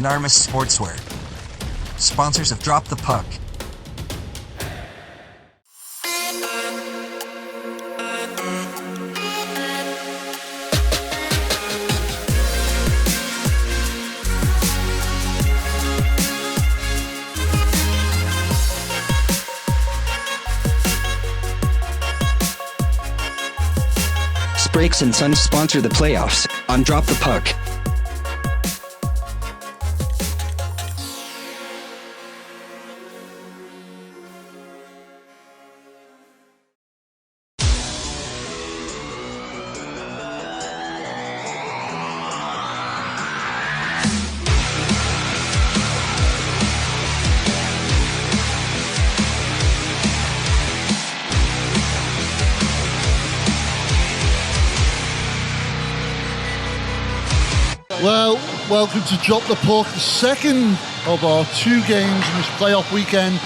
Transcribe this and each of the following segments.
unanimous sportswear. Sponsors of Drop the Puck. Brakes and Sons sponsor the playoffs on Drop the Puck. Well, welcome to Drop the Puck, the second of our 2 games in this playoff weekend.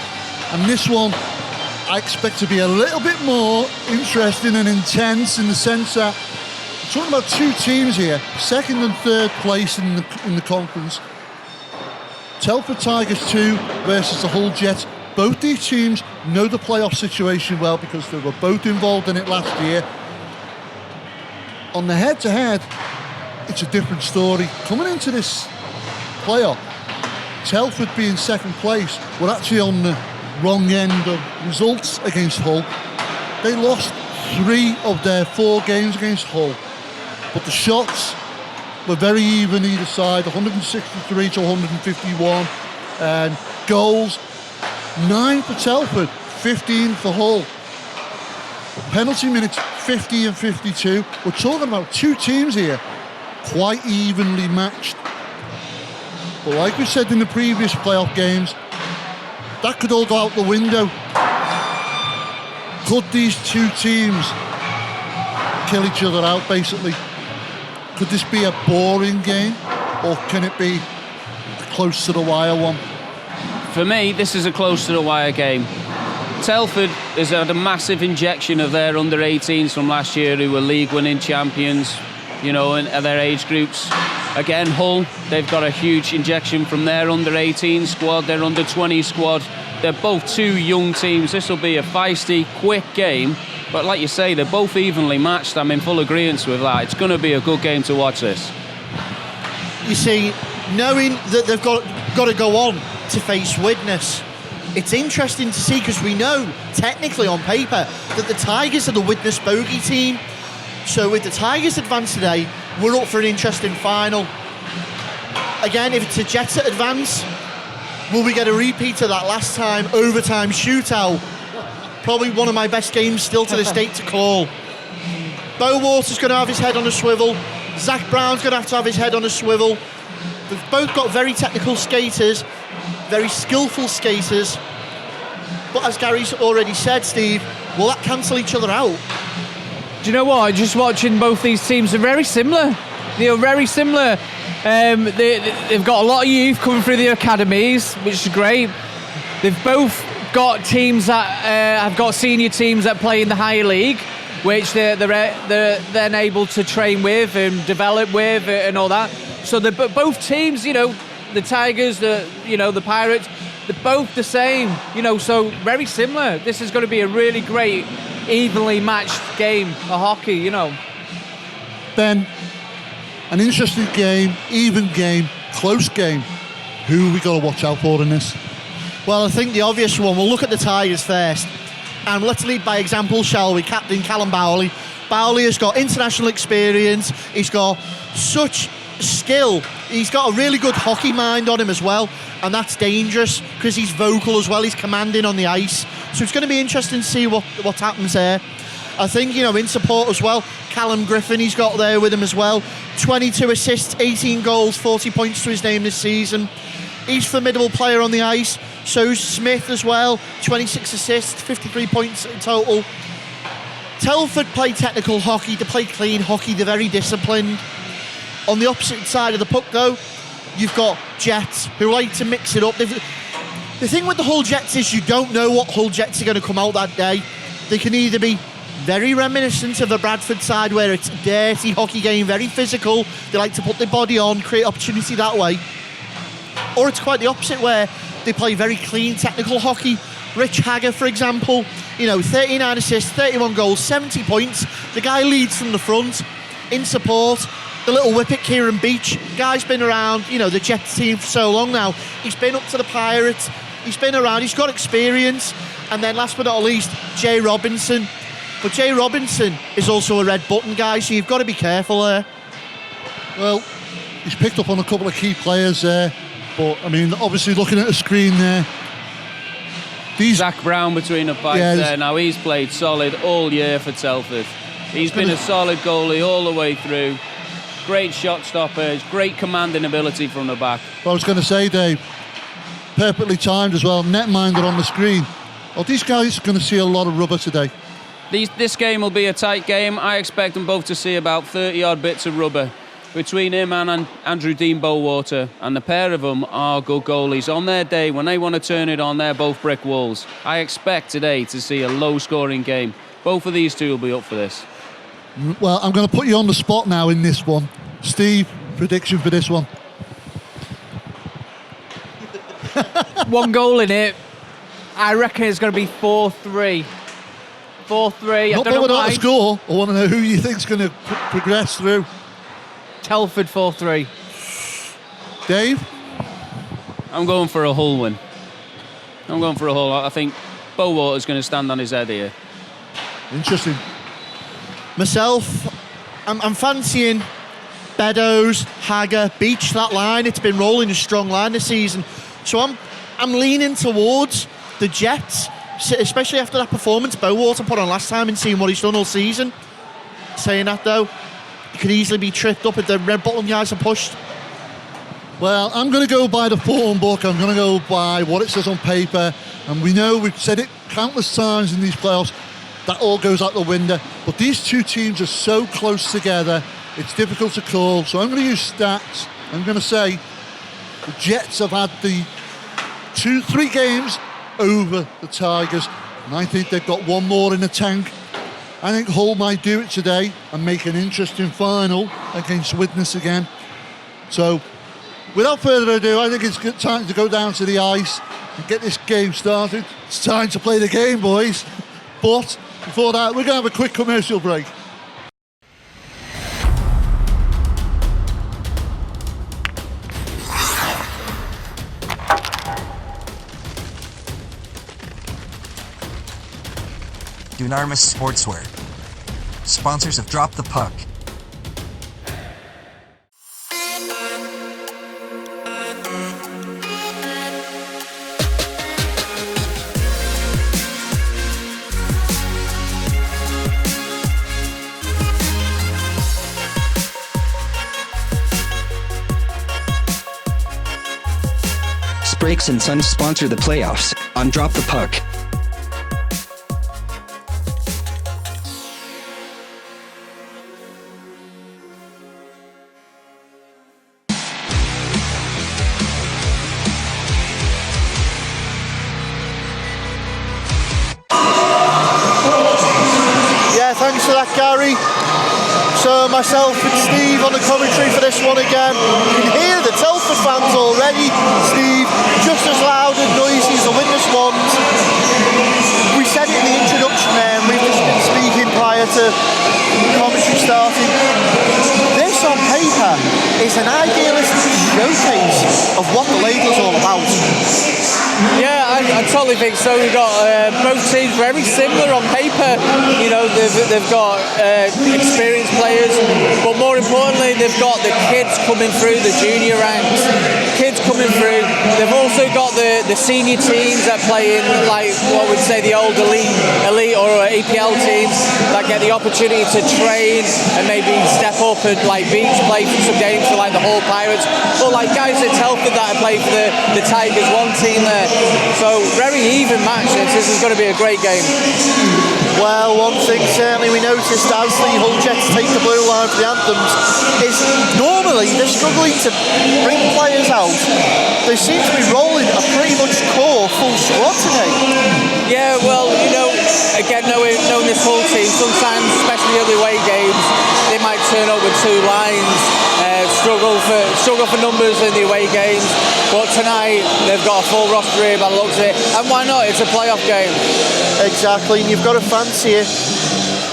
And this one, I expect to be a little bit more interesting and intense in the sense that we're talking about 2 teams here, second and third place in the conference. Telford Tigers 2 versus the Hull Jets. Both these teams know the playoff situation well because they were both involved in it last year. On the head-to-head, it's a different story. Coming into this playoff, Telford being second place, were actually on the wrong end of results against Hull. They lost 3 of their 4 games against Hull, but the shots were very even either side, 163 to 151, and goals, 9 for Telford, 15 for Hull. Penalty minutes, 50 and 52. We're talking about 2 teams here quite evenly matched. But like we said in the previous playoff games, that could all go out the window. Could these 2 teams kill each other out, basically? Could this be a boring game, or can it be a close to the wire one? For me, this is a close to the wire game. Telford has had a massive injection of their under-18s from last year, who were league-winning champions, you know, in their age groups. Again, Hull, they've got a huge injection from their under-18 squad, their under-20 squad. They're both 2 young teams. This will be a feisty, quick game. But like you say, they're both evenly matched. I'm in full agreement with that. It's going to be a good game to watch this. You see, knowing that they've got to go on to face Widnes, it's interesting to see, because we know, technically on paper, that the Tigers are the Widnes bogey team. So with the Tigers advance today, we're up for an interesting final. Again, if it's a Jets at advance, will we get a repeat of that last time overtime shootout? Probably one of my best games still to this date to call. Bo Water's going to have his head on a swivel. Zach Brown's going to have his head on a swivel. They've both got very technical skaters, very skillful skaters. But as Gary's already said, Steve, will that cancel each other out? Do you know what? Just watching both these teams, are very similar. They're very similar. They've got a lot of youth coming through the academies, which is great. They've both got teams that have got senior teams that play in the higher league, which they're then able to train with and develop with and all that. So they're both teams, you know, the Tigers, the Pirates, they're both the same, you know, so very similar. This is going to be a really great, evenly matched game of hockey, you know. Ben, an interesting game, even game, close game. Who we got to watch out for in this? Well, I think the obvious one, we'll look at the Tigers first. And let's lead by example, shall we? Captain Callum Bowley. Bowley has got international experience. He's got such skill. He's got a really good hockey mind on him as well. And that's dangerous because he's vocal as well. He's commanding on the ice. So it's going to be interesting to see what happens there. I think, you know, in support as well, Callum Griffin, he's got there with him as well. 22 assists, 18 goals, 40 points to his name this season. He's a formidable player on the ice. So's Smith as well, 26 assists, 53 points in total. Telford play technical hockey, they play clean hockey, they're very disciplined. On the opposite side of the puck though, you've got Jets, who like to mix it up. The thing with the Hull Jets is you don't know what Hull Jets are going to come out that day. They can either be very reminiscent of the Bradford side, where it's a dirty hockey game, very physical, they like to put their body on, create opportunity that way. or it's quite the opposite where they play very clean technical hockey. Rich Hagger, for example, 39 assists, 31 goals, 70 points. The guy leads from the front in support. The little whippet, Kieran Beach, guy's been around, the Jets team for so long now. He's been up to the Pirates. He's been around. He's got experience. And then last but not least, Jay Robinson. But Jay Robinson is also a red button guy, so you've got to be careful there. Well, he's picked up on a couple of key players there. But, obviously looking at the screen there, Zach Brown between the pipes there. Now, he's played solid all year for Telford. He's been a solid goalie all the way through. Great shot stoppers, great commanding ability from the back. I was going to say, Dave, perfectly timed as well, netminder on the screen. Well, these guys are going to see a lot of rubber today. This game will be a tight game. I expect them both to see about 30-odd bits of rubber between him and Andrew Dean Bowater. And the pair of them are good goalies. On their day, when they want to turn it on, they're both brick walls. I expect today to see a low-scoring game. Both of these two will be up for this. Well, I'm going to put you on the spot now in this one. Steve, prediction for this one? One goal in it. I reckon it's going to be 4-3. 4-3. Not bothered about the score. I want to know who you think's going to progress through. Telford 4-3. Dave? I'm going for a Hull win. I think Bowater's going to stand on his head here. Interesting. Myself, I'm fancying Beddoes, Hagger, Beach, that line. It's been rolling a strong line this season. So I'm leaning towards the Jets, especially after that performance Bowater put on last time and seeing what he's done all season. Saying that, though, he could easily be tripped up if the red bottom guys are pushed. Well, I'm going to go by the form book. I'm going to go by what it says on paper. And we know, we've said it countless times in these playoffs, that all goes out the window. But these two teams are so close together, it's difficult to call. So I'm going to use stats. I'm going to say the Jets have had the 2-3 games over the Tigers. And I think they've got one more in the tank. I think Hull might do it today and make an interesting final against Widnes again. So, without further ado, I think it's good time to go down to the ice and get this game started. It's time to play the game, boys. But before that, we're going to have a quick commercial break. Dunarmus Sportswear. Sponsors have dropped the puck. Sprakes and Sons sponsor the playoffs on Drop the Puck. Thanks for that, Gary. So myself and Steve on the commentary for this one again. You can hear the Telford fans already. Steve, just as loud and noisy as the Widnes ones. We said it in the introduction there, and we've just been speaking prior to commentary starting. This on paper is an idealistic showcase of what the label's all about. Yeah, I totally think so. We've got both teams very similar on paper. You know, they've got experienced players, but more importantly, they've got the kids coming through the junior ranks. Kids coming through. They've also got the senior teams that play in, like what we'd say the old elite or APL teams that get the opportunity to train and maybe step up and like Beach play for some games for like the Hall Pirates, or like guys at Telford that have played for the Tigers 1 team there. So very even match. This is going to be a great game. Well, one thing certainly we noticed as the Hull Jets take the blue line for the anthems is normally they're struggling to bring players out. They seem to be rolling a pretty much core full squad today. Yeah, well, you know, again, knowing this Hull team, sometimes, especially early away games, they might turn up with 2 lines, struggle for numbers in the away games. But tonight they've got a full roster here by the looks of it, and why not? It's a playoff game. Exactly, and you've got a fancy it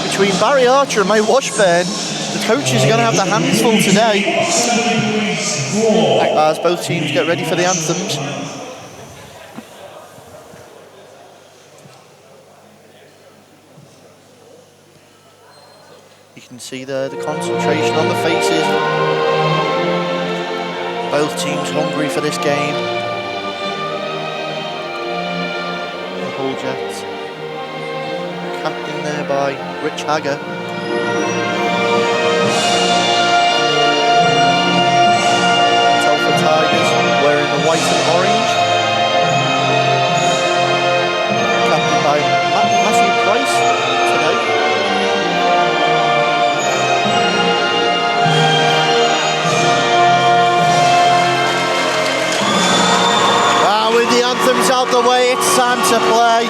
between Barry Archer and Mike Washburn. The coaches are going to have their hands full today as both teams get ready for the anthems. You can see the concentration on the faces. Both teams hungry for this game. The Hull Jets, captained there by Rich Hagger. Telford Tigers wearing the white and orange. Captained by Matthew Price today. With the anthems out the way, it's time to play.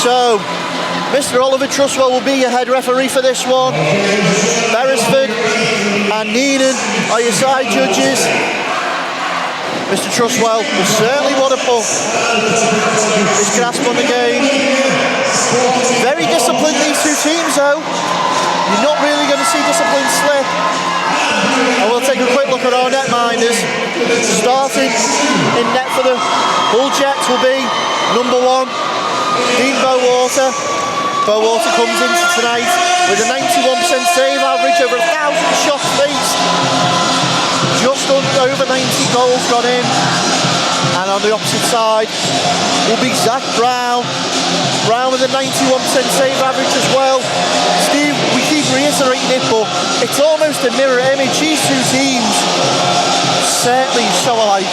So, Mr. Oliver Trustwell will be your head referee for this one. Beresford and Neenan are your side judges. Mr. Trustwell will certainly want to put his grasp on the game. Very disciplined, these two teams, though. You're not really going to see discipline slip. And we'll take a quick look at our netminders. Starting in net for the Hull Jets will be number 1, Dean Bowater. Bowater comes into tonight with a 91% save average, over 1,000 shots faced. Just over 90 goals got in. And on the opposite side will be Zach Brown. Brown with a 91% save average as well. Steve, we keep reiterating it, but it's almost a mirror image. These two teams certainly so alike.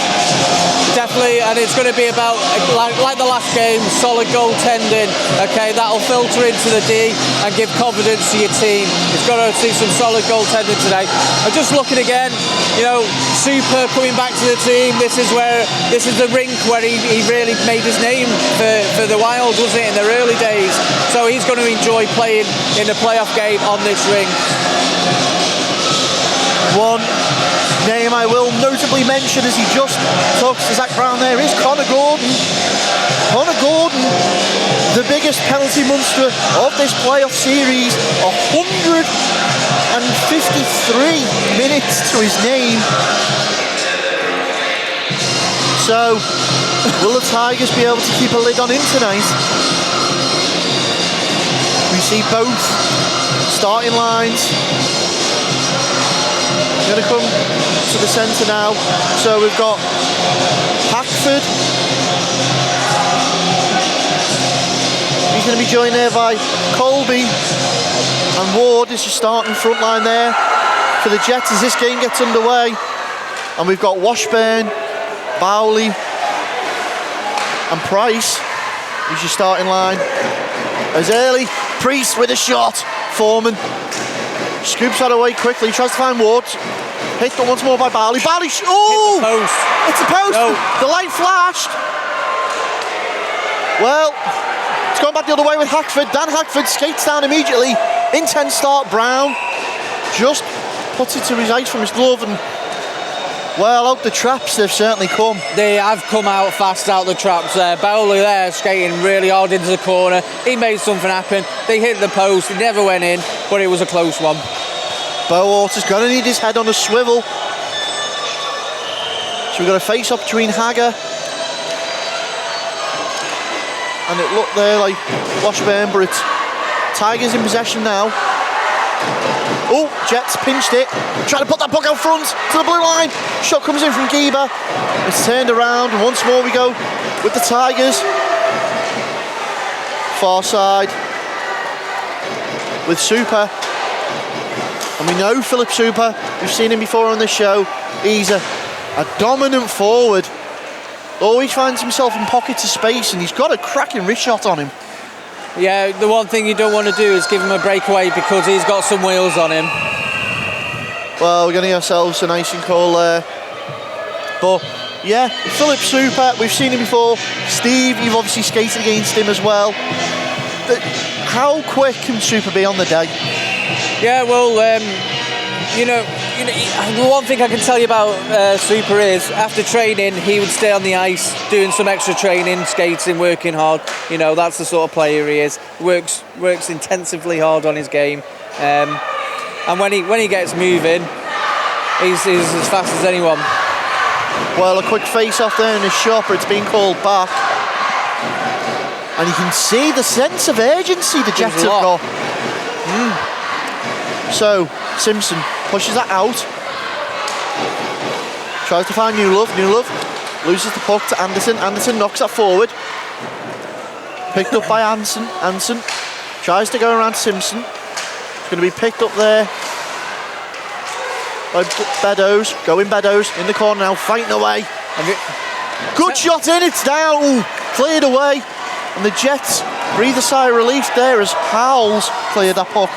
Definitely, and it's going to be about, like the last game, solid goaltending. Okay, that'll filter into the D and give confidence to your team. You've got to see some solid goaltending today. I'm just looking again, you know, Super coming back to the team. This is the rink where he really made his name for the Wild, wasn't it, in their early days. So he's going to enjoy playing in a playoff game on this rink. One name I will notably mention as he just talks to Zach Brown there is Connor Gordon. Connor Gordon, the biggest penalty monster of this playoff series, 153 minutes to his name. So, will the Tigers be able to keep a lid on him tonight? We see both starting lines. Going to come to the centre now. So we've got Hackford. He's going to be joined there by Colby, and Ward is your starting front line there for the Jets as this game gets underway. And we've got Washburn, Bowley and Price is your starting line. As early, Priest with a shot. Foreman scoops that away quickly, tries to find Ward. Hit once more by Bowley. Bowley, oh! It's a post. No. The light flashed. Well, it's gone back the other way with Hackford. Dan Hackford skates down immediately. Intense start. Brown just puts it to his ice from his glove, and well, out the traps they've certainly come. They have come out fast out the traps there. Bowley there skating really hard into the corner. He made something happen. They hit the post. It never went in, but it was a close one. Bowater's going to need his head on a swivel. So we've got a face-off between Hagger. And it looked there like Washburn, but it's Tigers in possession now. Oh, Jets pinched it. Trying to put that puck out front to the blue line. Shot comes in from Geber. It's turned around. And once more we go with the Tigers. Far side with Super. And we know Philip Super. We've seen him before on this show. He's a dominant forward. Always finds himself in pockets of space, and he's got a cracking wrist shot on him. Yeah, the one thing you don't want to do is give him a breakaway because he's got some wheels on him. Well, we're going to get ourselves a nice and cold there. But yeah, Philip Super, we've seen him before. Steve, you've obviously skated against him as well. How quick can Super be on the day? Yeah, well, the one thing I can tell you about Super is after training he would stay on the ice doing some extra training, skating, working hard. That's the sort of player he is. Works intensively hard on his game, and when he gets moving, he's as fast as anyone. Well, a quick face-off there in the shop, but it's been called back. And you can see the sense of urgency the Jets have got. So, Simpson pushes that out. Tries to find Newlove. Newlove loses the puck to Anderson. Anderson knocks that forward. Picked up by Anson. Anson tries to go around Simpson. It's going to be picked up there by Beddoes. Going Beddoes in the corner now, fighting away. Good shot in, it's down. Ooh, cleared away. And the Jets breathe a sigh of relief there as Howells cleared that puck.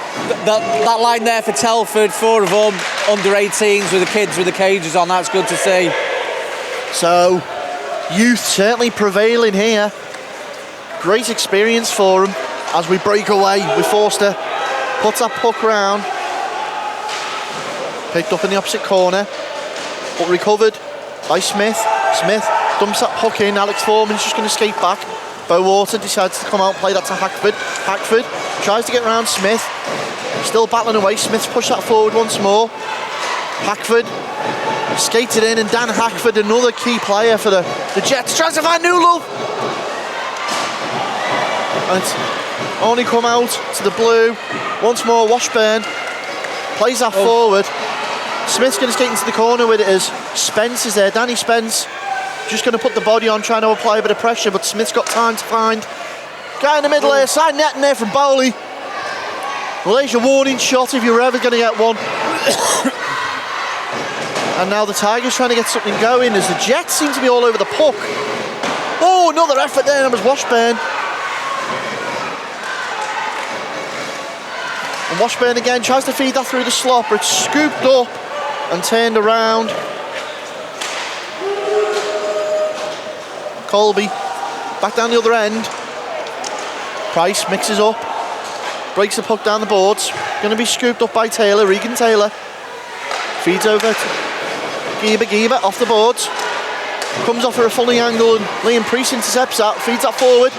That line there for Telford, 4 of them under 18s with the kids with the cages on, that's good to see. So, youth certainly prevailing here. Great experience for them as we break away with Forster. Puts that puck round. Picked up in the opposite corner, but recovered by Smith. Smith dumps that puck in. Alex Foreman's just going to skate back. Bowater decides to come out and play that to Hackford. Hackford tries to get around Smith. Still battling away. Smith's pushed that forward once more. Hackford skated in, and Dan Hackford, another key player for the Jets, tries to find Newlove. And it's only come out to the blue. Once more, Washburn plays that forward. Smith's going to skate into the corner with it as Spence is there. Danny Spence just going to put the body on, trying to apply a bit of pressure, but Smith's got time to find. Guy in the middle there, side net in there from Bowley. Well, there's your warning shot if you're ever going to get one. And now the Tigers trying to get something going as the Jets seem to be all over the puck. Oh, another effort there, and it was Washburn. And Washburn again tries to feed that through the slot, but it's scooped up and turned around. Colby back down the other end. Price mixes up, breaks the puck down the boards. Going to be scooped up by Taylor. Regan Taylor feeds over to Gieber off the boards. Comes off for a funny angle, and Liam Priest intercepts that, feeds that forward.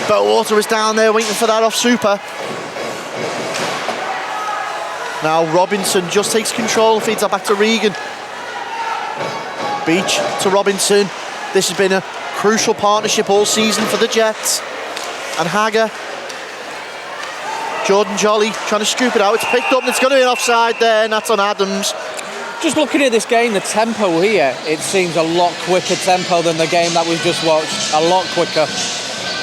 Bowater is down there waiting for that off Super. Now Robinson just takes control and feeds that back to Regan. Beach to Robinson. This has been a crucial partnership all season for the Jets. And Hagger. Jordan Jolly trying to scoop it out. It's picked up and it's going to be an offside there, and that's on Adams. Just looking at this game, the tempo here, it seems a lot quicker tempo than the game that we've just watched. A lot quicker.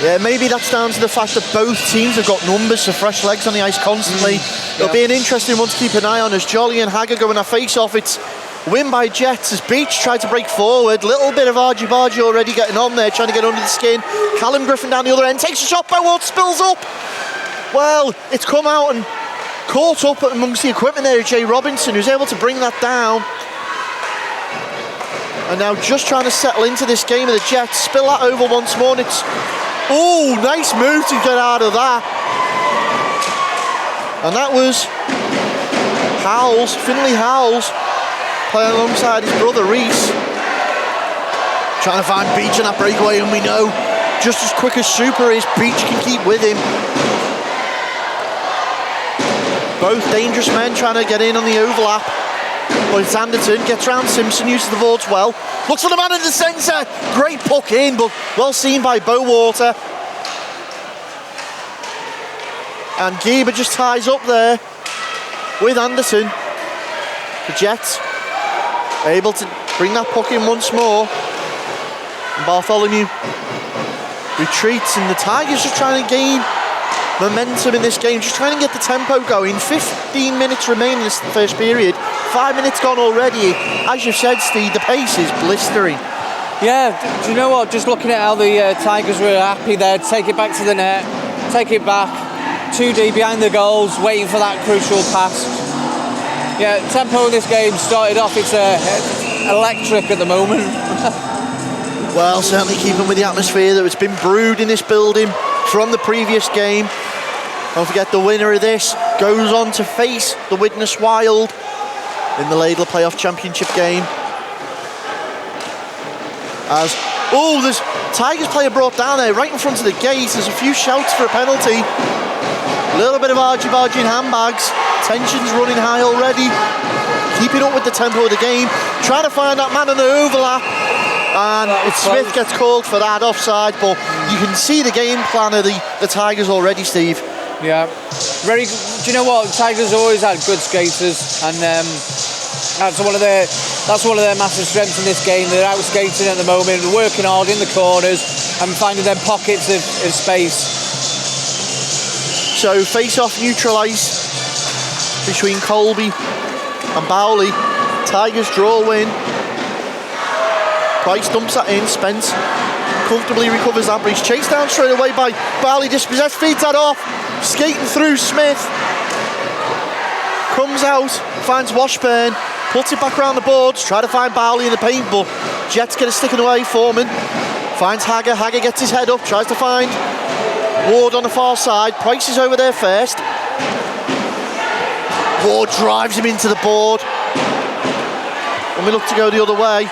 Yeah, maybe that's down to the fact that both teams have got numbers of fresh legs on the ice constantly. It'll be an interesting one to keep an eye on as Jolly and Hagger go in a face-off. It's win by Jets as Beach tried to break forward. Little bit of argy-bargy already getting on there, trying to get under the skin. Callum Griffin down the other end, takes a shot, Bowater spills up. Well, it's come out and caught up amongst the equipment there, Jay Robinson, who's able to bring that down. And now just trying to settle into this game of the Jets. Spill that over once more, and it's... Oh, nice move to get out of that. And that was Howells, Finlay Howells, playing alongside his brother Reese. Trying to find Beach in that breakaway, and we know just as quick as Super is, Beach can keep with him. Both dangerous men trying to get in on the overlap. But it's Anderton, gets round Simpson, uses the boards well. Looks for the man in the centre. Great puck in, but well seen by Bowater. And Gieber just ties up there with Anderson. The Jets able to bring that puck in once more. And Bartholomew retreats, and the Tigers just trying to gain momentum in this game, just trying to get the tempo going. 15 minutes remaining in this first period. 5 minutes gone already. As you've said, Steve, the pace is blistering. Yeah, do you know what? Just looking at how the Tigers were happy there, take it back to the net, take it back, 2D behind the goals, waiting for that crucial pass. Yeah, tempo in this game started off, it's electric at the moment. Well, certainly keeping with the atmosphere that has been brewed in this building from the previous game. Don't forget the winner of this goes on to face the Widnes Wild in the Ladle Playoff Championship game. There's Tigers player brought down there right in front of the gate. There's a few shouts for a penalty. A little bit of argy-bargy in handbags. Tensions running high already. Keeping up with the tempo of the game. Trying to find that man in the overlap. And Smith gets called for that offside, but you can see the game plan of the Tigers already, Steve. Yeah, very. Do you know what? Tigers always had good skaters, and that's one of their massive strengths in this game. They're out skating at the moment, working hard in the corners, and finding their pockets of space. So face-off neutralised between Colby and Bowley. Tigers draw win. Price dumps that in. Spence comfortably recovers that, but he's chased down straight away by Bowley. Dispossessed, feeds that off. Skating through Smith. Comes out, finds Washburn, puts it back around the boards, try to find Bowley in the paint, but Jets get it sticking away. Foreman finds Hagger. Hagger gets his head up, tries to find Ward on the far side. Price is over there first. Ward drives him into the board. And we look to go the other way.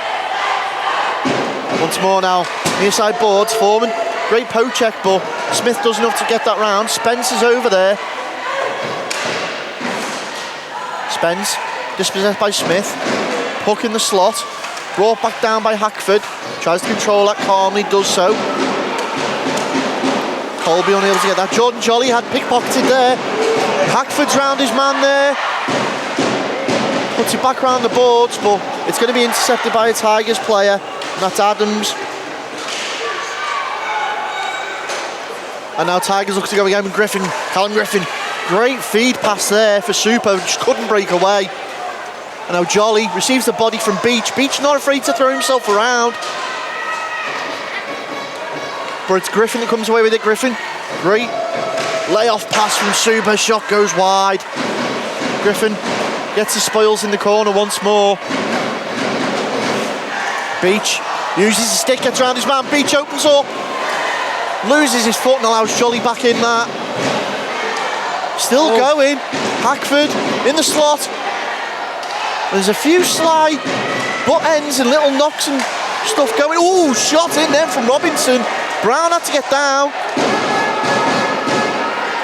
Once more now, near side boards. Foreman, great poke check, but Smith does enough to get that round. Spence is over there. Spence, dispossessed by Smith. Puck in the slot. Brought back down by Hackford. Tries to control that calmly, does so. Colby unable to get that. Jordan Jolly had pickpocketed there. Hackford's round his man there. Puts it back round the boards, but it's going to be intercepted by a Tigers player. And that's Adams. And now Tigers look to go again with Griffin. Callum Griffin. Great feed pass there for Super, just couldn't break away. And now Jolly receives the body from Beach. Beach not afraid to throw himself around. But it's Griffin that comes away with it. Griffin, great layoff pass from Super. Shot goes wide. Griffin gets the spoils in the corner once more. Beach uses his stick, gets around his man. Beach opens up, loses his foot and allows Jolly back in that. Still going. Hackford in the slot. There's a few sly butt ends and little knocks and stuff going. Ooh, shot in there from Robinson. Brown had to get down.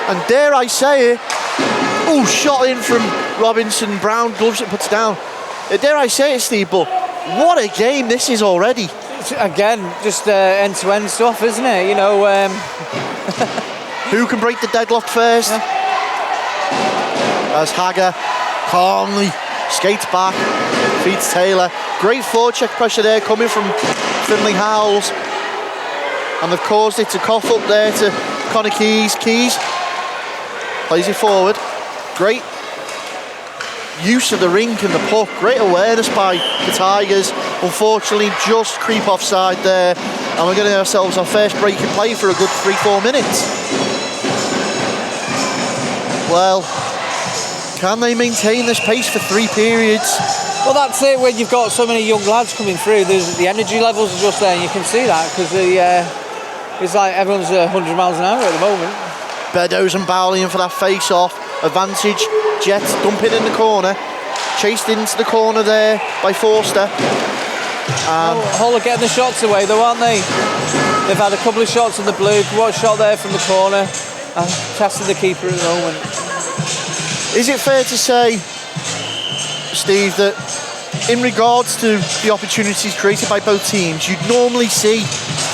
And dare I say it, ooh, shot in from Robinson. Brown gloves it, puts it down. Dare I say it, Steve, but what a game this is already. Again, just end-to-end stuff, isn't it? You know, who can break the deadlock first? Yeah. As Hagger calmly skates back, feeds Taylor. Great forecheck pressure there coming from Finley Howells. And they've caused it to cough up there to Connor Keys. Keys plays it forward. Great use of the rink and the puck. Great awareness by the Tigers. Unfortunately, just creep offside there. And we're getting ourselves our first break in play for a good 3-4 minutes. Well, can they maintain this pace for 3 periods? Well, that's it. When you've got so many young lads coming through, the energy levels are just there, and you can see that because it's like everyone's 100 miles an hour at the moment. Beddoes and Bowley in for that face-off. Advantage. Jets dump it in the corner. Chased into the corner there by Forster. Hull are getting the shots away though, aren't they? They've had a couple of shots in the blue. What shot there from the corner? Testing the keeper at the moment. Is it fair to say, Steve, that in regards to the opportunities created by both teams, you'd normally see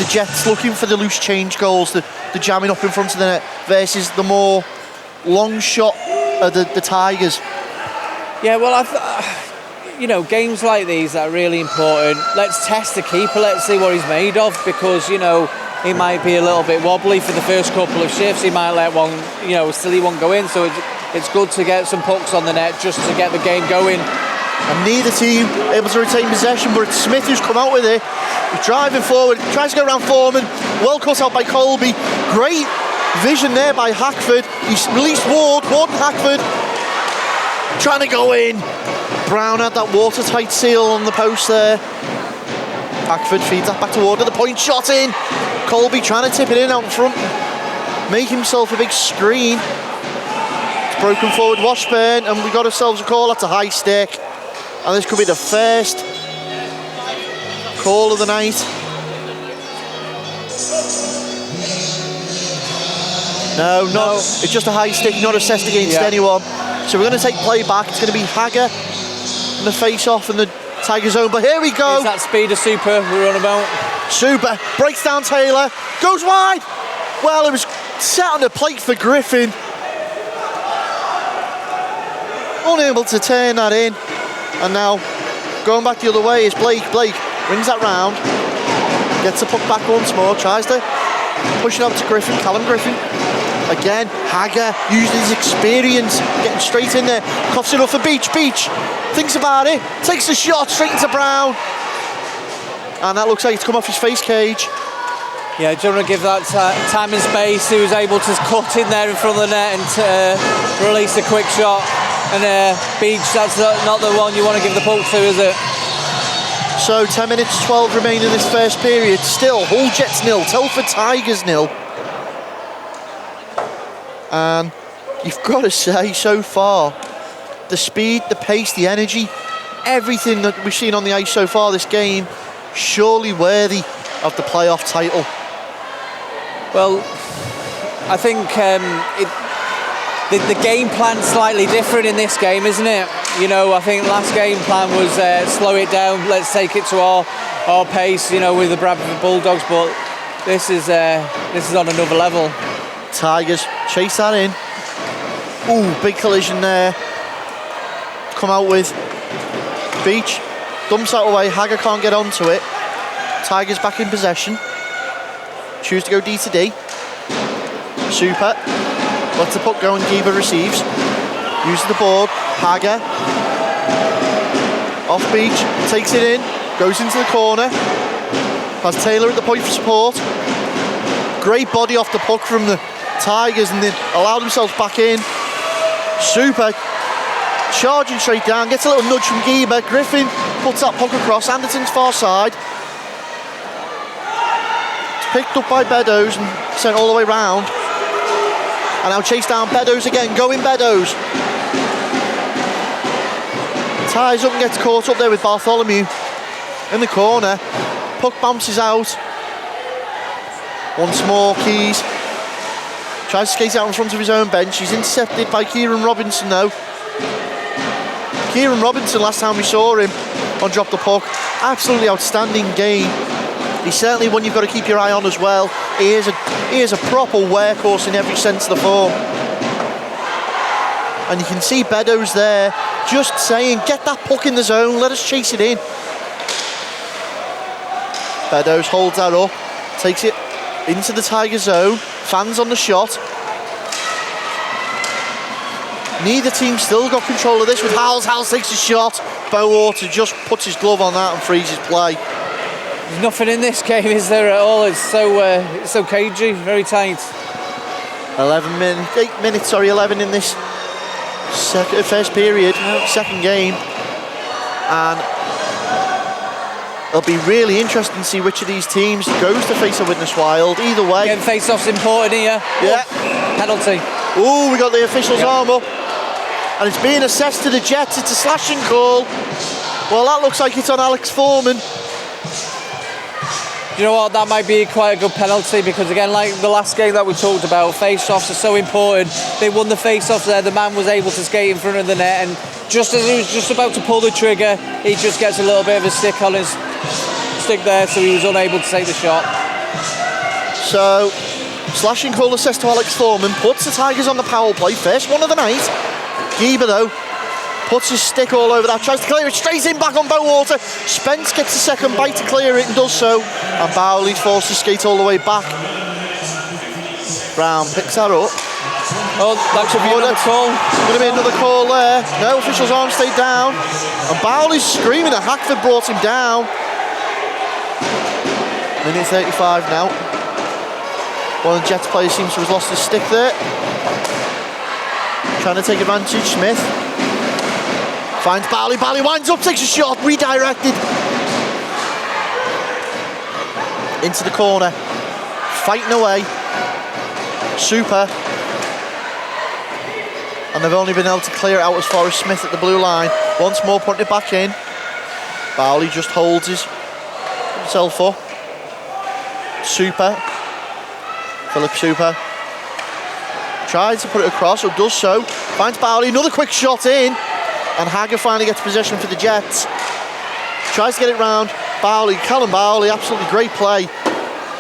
the Jets looking for the loose change goals, the jamming up in front of the net, versus the more long shot of the Tigers? Yeah, well, games like these are really important. Let's test the keeper, let's see what he's made of, because, he might be a little bit wobbly for the first couple of shifts. He might let one, a silly one go in, so it's good to get some pucks on the net just to get the game going. And neither team able to retain possession, but it's Smith who's come out with it. He's driving forward, tries to go around Foreman. Well cut out by Colby. Great vision there by Hackford. He's released Ward and Hackford. Trying to go in. Brown had that watertight seal on the post there. Hackford feeds that back to Ward at the point, shot in. Colby trying to tip it in out in front. Make himself a big screen. Broken forward Washburn, and we got ourselves a call. That's a high stick. And this could be the first call of the night. No, it's just a high stick, not assessed against anyone. So we're going to take play back. It's going to be Hager in the face-off in the Tiger zone. But here we go. It's that speed of Super we were on about. Super breaks down Taylor, goes wide. Well, it was set on the plate for Griffin. Unable to turn that in. And now going back the other way is Blake. Blake brings that round, gets the puck back once more, tries to push it up to Griffin, Callum Griffin. Again, Hager using his experience, getting straight in there, coughs it up for Beach. Beach thinks about it, takes the shot straight into Brown. And that looks like it's come off his face cage. Yeah, do you want to give that time and space? He was able to cut in there in front of the net and release a quick shot. And Beach, that's not the one you want to give the puck to, is it? So 10 minutes 12 remain in this first period. Still, Hull Jets 0, Telford Tigers 0. And you've got to say, so far, the speed, the pace, the energy, everything that we've seen on the ice so far this game, surely worthy of the playoff title. Well, I think the game plan's slightly different in this game, isn't it? You know, I think last game plan was slow it down, let's take it to our pace, you know, with the Bradford Bulldogs, but this is on another level. Tigers chase that in. Ooh, big collision there. Come out with Beach. Dumps that away, Hager can't get onto it. Tigers back in possession. Choose to go D to D. Super. Lets the puck go and Gieber receives. Uses the board. Hager. Off Beach. Takes it in. Goes into the corner. Has Taylor at the point for support. Great body off the puck from the Tigers, and they allow themselves back in. Super. Charging straight down. Gets a little nudge from Gieber. Griffin puts that puck across Anderton's far side. It's picked up by Beddoes and sent all the way round. And now chase down Beddoes again. Going Beddoes. Ties up and gets caught up there with Bartholomew in the corner. Puck bounces out. Once more, Keys tries to skate out in front of his own bench. He's intercepted by Kieran Robinson though. Kieran Robinson, last time we saw him on Drop the Puck, absolutely outstanding game. He's certainly one you've got to keep your eye on as well. He is a proper workhorse in every sense of the form. And you can see Beddoes there just saying, get that puck in the zone, let us chase it in. Beddoes holds that up, takes it into the Tiger zone, fans on the shot. Neither team still got control of this with Howells. Howells takes a shot. Bowater just puts his glove on that and freezes play. There's nothing in this game, is there, at all? It's so cagey, very tight. 11 in this first period, second game. And it'll be really interesting to see which of these teams goes to face a Widnes Wild. Either way. Getting face-off's important here. Yeah. Penalty. Ooh, we got the official's arm up. And it's being assessed to the Jets. It's a slashing call. Well, that looks like it's on Alex Foreman. You know what, that might be quite a good penalty because, again, like the last game that we talked about, face-offs are so important. They won the face-off there. The man was able to skate in front of the net, and just as he was just about to pull the trigger, he just gets a little bit of a stick on his stick there, so he was unable to take the shot. So, slashing call assessed to Alex Foreman, puts the Tigers on the power play. First one of the night. Gieber, though, puts his stick all over that, tries to clear it straight in back on Bowater. Spence gets a second bite to clear it and does so. And Bowley's forced to skate all the way back. Brown picks that up. Oh, that could be another call. Going to be another call there. No, official's arm stayed down. And Bowley's screaming that Hackford brought him down. Minute 35 now. One of the Jets players seems to have lost his stick there. Trying to take advantage, Smith. Finds Bowley, Bowley winds up, takes a shot, redirected. Into the corner. Fighting away. Super. and they've only been able to clear it out as far as Smith at the blue line. Once more putting it back in. Bowley just holds himself up. Super. Philip Super tries to put it across, or does so. Finds Bowley, another quick shot in, and Hagger finally gets possession for the Jets. Tries to get it round. Bowley, Callum Bowley, absolutely great play.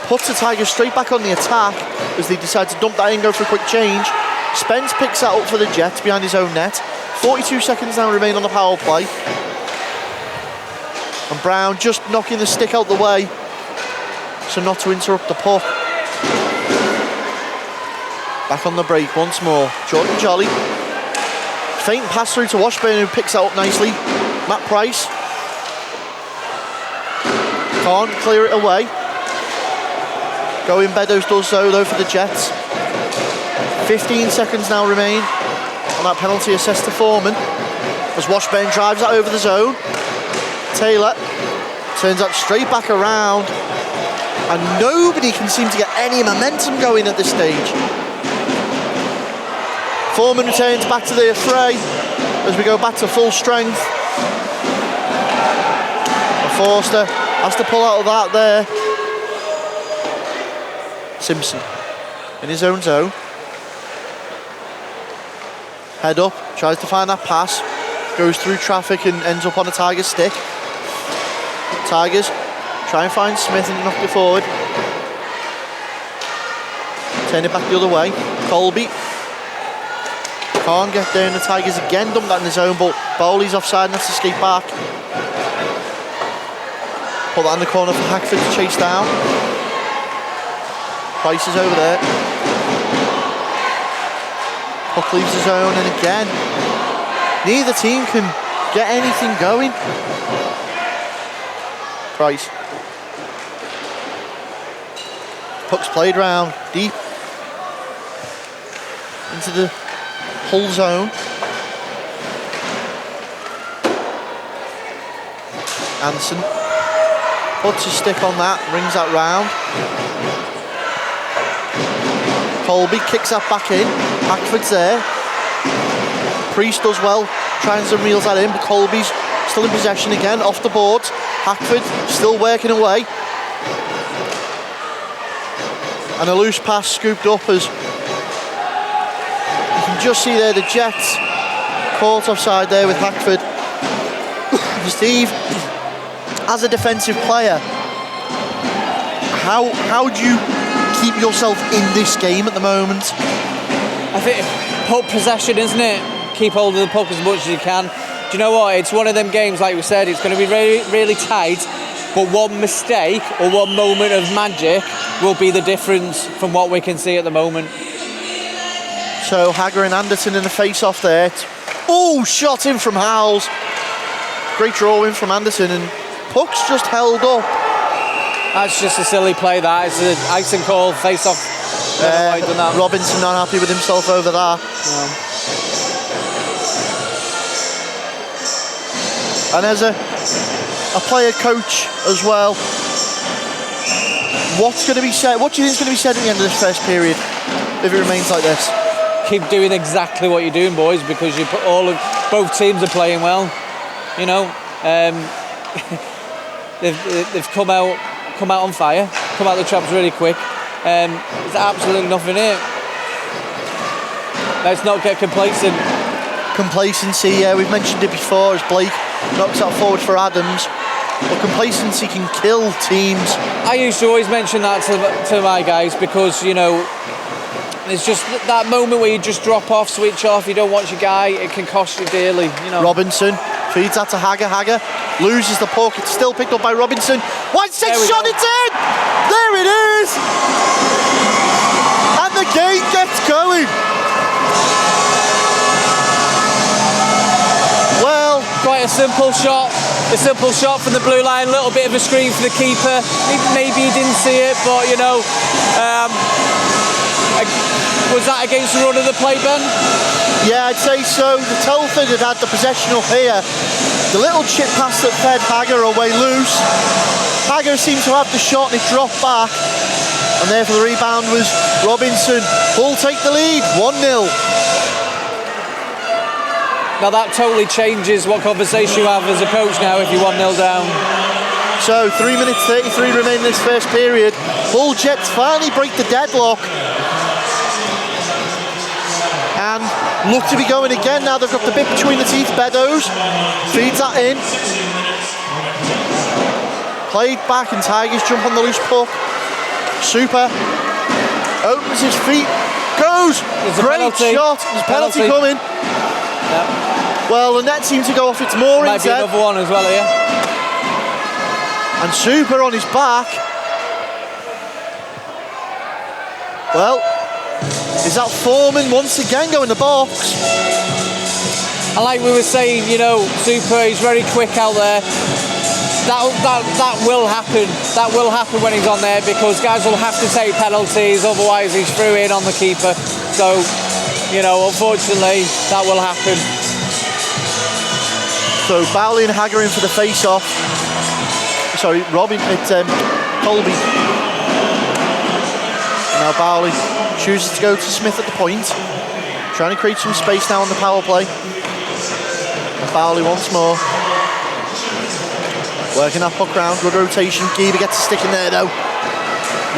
Puts the Tigers straight back on the attack as they decide to dump that in, go for a quick change. Spence picks that up for the Jets behind his own net. 42 seconds now remain on the power play. And Brown just knocking the stick out the way so not to interrupt the puck. Back on the break once more. Jordan Jolly. Faint pass through to Washburn, who picks that up nicely. Matt Price. Can't clear it away. Going Beddoes does so though for the Jets. 15 seconds now remain on that penalty assessed to Foreman. As Washburn drives that over the zone. Taylor turns that straight back around. And nobody can seem to get any momentum going at this stage. Foreman returns back to the fray as we go back to full strength. And Forster has to pull out of that there. Simpson in his own zone. Head up, tries to find that pass. Goes through traffic and ends up on a Tigers stick. Tigers try and find Smith and knock it forward. Turn it back the other way. Colby can't get down. The Tigers again dump that in the zone, but Bowley's offside and has to skate back. Put that in the corner for Hackford to chase down. Price is over there. Puck leaves the zone, and again, neither team can get anything going. Price. Puck's played round, deep into the Hull zone. Anson puts his stick on that, rings that round. Colby kicks that back in. Hackford's there. Priest does well, tries and reels that in, but Colby's still in possession again, off the boards. Hackford still working away. And a loose pass scooped up as you can just see there the Jets caught offside there with Hackford. Steve, as a defensive player, how do you keep yourself in this game at the moment? I think puck possession, isn't it? Keep hold of the puck as much as you can. Do you know what? It's one of them games, like we said, it's going to be really, really tight, but one mistake or one moment of magic will be the difference from what we can see at the moment. So Hagger and Anderson in the face-off there. Oh, shot in from Howells. Great draw in from Anderson, and puck's just held up. That's just a silly play, that. It's an icing call, face-off. Robinson not happy with himself over that. Yeah. And as a player coach as well, what's going to be said? What do you think is going to be said at the end of this first period if it remains like this? Keep doing exactly what you're doing, boys, because you put both teams are playing well. You know, they've come out on fire, come out the traps really quick. There's absolutely nothing here. Let's not get complacent. Complacency, yeah, we've mentioned it before as Blake knocks that forward for Adams. But complacency can kill teams. I used to always mention that to my guys because, you know, it's just that moment where you just drop off, switch off, you don't watch your guy, it can cost you dearly, you know. Robinson feeds that to Hagger. Hagger loses the puck. It's still picked up by Robinson. White six shot, it's in! There it is! And the game gets going. Well, quite a simple shot. A simple shot from the blue line, a little bit of a screen for the keeper. Maybe he didn't see it, but, you know, was that against the run of the play, Ben? Yeah, I'd say so. The Telford had the possession up here. The little chip pass that fed Hagger away loose. Hagger seemed to have the shot and it dropped back. And therefore the rebound was Robinson. Hull take the lead, 1-0. Now that totally changes what conversation you have as a coach now if you're 1-0 down. So 3 minutes 33 remain in this first period. Hull Jets finally break the deadlock and look to be going again now. They've got the bit between the teeth. Beddoes feeds that in. Played back and Tigers jump on the loose puck. Super opens his feet, goes. Great penalty. shot. There's a penalty coming. Yep. Well, the net seemed to go off its moorings. Might be another one as well here. And Super on his back. Well, is that Foreman once again going in the box? And like we were saying, Super, he's very quick out there. That will happen. That will happen when he's on there because guys will have to take penalties, otherwise he's through in on the keeper. So, unfortunately, that will happen. So Bowley and Hagger in for the face-off. Sorry, Colby. And now Bowley chooses to go to Smith at the point. Trying to create some space now on the power play. And Bowley once more. Working that puck round, good rotation. Geber gets a stick in there though.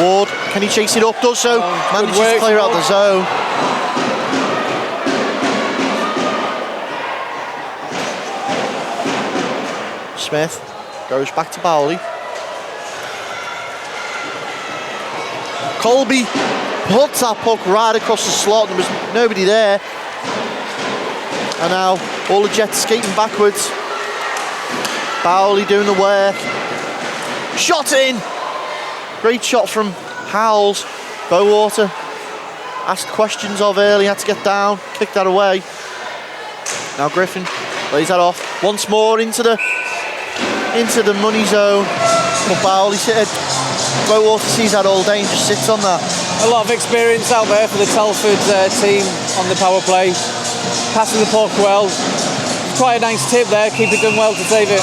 Ward, can he chase it up? Does so. Manages to clear out the zone. Smith goes back to Bowley. Colby puts that puck right across the slot. There was nobody there. And now all the Jets skating backwards. Bowley doing the work. Shot in. Great shot from Howells. Bowater asked questions of early, had to get down, kicked that away. Now Griffin lays that off. Once more into the money zone. But Bowley Bowater sees that all day and just sits on that. A lot of experience out there for the Telford team on the power play. Passing the puck well. Quite a nice tip there. Keeper done well to save it.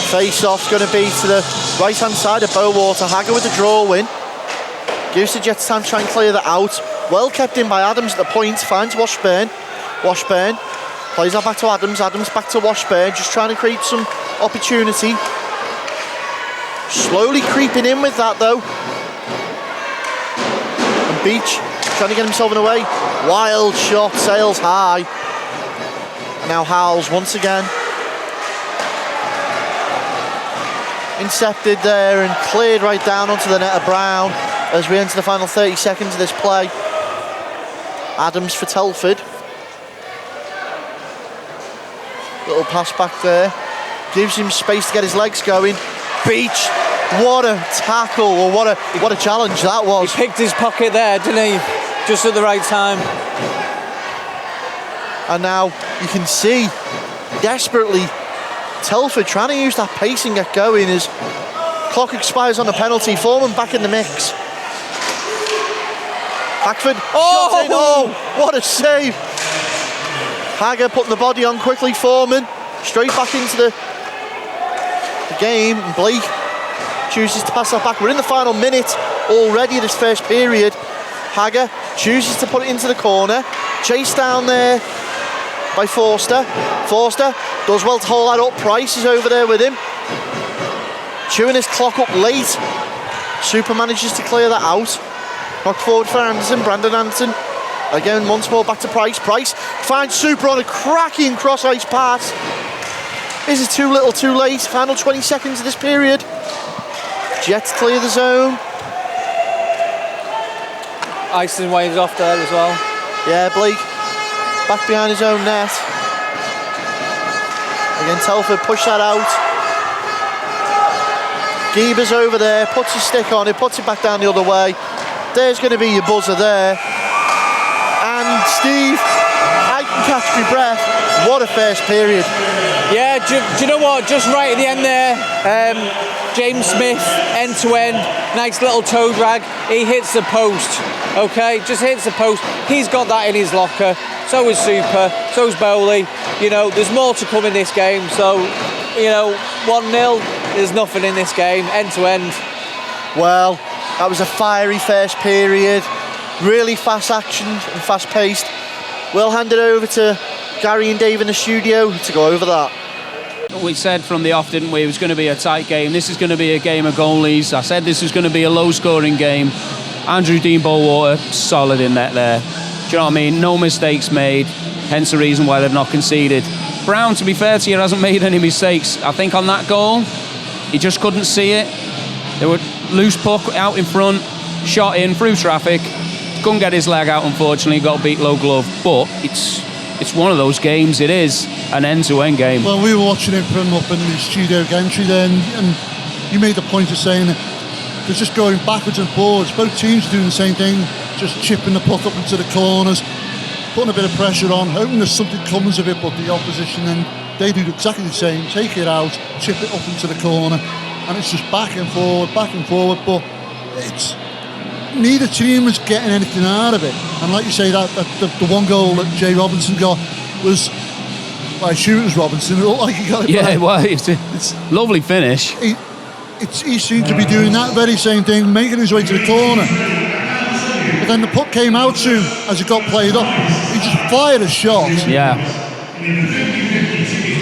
Face-off's going to be to the right-hand side of Bowater. Hagger with the draw win. Gives the Jets time to try and clear that out. Well kept in by Adams at the point. Finds Washburn. Washburn plays that back to Adams. Adams back to Washburn. Just trying to create some opportunity. Slowly creeping in with that though. And Beach trying to get himself in the way. Wild shot, sails high. And now Howells once again. Intercepted there and cleared right down onto the net of Brown as we enter the final 30 seconds of this play. Adams for Telford. Little pass back there. Gives him space to get his legs going. Beach, what a tackle, or what a challenge that was. He picked his pocket there, didn't he? Just at the right time. And now you can see desperately Telford trying to use that pace and get going as clock expires on a penalty. Foreman back in the mix. Hackford shot in. Oh, what a save. Hagger putting the body on quickly. Foreman straight back into the game. And Blake chooses to pass that back. We're in the final minute already of this first period. Hagger chooses to put it into the corner. Chased down there by Forster. Forster does well to hold that up. Price is over there with him. Chewing his clock up late. Super manages to clear that out. Knocked forward for Anderson. Brandon Anderson. Again, once more back to Price. Price finds Super on a cracking cross-ice pass. This is too little too late. Final 20 seconds of this period. Jets clear the zone. Icing waves off there as well. Yeah, Blake back behind his own net. Again, Telford push that out. Geber's over there, puts his stick on it, puts it back down the other way. There's going to be your buzzer there. And Steve, I can catch my breath. What a first period. Yeah, do you know what? Just right at the end there, James Smith, end to end, nice little toe drag. He hits the post, okay? Just hits the post. He's got that in his locker. So is Super, so is Bowley. There's more to come in this game. So, 1-0, there's nothing in this game, end to end. Well, that was a fiery first period. Really fast action and fast paced. We'll hand it over to Gary and Dave in the studio to go over that. We said from the off, didn't we, it was going to be a tight game. This is going to be a game of goalies. I said this was going to be a low-scoring game. Andrew Dean Bowater, solid in net there. Do you know what I mean? No mistakes made, hence the reason why they've not conceded. Brown, to be fair to you, hasn't made any mistakes. I think on that goal, he just couldn't see it. There were loose puck out in front, shot in through traffic. Couldn't get his leg out, unfortunately, got beat low glove. But it's one of those games, it is an end-to-end game. Well, we were watching it from up in the studio gantry then, and you made the point of saying that they're just going backwards and forwards. Both teams are doing the same thing, just chipping the puck up into the corners, putting a bit of pressure on, hoping that something comes of it, but the opposition then, they do exactly the same, take it out, chip it up into the corner, and it's just back and forward, but it's neither team was getting anything out of it. And like you say, that the one goal that Jay Robinson got was, well, I assume it was Robinson, it looked like he got it. Yeah, well, it's a lovely finish. He seemed to be doing that very same thing, making his way to the corner. But then the puck came out to him as it got played up. He just fired a shot. Yeah.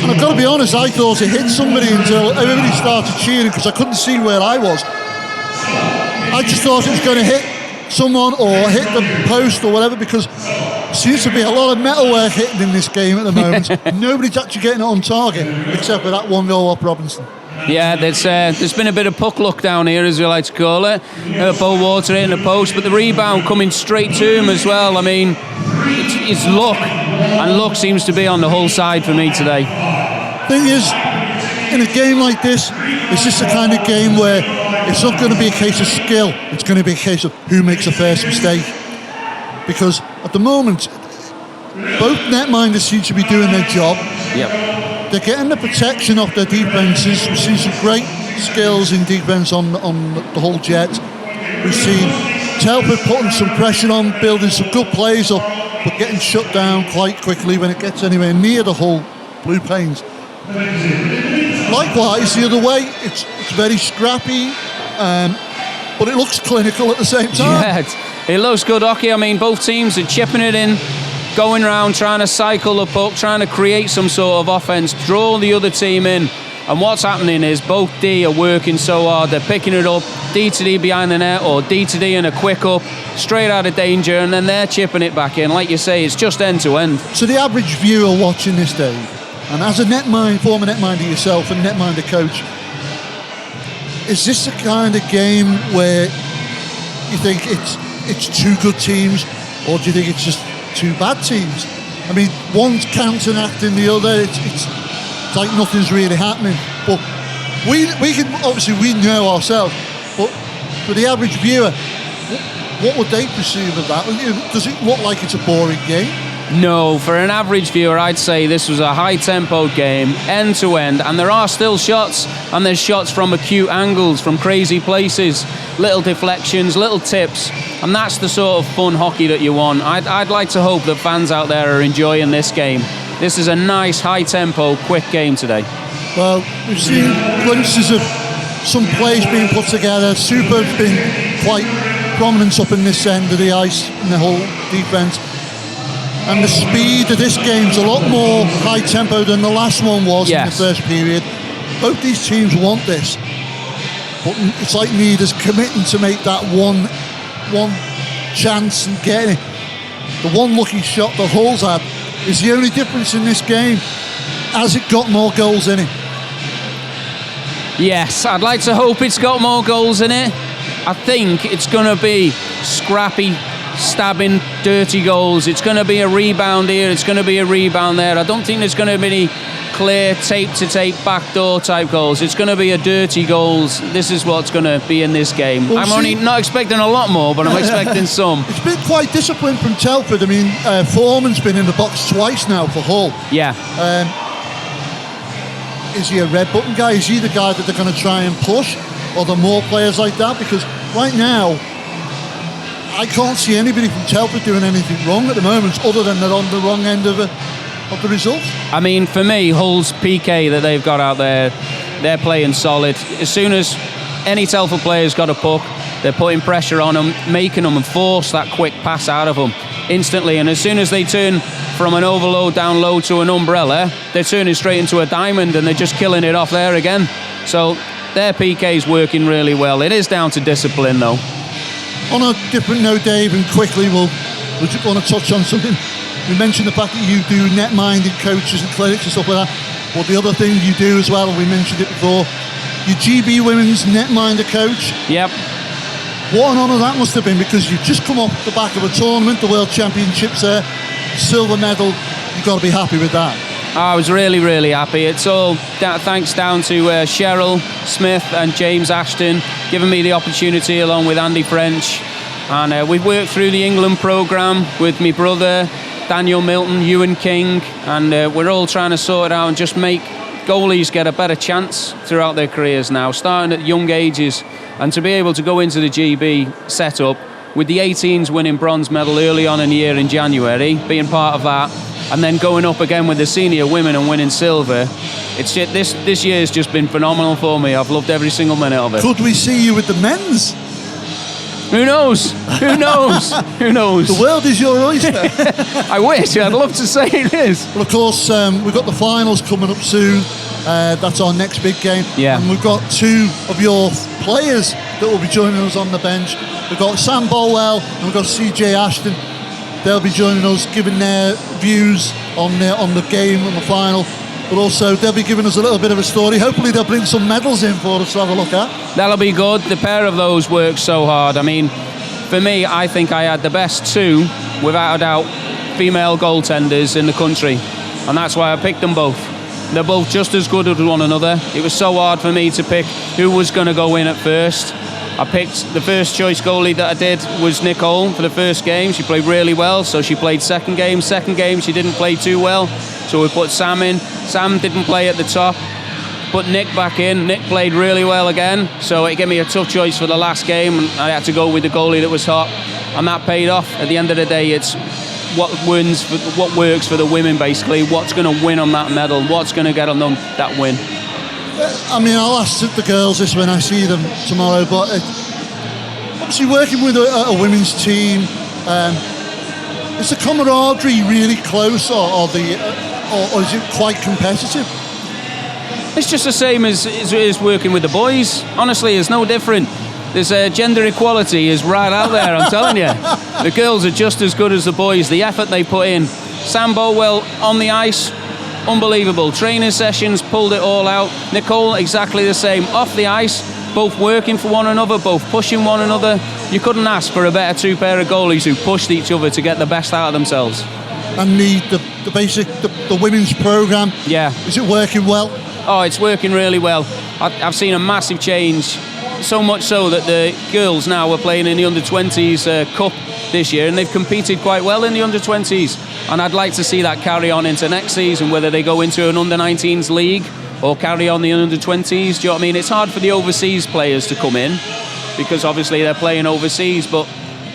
And I've got to be honest, I thought it hit somebody until everybody started cheering because I couldn't see where I was. I just thought it was going to hit someone or hit the post or whatever, because there seems to be a lot of metalwork hitting in this game at the moment. Nobody's actually getting it on target except for that one goal off Robinson. Yeah, there's been a bit of puck luck down here, as we like to call it. Bowater hitting the post, but the rebound coming straight to him as well. I mean, it's luck, and luck seems to be on the whole side for me today. Thing is, in a game like this, it's just the kind of game where it's not going to be a case of skill, it's going to be a case of who makes the first mistake. Because at the moment, both netminders seem to be doing their job. Yep. They're getting the protection off their defences. We've seen some great skills in defence on the whole jet. We've seen Telford putting some pressure on, building some good plays up, but getting shut down quite quickly when it gets anywhere near the Hull blue panes. Likewise, the other way, it's very scrappy, but it looks clinical at the same time. Yeah, it looks good hockey. I mean, both teams are chipping it in, going around, trying to cycle the puck, trying to create some sort of offence, draw the other team in. And what's happening is both D are working so hard, they're picking it up, D to D behind the net, or D to D in a quick up, straight out of danger, and then they're chipping it back in. Like you say, it's just end to end. So the average viewer watching this, Dave, and as a former netminder yourself and netminder coach, is this the kind of game where you think it's two good teams, or do you think it's just two bad teams? I mean, one's counteracting the other. It's like nothing's really happening. But we can obviously, we know ourselves. But for the average viewer, what would they perceive of that? Does it look like it's a boring game? No, for an average viewer, I'd say this was a high-tempo game, end to end, and there are still shots, and there's shots from acute angles, from crazy places, little deflections, little tips, and that's the sort of fun hockey that you want. I'd like to hope that fans out there are enjoying this game. This is a nice, high-tempo, quick game today. Well, we've seen glimpses of some plays being put together. Super's been quite prominent up in this end of the ice in the whole defence. And the speed of this game's a lot more high tempo than the last one was in the first period. Both these teams want this, but it's like neither's committing to make that one chance and getting it. The one lucky shot that Hull's had is the only difference in this game. Has it got more goals in it? Yes, I'd like to hope it's got more goals in it. I think it's going to be scrappy, stabbing, dirty goals. It's going to be a rebound here, it's going to be a rebound there. I don't think there's going to be any clear tape-to-tape backdoor type goals. It's going to be a dirty goals. This is what's going to be in this game. Well, I'm only not expecting a lot more, but I'm expecting some. It's been quite disciplined from Telford. I mean, Foreman's been in the box twice now for Hull. Yeah. Is he a red button guy? Is he the guy that they're going to try and push? Or are there more players like that? Because right now, I can't see anybody from Telford doing anything wrong at the moment, other than they're on the wrong end of the results. I mean, for me, Hull's PK that they've got out there, they're playing solid. As soon as any Telford player's got a puck, they're putting pressure on them, making them and force that quick pass out of them. instantly. And as soon as they turn from an overload down low to an umbrella, they're turning straight into a diamond, and they're just killing it off there again. So their PK is working really well. It is down to discipline, though. On a different note, Dave, and quickly, we just want to touch on something. We mentioned the fact that you do net-minded coaches and clinics and stuff like that. But the other thing you do as well, we mentioned it before, your GB Women's netminder coach. Yep. What an honour that must have been, because you've just come off the back of a tournament, the World Championships there, silver medal. You've got to be happy with that. I was really, really happy. It's all thanks down to Cheryl Smith and James Ashton giving me the opportunity, along with Andy French. And we've worked through the England programme with my brother, Daniel Milton, Ewan King, and we're all trying to sort it out and just make goalies get a better chance throughout their careers now, starting at young ages, and to be able to go into the GB setup with the 18s winning bronze medal early on in the year in January, being part of that, and then going up again with the senior women and winning silver. It's just, this year's just been phenomenal for me. I've loved every single minute of it. Could we see you with the men's? Who knows? Who knows? Who knows? The world is your oyster. I wish. I'd love to say it is. Well, of course, we've got the finals coming up soon. That's our next big game. Yeah. And we've got two of your players that will be joining us on the bench. We've got Sam Bolwell and we've got CJ Ashton. They'll be joining us, giving their views on the game and the final. But also, they'll be giving us a little bit of a story. Hopefully, they'll bring some medals in for us to have a look at. That'll be good. The pair of those worked so hard. I mean, for me, I think I had the best two, without a doubt, female goaltenders in the country. And that's why I picked them both. They're both just as good as one another. It was so hard for me to pick who was going to go in at first. I picked the first choice goalie that I did was Nicole for the first game. She played really well, so she played second game. Second game, she didn't play too well, so we put Sam in. Sam didn't play at the top. Put Nick back in. Nick played really well again, so it gave me a tough choice for the last game, and I had to go with the goalie that was hot, and that paid off. At the end of the day, it's what wins, what works for the women, basically. What's going to win on that medal? What's going to get on them that win? I mean, I'll ask the girls this when I see them tomorrow, but obviously working with a women's team, is the camaraderie really close, or is it quite competitive? It's just the same as working with the boys. Honestly, it's no different. There's gender equality is right out there, I'm telling you. The girls are just as good as the boys. The effort they put in. Sam Bolwell on the ice, unbelievable. Training sessions, pulled it all out. Nicole, exactly the same. Off the ice, both working for one another, both pushing one another. You couldn't ask for a better two pair of goalies who pushed each other to get the best out of themselves. And the basic, the women's programme, yeah, is it working well? Oh, it's working really well. I've seen a massive change, so much so that the girls now are playing in the under-20s cup this year, and they've competed quite well in the under-20s. And I'd like to see that carry on into next season, whether they go into an under-19s league or carry on the under-20s. Do you know what I mean? It's hard for the overseas players to come in because obviously they're playing overseas, but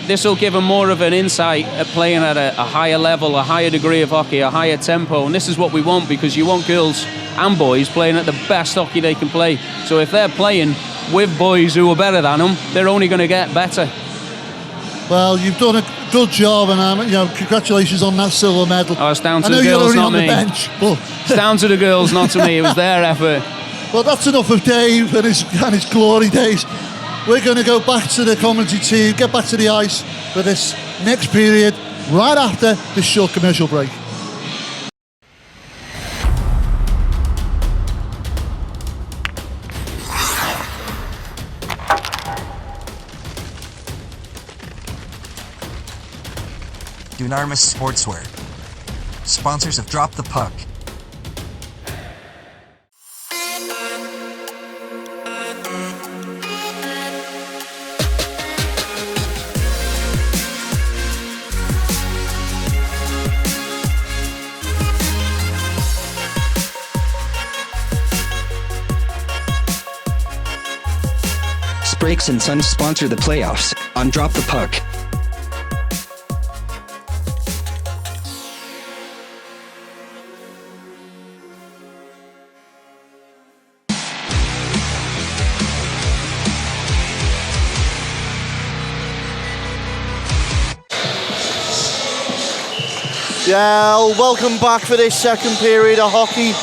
this will give them more of an insight at playing at a higher level, a higher degree of hockey, a higher tempo. And this is what we want, because you want girls and boys playing at the best hockey they can play. So if they're playing with boys who are better than them, they're only going to get better. Well, you've done a good job, and congratulations on that silver medal. Oh, it's down to the girls, not me. Bench, it's down to the girls, not to me. It was their effort. Well, that's enough of Dave and his glory days. We're going to go back to the commentary team, get back to the ice for this next period, right after this short commercial break. Dunarmus Sportswear, sponsors of Drop the Puck. Brakes and Sons sponsor the playoffs on Drop the Puck. Yeah, welcome back for this second period of hockey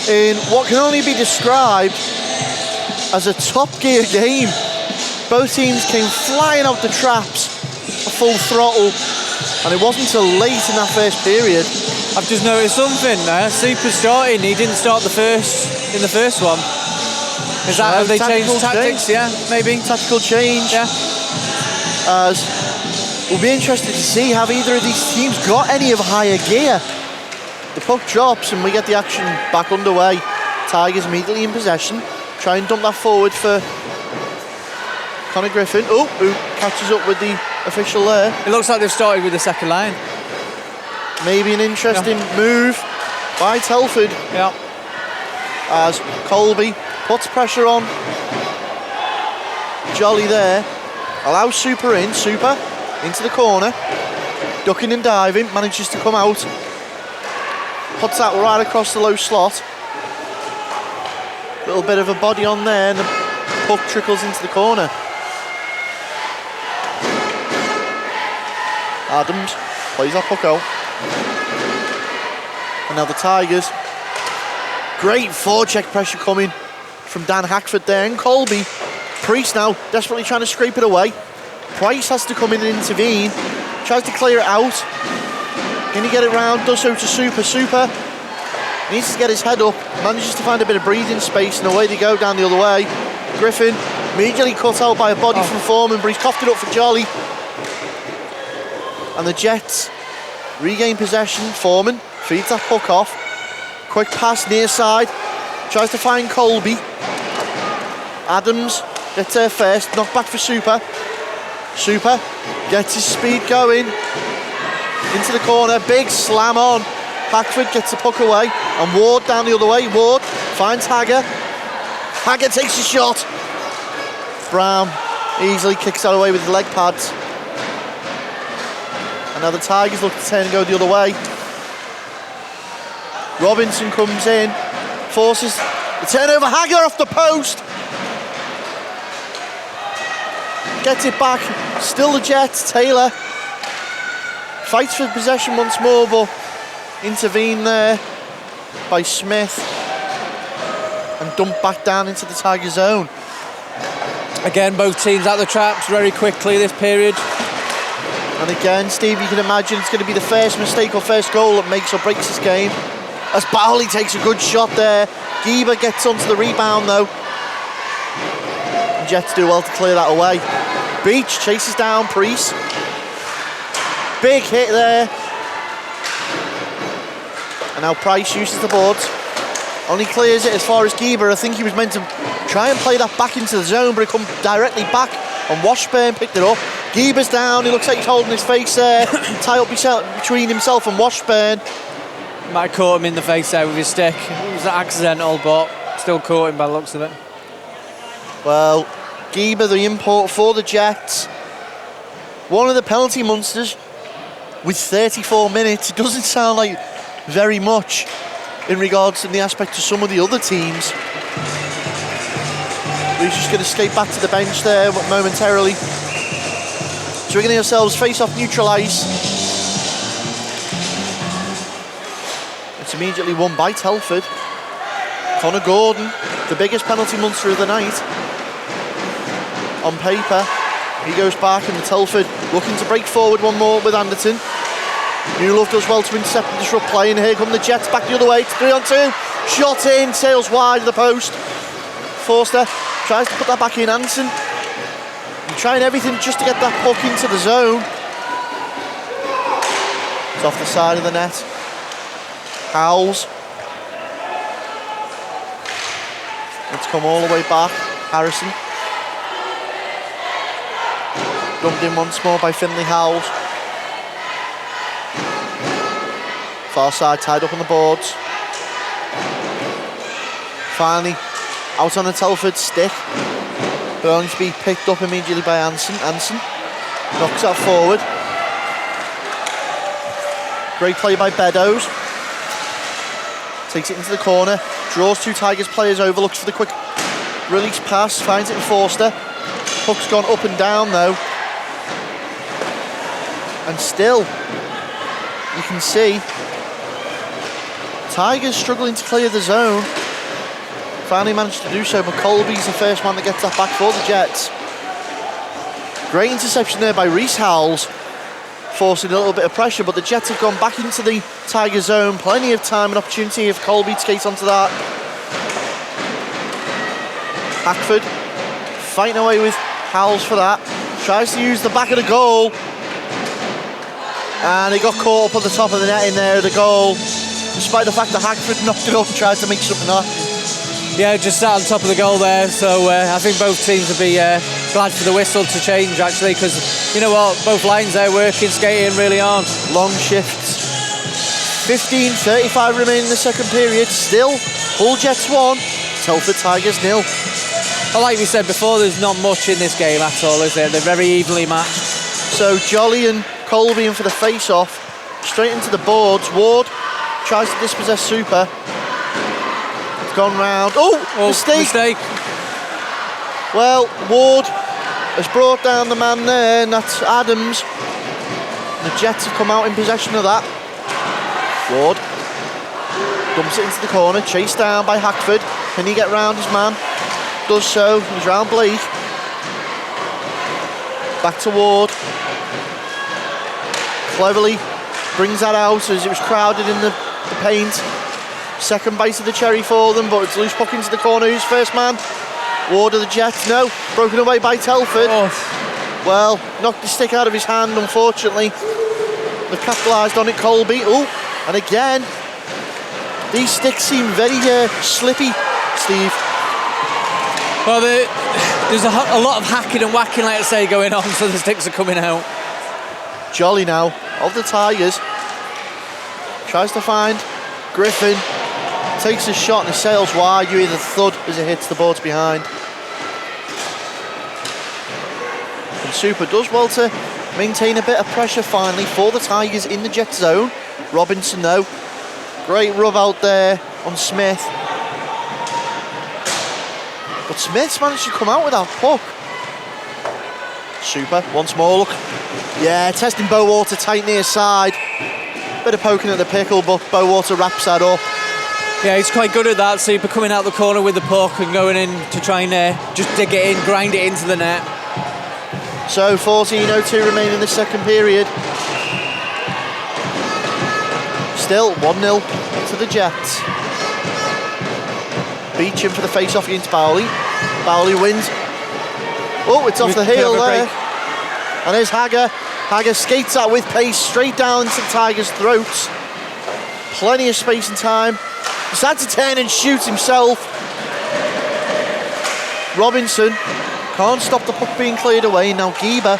in what can only be described as a top gear game. Both teams came flying out the traps at full throttle, and it wasn't until late in that first period. I've just noticed something there. Super starting, he didn't start in the first one. Is that have they changed tactics? Yeah, maybe. Tactical change. Yeah. As we'll be interested to see, have either of these teams got any of higher gear? The puck drops and we get the action back underway. Tigers immediately in possession. Try and dump that forward for Connor Griffin. Oh, who catches up with the official there. It looks like they've started with the second line. Maybe an interesting move by Telford. Yeah. As Colby puts pressure on Jolly there. Allows Super in. Super into the corner. Ducking and diving. Manages to come out. Puts that right across the low slot. Little bit of a body on there and the puck trickles into the corner. Adams plays that puck out. And now the Tigers. Great forecheck pressure coming from Dan Hackford there. And Colby. Priest now desperately trying to scrape it away. Price has to come in and intervene. Tries to clear it out. Can he get it round? Does so to Super. Super needs to get his head up. Manages to find a bit of breathing space, and away they go down the other way. Griffin immediately cut out by a body from Foreman, but he's coughed it up for Jolly. And the Jets regain possession. Foreman feeds that puck off. Quick pass near side. Tries to find Colby. Adams gets there first. Knock back for Super. Super gets his speed going. Into the corner. Big slam on. Hackford gets the puck away. And Ward down the other way. Ward finds Hagger. Hagger takes a shot. Brown easily kicks that away with the leg pads. And now the Tigers look to turn and go the other way. Robinson comes in, forces the turnover. Hagger off the post. Gets it back. Still the Jets. Taylor fights for possession once more, but intervened there by Smith and dumped back down into the Tiger zone. Again, both teams at the traps very quickly this period. And again, Steve, you can imagine it's going to be the first mistake or first goal that makes or breaks this game. As Bowley takes a good shot there. Gieber gets onto the rebound though. And Jets do well to clear that away. Beach chases down Priest. Big hit there. And now Price uses the boards. Only clears it as far as Gieber. I think he was meant to try and play that back into the zone, but it come directly back, and Washburn picked it up. Gieber's down. He looks like he's holding his face there. Tie up between himself and Washburn. Might have caught him in the face there with his stick. It was accidental, but still caught him by the looks of it. Well, Gieber, the import for the Jets. One of the penalty monsters with 34 minutes. It doesn't sound like very much in regards to the aspect of some of the other teams. We're just going to skate back to the bench there momentarily. So we're getting ourselves face-off neutral ice. It's immediately won by Telford. Connor Gordon, the biggest penalty monster of the night. On paper, he goes back, and the Telford looking to break forward one more with Anderton. Newlove does well to intercept and disrupt play, and here come the Jets back the other way. It's 3-on-2. Shot in, sails wide of the post. Forster tries to put that back in. Anson trying everything just to get that puck into the zone. It's off the side of the net. Howells. It's come all the way back. Harrison. Dumped in once more by Finlay Howells. Far side tied up on the boards. Finally out on a Telford stick, but only to be picked up immediately by Anson. Anson knocks that forward. Great play by Beddoes. Takes it into the corner, draws two Tigers players over, looks for the quick release pass, finds it in Forster. Puck's gone up and down though. And still you can see Tigers struggling to clear the zone. Finally managed to do so, but Colby's the first one that gets that back for the Jets. Great interception there by Reece Howells, forcing a little bit of pressure, but the Jets have gone back into the Tiger zone. Plenty of time and opportunity if Colby skates onto that. Hackford fighting away with Howells for that. Tries to use the back of the goal. And he got caught up on the top of the net in there, the goal. Despite the fact that Hackford knocked it up and tried to make something up. Yeah, just sat on top of the goal there, so I think both teams will be glad for the whistle to change, actually, because you know what, both lines there working, skating really hard. Long shifts. 15:35 remaining in the second period. Still, Hull Jets 1, Telford Tigers 0. Well, like we said before, there's not much in this game at all, is there? They're very evenly matched. So Jolly and Colby in for the face-off. Straight into the boards. Ward tries to dispossess Super. It's gone round. Oh, mistake. Well, Ward has brought down the man there, and that's Adams. The Jets have come out in possession of that. Ward dumps it into the corner, chased down by Hackford. Can he get round his man? Does so. He's round Blake. Back to Ward. Cleverly brings that out as it was crowded in the paint. Second bite of the cherry for them, but it's loose puck into the corner. Who's first man? Ward of the Jets. No. Broken away by Telford. Oh. Well, knocked the stick out of his hand, unfortunately. They've capitalised on it, Colby. Oh, and again. These sticks seem very slippy, Steve. Well, there's a lot of hacking and whacking, let's say, going on, so the sticks are coming out. Jolly now, of the Tigers. Tries to find Griffin. Takes a shot and it sails wide. You hear the thud as it hits the boards behind. And Super does well to maintain a bit of pressure finally for the Tigers in the Jet zone. Robinson though, great rub out there on Smith. But Smith's managed to come out with that puck. Super, once more, look. Yeah, testing Bowater tight near side. Bit of poking at the pickle, but Bowater wraps that up. Yeah, he's quite good at that. Super coming out the corner with the puck and going in to try and just dig it in, grind it into the net. So 14:02 remaining in the second period. Still 1-0 to the Jets. Beach in for the face-off against Bowley. Bowley wins. Oh, it's off the heel there. And there's Hagger. Hagger skates that with pace straight down to the Tigers' throats. Plenty of space and time. Decides to turn and shoot himself. Robinson can't stop the puck being cleared away. Now Gieber.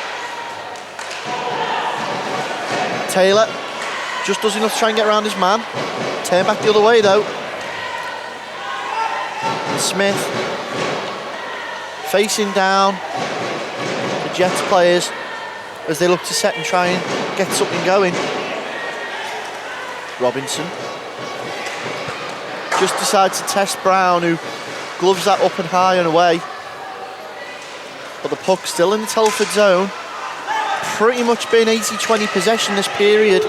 Taylor just does enough to try and get around his man. Turn back the other way though. Smith facing down the Jets players as they look to set and try and get something going. Robinson just decides to test Brown, who gloves that up and high and away. But the puck's still in the Telford zone. Pretty much been 80-20 possession this period.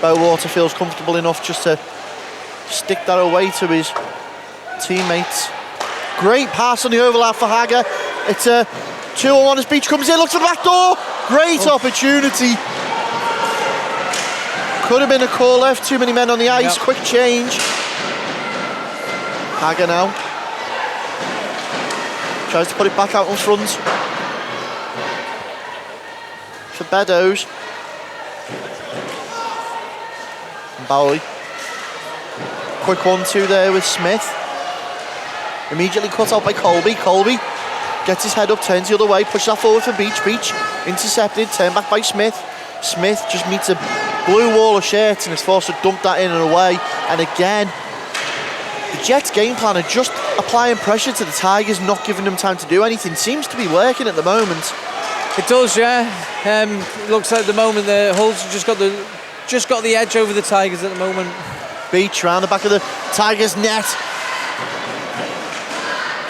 Bowater feels comfortable enough just to stick that away to his teammates. Great pass on the overlap for Hagger. It's a 2-on-1 as Beach comes in, looks for the back door. Great opportunity. Could have been a call left, too many men on the ice. Quick change. Hagger now. Tries to put it back out in front. For Beddoes. And Bowley. Quick 1-2 there with Smith. Immediately cut out by Colby. Colby gets his head up, turns the other way, pushes that forward for Beach. Beach intercepted, turned back by Smith. Smith just meets a blue wall of shirts and is forced to dump that in and away. And again, the Jets' game plan are just applying pressure to the Tigers, not giving them time to do anything. Seems to be working at the moment. It does, yeah. Looks like at the moment the Hulls just got the edge over the Tigers at the moment. Beach round the back of the Tigers' net.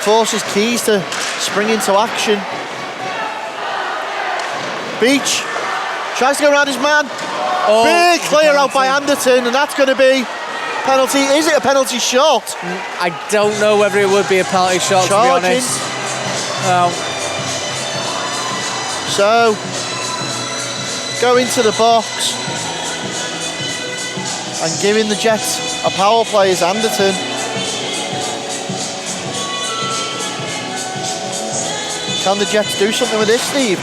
Forces Keys to spring into action. Beach Tries to go around his man. Oh, Big clear out by penalty. Anderton, and that's going to be penalty. Is it a penalty shot? I don't know whether it would be a penalty shot, to be Charging. honest. No. So, go into the box and giving the Jets a power play is Anderton. Can the Jets do something with this, Steve?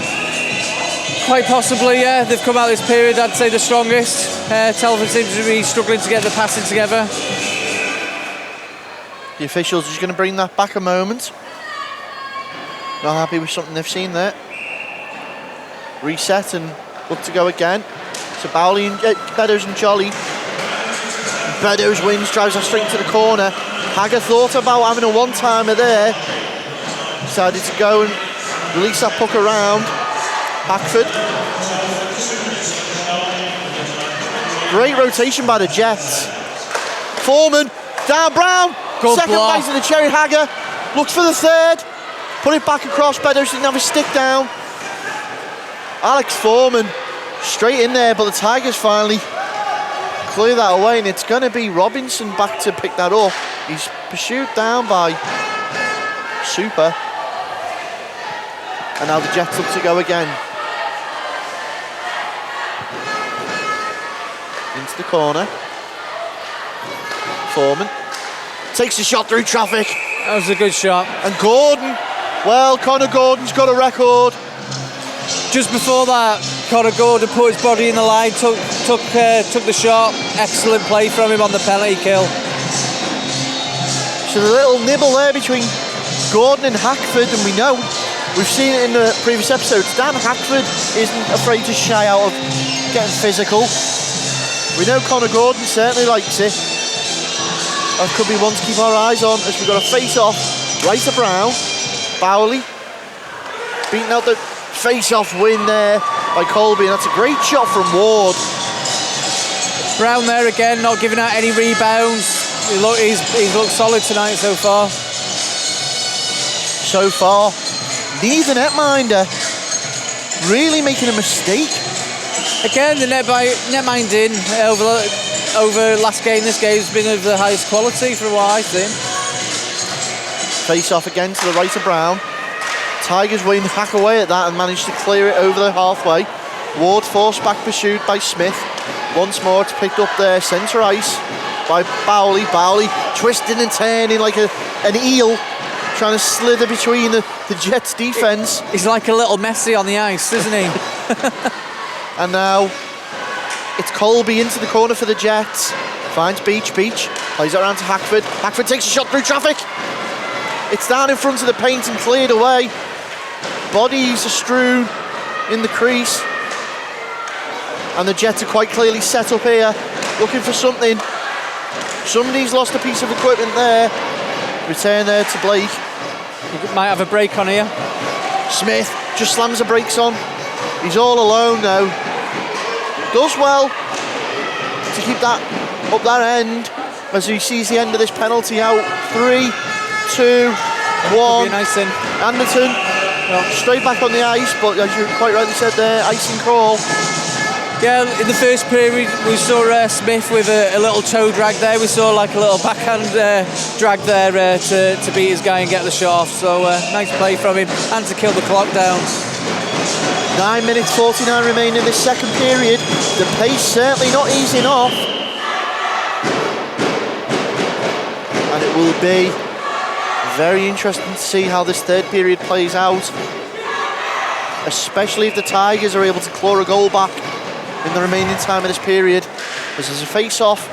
Quite possibly, yeah. They've come out this period, I'd say, the strongest. Telford seems to be struggling to get the passing together. The officials are just going to bring that back a moment. Not happy with something they've seen there. Reset and look to go again. So Bowley and Beddoes and Jolly. Beddoes wins, drives that straight to the corner. Hagger thought about having a one-timer there. Decided to go and release that puck around. Hackford. Great rotation by the Jets. Foreman, down Brown. Good Second block. base of the cherry. Hagger looks for the third. Put it back across. Beddoes didn't have a stick down. Alex Foreman straight in there, but the Tigers finally clear that away, and it's going to be Robinson back to pick that up. He's pursued down by Super. And now the Jets look to go again. Into the corner. Foreman takes a shot through traffic. That was a good shot. And Gordon, well, Connor Gordon's got a record. Just before that, Connor Gordon put his body in the line, took the shot. Excellent play from him on the penalty kill. So the little nibble there between Gordon and Hackford, and we know, we've seen it in the previous episodes, Dan Hackford isn't afraid to shy out of getting physical. We know Connor Gordon certainly likes it. That could be one to keep our eyes on as we've got a face-off right to Brown. Bowley beating out the face-off win there by Colby, and that's a great shot from Ward. Brown there again, not giving out any rebounds. He's looked solid tonight so far. So far, neither netminder really making a mistake. Again, the netminding over last game, this game has been of the highest quality for what I've seen. Face off again to the right of Brown. Tigers win, hack away at that and manage to clear it over the halfway. Ward forced back, pursued by Smith. Once more it's picked up there, centre ice by Bowley. Bowley twisting and turning like an eel, trying to slither between the Jets defence. He's like a little Messi on the ice, isn't he? And now it's Colby into the corner for the Jets. Finds Beach. Beach plays it around to Hackford. Hackford takes a shot through traffic. It's down in front of the paint and cleared away. Bodies are strewn in the crease. And the Jets are quite clearly set up here, looking for something. Somebody's lost a piece of equipment there. Return there to Blake. He might have a break on here. Smith just slams the brakes on. He's all alone now. Does well to keep that up that end as he sees the end of this penalty out. 3, 2, 1. Nice in. Anderton straight back on the ice, but as you quite rightly said there, icing call. Yeah, in the first period we saw Smith with a little toe drag there. We saw like a little backhand drag there to beat his guy and get the shot off. So nice play from him and to kill the clock down. 9 minutes 49 remaining in this second period. The pace certainly not easing off. And it will be very interesting to see how this third period plays out. Especially if the Tigers are able to claw a goal back in the remaining time of this period. As there's a face-off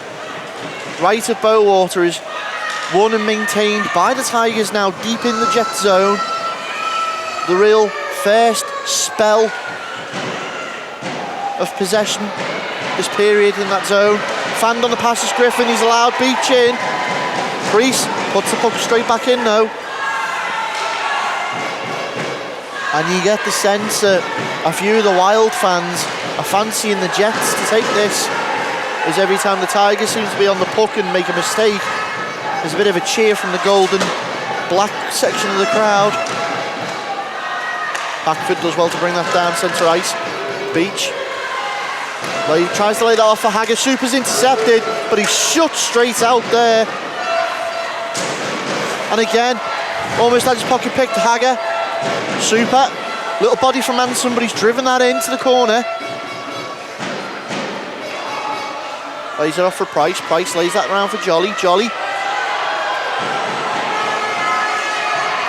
right at Bowater is won and maintained by the Tigers now deep in the Jet zone. The real first spell of possession this period in that zone. Fanned on the pass is Griffin, he's allowed Beach in. Priest puts the puck straight back in though. And you get the sense that a few of the Wild fans are fancying the Jets to take this, as every time the Tigers seems to be on the puck and make a mistake, there's a bit of a cheer from the golden black section of the crowd. Hackford does well to bring that down centre ice. Beach He tries to lay that off for Hagger. Super's intercepted, but he's shut straight out there. And again, almost had his pocket picked. Hagger. Super. Little body from Manson, but he's driven that into the corner. Lays it off for Price. Price lays that around for Jolly. Jolly.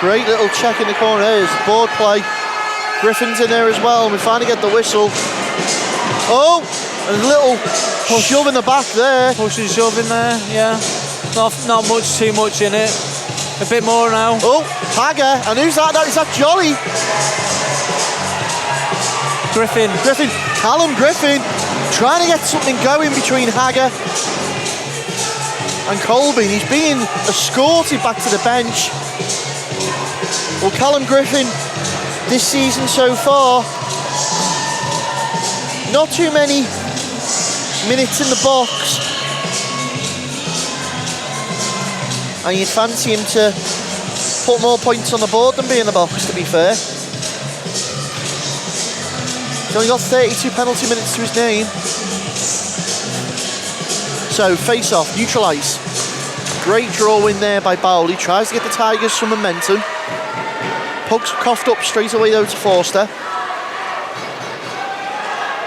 Great little check in the corner. There's board play. Griffin's in there as well, and we finally get the whistle. Oh! A little shove in the back there. Push and shove in there, yeah. Not much, too much in it. A bit more now. Oh, Hagger. And who's that? Is that Jolly? Griffin. Callum Griffin trying to get something going between Hagger and Colby. He's being escorted back to the bench. Well, Callum Griffin this season so far, not too many minutes in the box, and you'd fancy him to put more points on the board than be in the box, to be fair. He's only got 32 penalty minutes to his name. So, face-off, neutralise. Great draw win there by Bowley. Tries to get the Tigers some momentum. Puck's coughed up straight away though to Forster.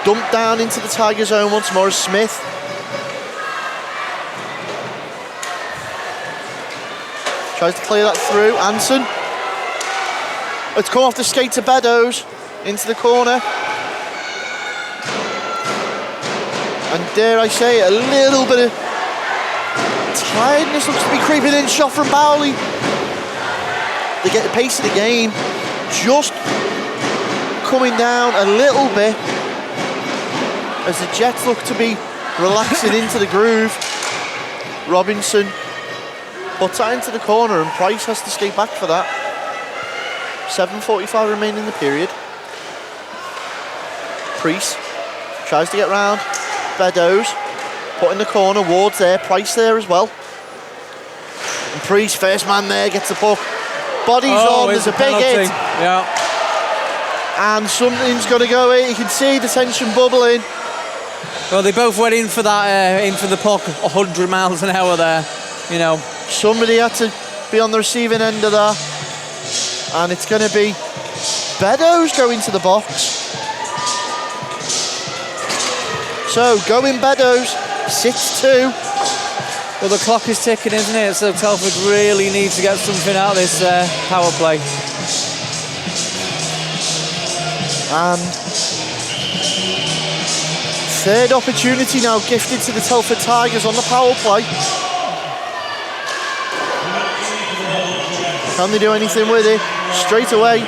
Dumped down into the Tigers' zone once more as Smith. Tries to clear that through. Anson. It's come off the skate to Beddoes. Into the corner. And dare I say, a little bit of tiredness looks to be creeping in. Shot from Bowley. They get the pace of the game. Just coming down a little bit as the Jets look to be relaxing into the groove. Robinson puts that into the corner and Price has to skate back for that. 7:45 remaining in the period. Priest tries to get round. Beddoes put in the corner. Ward's there. Price there as well. And Priest, first man there, gets the puck. Bodies on. There's a big hit. Yeah. And something's got to go in. You can see the tension bubbling. Well, they both went in for that, in for the puck 100 miles an hour there, you know. Somebody had to be on the receiving end of that. And it's going to be Beddoes going to the box. So, going Beddoes, 6-2. Well, the clock is ticking, isn't it? So Telford really needs to get something out of this power play. And third opportunity now gifted to the Telford Tigers on the power play. Can they do anything with it? Straight away.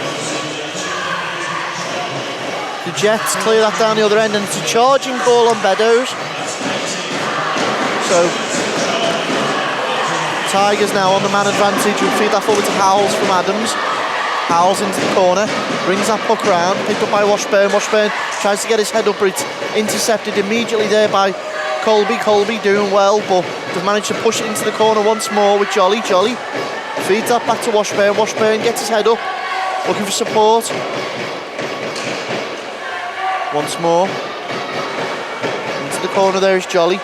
The Jets clear that down the other end, and it's a charging ball on Beddoes. So Tigers now on the man advantage. Will feed that forward to Howells from Adams. Howells into the corner, brings that puck round, picked up by Washburn. Washburn tries to get his head up, but it's intercepted immediately there by Colby. Colby doing well, but they've managed to push it into the corner once more with Jolly. Jolly feeds that back to Washburn. Washburn gets his head up, looking for support. Once more. Into the corner there is Jolly.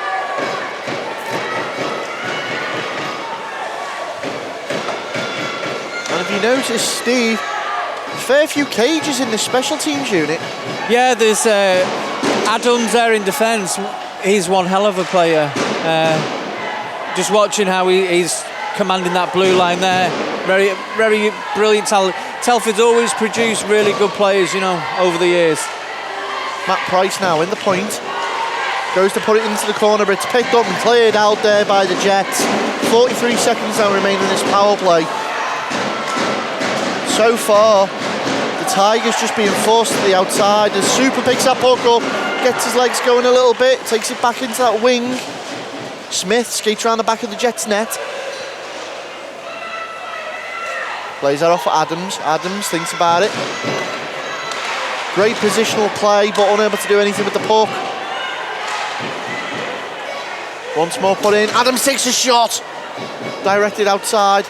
And if you notice, Steve, a fair few cages in this special teams unit. Yeah, there's Adams there in defence. He's one hell of a player. Just watching how he's commanding that blue line there. Very, very brilliant talent. Telford's always produced really good players, you know, over the years. Matt Price now in the point. Goes to put it into the corner, but it's picked up and cleared out there by the Jets. 43 seconds now remaining in this power play. So far, the Tigers just being forced to the outside. As Super picks that puck up, gets his legs going a little bit, takes it back into that wing. Smith skates around the back of the Jets' net. Plays that off for Adams. Adams thinks about it. Great positional play, but unable to do anything with the puck. Once more put in. Adams takes a shot. Directed outside.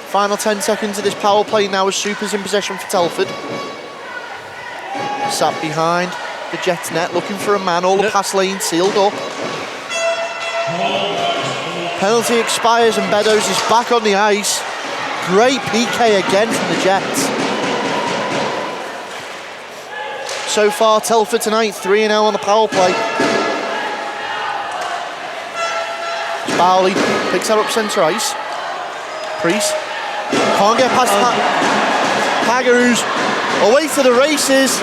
Final 10 seconds of this power play now as Super's in possession for Telford. Sat behind. the Jets net, looking for a man. All the pass lanes sealed up. Penalty expires and Beddoes is back on the ice. Great PK again from the Jets. So far, Telford tonight, 3-0 on the power play. Bowley picks that up centre ice. Priest can't get past Hager, who's away to the races.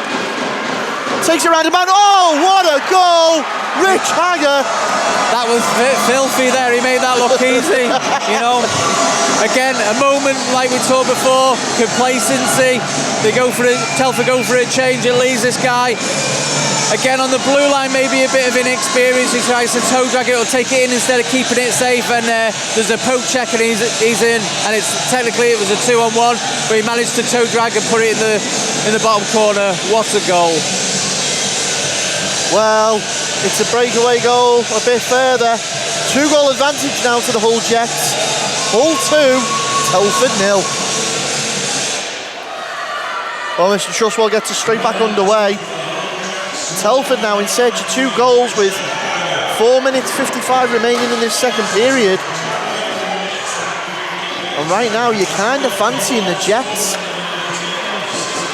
Takes it around the man. Oh, what a goal! Rich Hager. That was filthy there. He made that look easy. You know, again, a moment like we talked before, complacency. Telford go for a change. It leaves this guy. Again, on the blue line, maybe a bit of inexperience. He tries to toe drag it or take it in instead of keeping it safe. And there's a poke check and he's in. And technically it was a 2-on-1, but he managed to toe drag and put it in the bottom corner. What a goal! Well, it's a breakaway goal a bit further. 2-goal advantage now to the Hull Jets. Hull 2, Telford 0. Well, Mr. Trustwell gets us straight back underway. Telford now in search of 2 goals with 4 minutes 55 remaining in this second period. And right now you're kind of fancying the Jets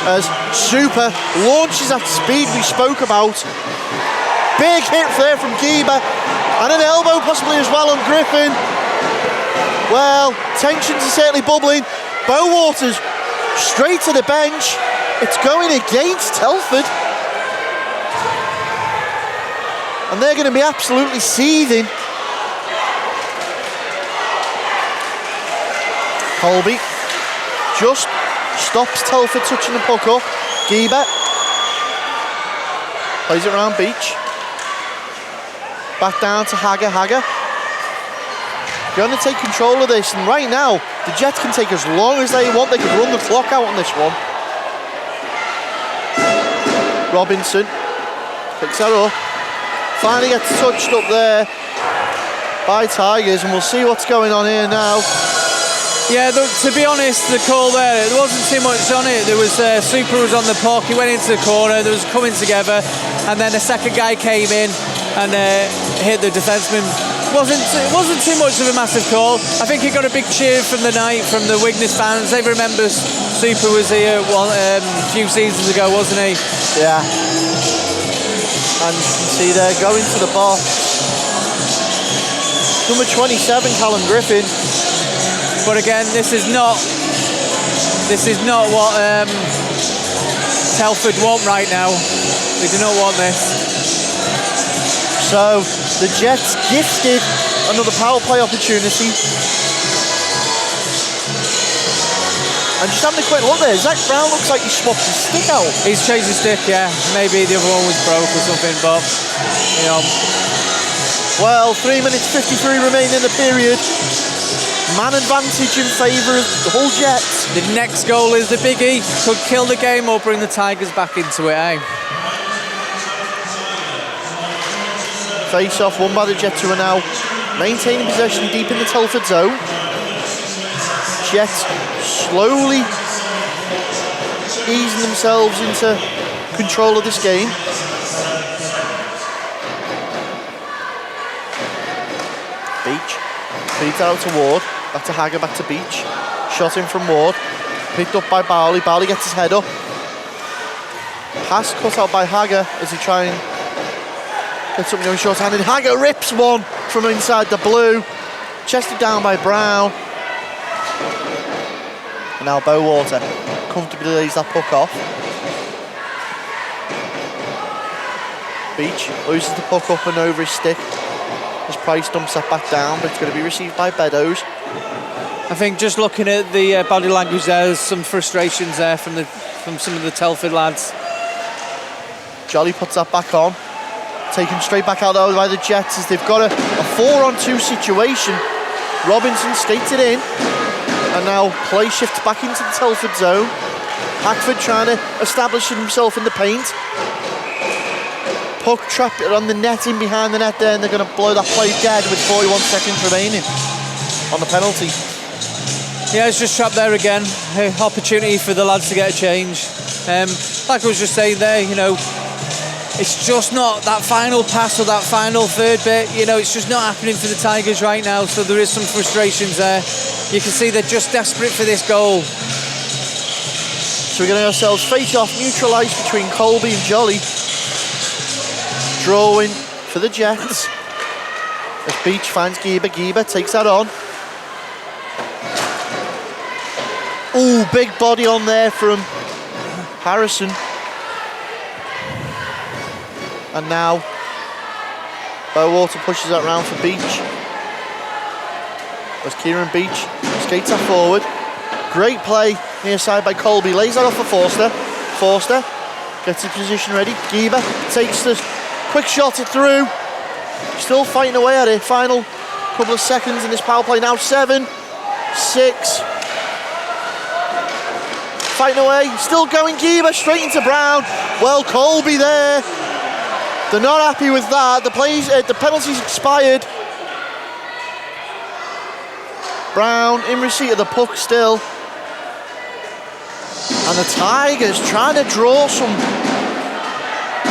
as Super launches at speed we spoke about. Big hit there from Geber and an elbow possibly as well on Griffin. Well, tensions are certainly bubbling. Bowaters straight to the bench. It's going against Telford. And they're going to be absolutely seething. Colby just stops Telford touching the puck up. Geber plays it around Beach. Back down to Hager. Hager going to take control of this, and right now the Jets can take as long as they want. They can run the clock out on this one. Robinson picks that up. Finally gets touched up there by Tigers, and we'll see what's going on here now. Yeah, to be honest, the call there wasn't too much on it. There was Super was on the puck. He went into the corner. There was coming together, and then a second guy came in and hit the defenseman. It wasn't too much of a massive call. I think he got a big cheer from the night from the Wigness fans. They remember Super was here a few seasons ago, wasn't he? Yeah. And you can see they're going to the box. Number 27, Callum Griffin. But again, this is not what Telford want right now. They do not want this. So the Jets gifted another power play opportunity. And just having a quick look there, Zach Brown looks like he swapped his stick out. He's changed his stick, yeah. Maybe the other one was broke or something, but you know. Well, 3 minutes 53 remain in the period. Man advantage in favour of the Hull Jets. The next goal is the biggie. Could kill the game or bring the Tigers back into it, eh? Face off won by the Jets, who are now maintaining possession deep in the Telford zone. Jets slowly easing themselves into control of this game. Beach feeds out to Ward, back to Hager, back to Beach. Shot in from Ward, picked up by Bowley. Bowley gets his head up. Pass cut out by Hager as he try and get something going short-handed. Hager rips one from inside the blue. Chested down by Brown. And now Bowater comfortably lays that puck off. Beach loses the puck up and over his stick as Price dumps that back down, but it's going to be received by Beddoes. I think just looking at the body language there's some frustrations there from some of the Telford lads. Jolly puts that back on. Taken straight back out by the Jets as they've got a 4-on-2 situation. Robinson skates it in, and now play shifts back into the Telford zone. Hackford trying to establish himself in the paint. Puck trapped on the net, in behind the net there, and they're going to blow that play dead with 41 seconds remaining on the penalty. Yeah, it's just trapped there again. Opportunity for the lads to get a change. Like I was just saying there, you know, it's just not that final pass or that final third bit. You know, it's just not happening for the Tigers right now. So there is some frustrations there. You can see they're just desperate for this goal. So we're getting ourselves face-off neutralised between Colby and Jolly. Drawing for the Jets. As Beach finds Gieber. Gieber takes that on. Ooh, big body on there from Harrison. And now Bowater pushes that round for Beach. As Kieran Beach skates that forward. Great play near side by Colby. Lays that off for Forster. Forster gets his position ready. Gieber takes the quick shot it through. Still fighting away at it. Final couple of seconds in this power play. Now 7, 6. Fighting away. Still going. Gieber straight into Brown. Well, Colby there. They're not happy with that. The penalty's expired. Brown in receipt of the puck still. And the Tigers trying to draw some.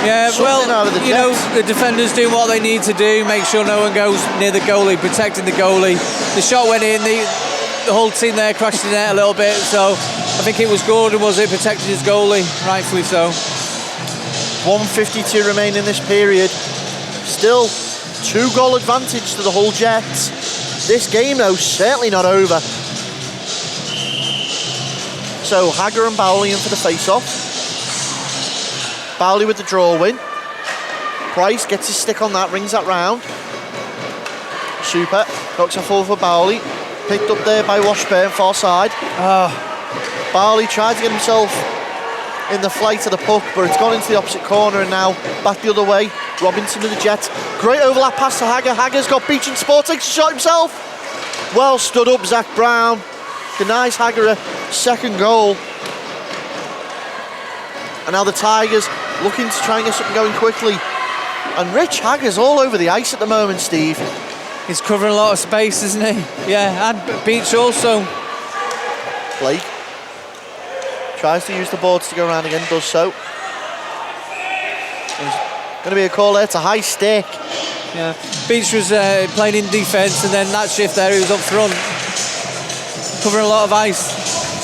Yeah, well, out of the you know, the defenders do what they need to do, make sure no one goes near the goalie, protecting the goalie. The shot went in, the whole team there crashed in there a little bit, so I think it was Gordon, was it, protecting his goalie, rightfully so. 1:52 remain in this period. Still 2-goal advantage to the Hull Jets. This game, though, certainly not over. So Hagger and Bowley in for the face-off. Bowley with the draw win. Price gets his stick on that, rings that round. Super, knocks it forward for Bowley. Picked up there by Washburn, far side. Bowley tried to get himself in the flight of the puck, but it's gone into the opposite corner and now back the other way. Robinson with the Jets. Great overlap pass to Hagger. Hagger's got Beach in sport, takes a shot himself. Well stood up, Zach Brown. Denies Hagger a second goal. And now the Tigers looking to try and get something going quickly. And Rich Hagger's all over the ice at the moment, Steve. He's covering a lot of space, isn't he? Yeah, and Beach also. Blake tries to use the boards to go around again, does so. There's going to be a call there, it's a high stick. Yeah, Beach was playing in defence, and then that shift there, he was up front, covering a lot of ice.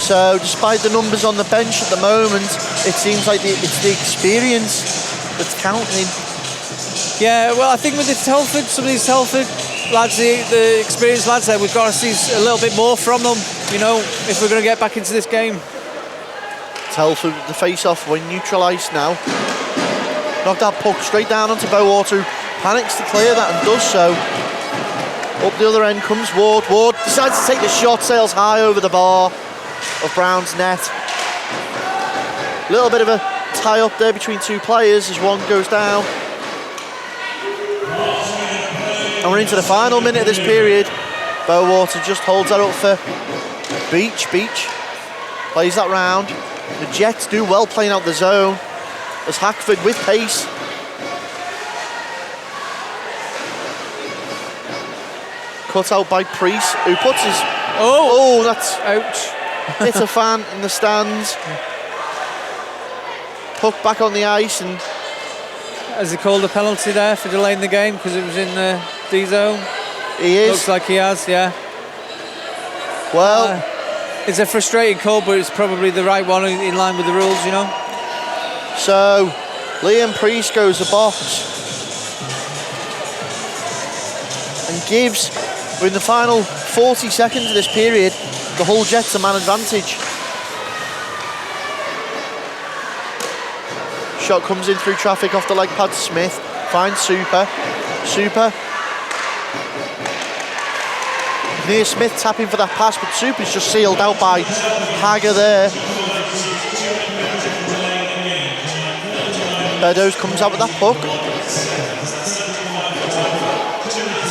So, despite the numbers on the bench at the moment, it seems like it's the experience that's counting. Yeah, well, I think with the Telford, some of these Telford lads, the experienced lads there, we've got to see a little bit more from them, you know, if we're going to get back into this game. Telford, the face-off, when neutralised now. Knocked that puck straight down onto Bowater, who panics to clear that and does so. Up the other end comes Ward. Ward decides to take the shot, sails high over the bar of Brown's net. Little bit of a tie-up there between two players as one goes down. And we're into the final minute of this period. Bowater just holds that up for Beach. Beach plays that round. The Jets do well playing out the zone as Hackford with pace. Cut out by Priest, who puts his... Oh, that's... Ouch. Hit a fan in the stands. Puck back on the ice and... Has he called a penalty there for delaying the game because it was in the D zone? He is. Looks like he has, yeah. Well... it's a frustrating call, but it's probably the right one in line with the rules, you know. So, Liam Priest goes the box and gives, in the final 40 seconds of this period, the Hull Jets a man advantage. Shot comes in through traffic off the leg pad. Smith finds Super. Super. Near Smith tapping for that pass, but Super's just sealed out by Hagger there. Beddoes comes out with that puck.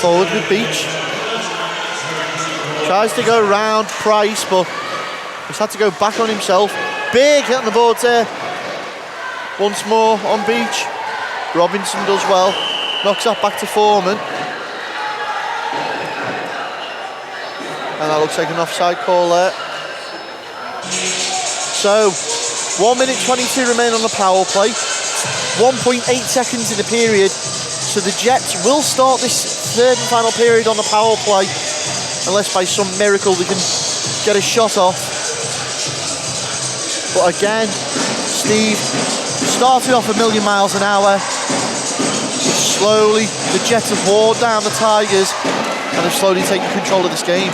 Forward with Beach. Tries to go round Price, but he's had to go back on himself. Big hit on the boards there. Once more on Beach. Robinson does well. Knocks that back to Foreman. And that looks like an offside call there. So, 1 minute 22 remain on the power play. 1.8 seconds in the period. So the Jets will start this third and final period on the power play, unless by some miracle they can get a shot off. But again, Steve started off 1,000,000 miles an hour. Slowly, the Jets have worn down the Tigers and have slowly taken control of this game.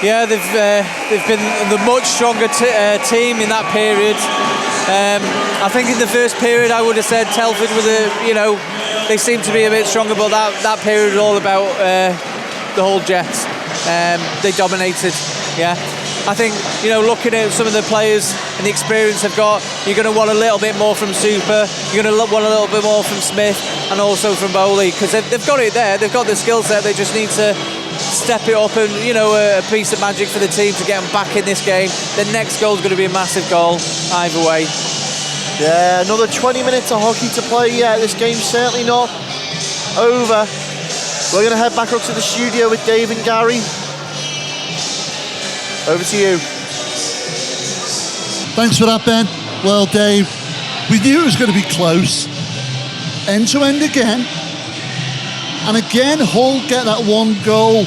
Yeah, they've been the much stronger team in that period. I think in the first period I would have said Telford was they seem to be a bit stronger, but that period was all about the whole Jets. They dominated. Yeah, I think looking at some of the players and the experience they've got, you're going to want a little bit more from Super. You're going to want a little bit more from Smith and also from Bowley, because they've got it there. They've got the skill set. They just need to step it up and a piece of magic for the team to get them back in this game. The next goal is going to be a massive goal either way. Yeah, another 20 minutes of hockey to play. Yeah, this game's certainly not over. We're going to head back up to the studio with Dave and Gary. Over to you. Thanks for that, Ben. Well, Dave, we knew it was going to be close. End to end again. And again, Hull get that one goal.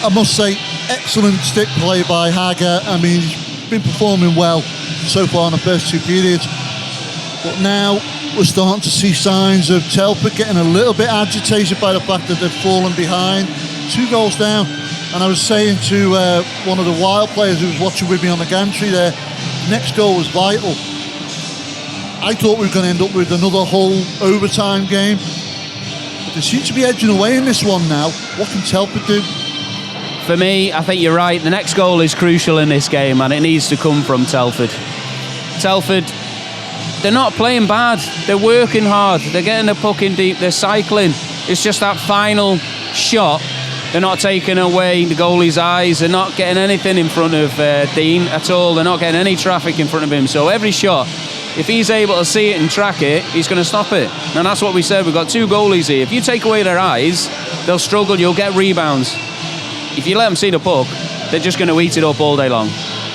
I must say, excellent stick play by Hager. I mean, he's been performing well so far in the first two periods. But now we're starting to see signs of Telford getting a little bit agitated by the fact that they've fallen behind. 2 goals down. And I was saying to one of the Wild players who was watching with me on the gantry there, the next goal was vital. I thought we were going to end up with another Hull overtime game. But they seem to be edging away in this one now. What can Telford do? For me, I think you're right. The next goal is crucial in this game, and it needs to come from Telford. Telford, they're not playing bad. They're working hard. They're getting the puck in deep. They're cycling. It's just that final shot. They're not taking away the goalie's eyes. They're not getting anything in front of Dean at all. They're not getting any traffic in front of him. So every shot, if he's able to see it and track it, he's going to stop it. And that's what we said. We've got 2 goalies here. If you take away their eyes, they'll struggle. You'll get rebounds. If you let them see the puck, they're just going to eat it up all day long.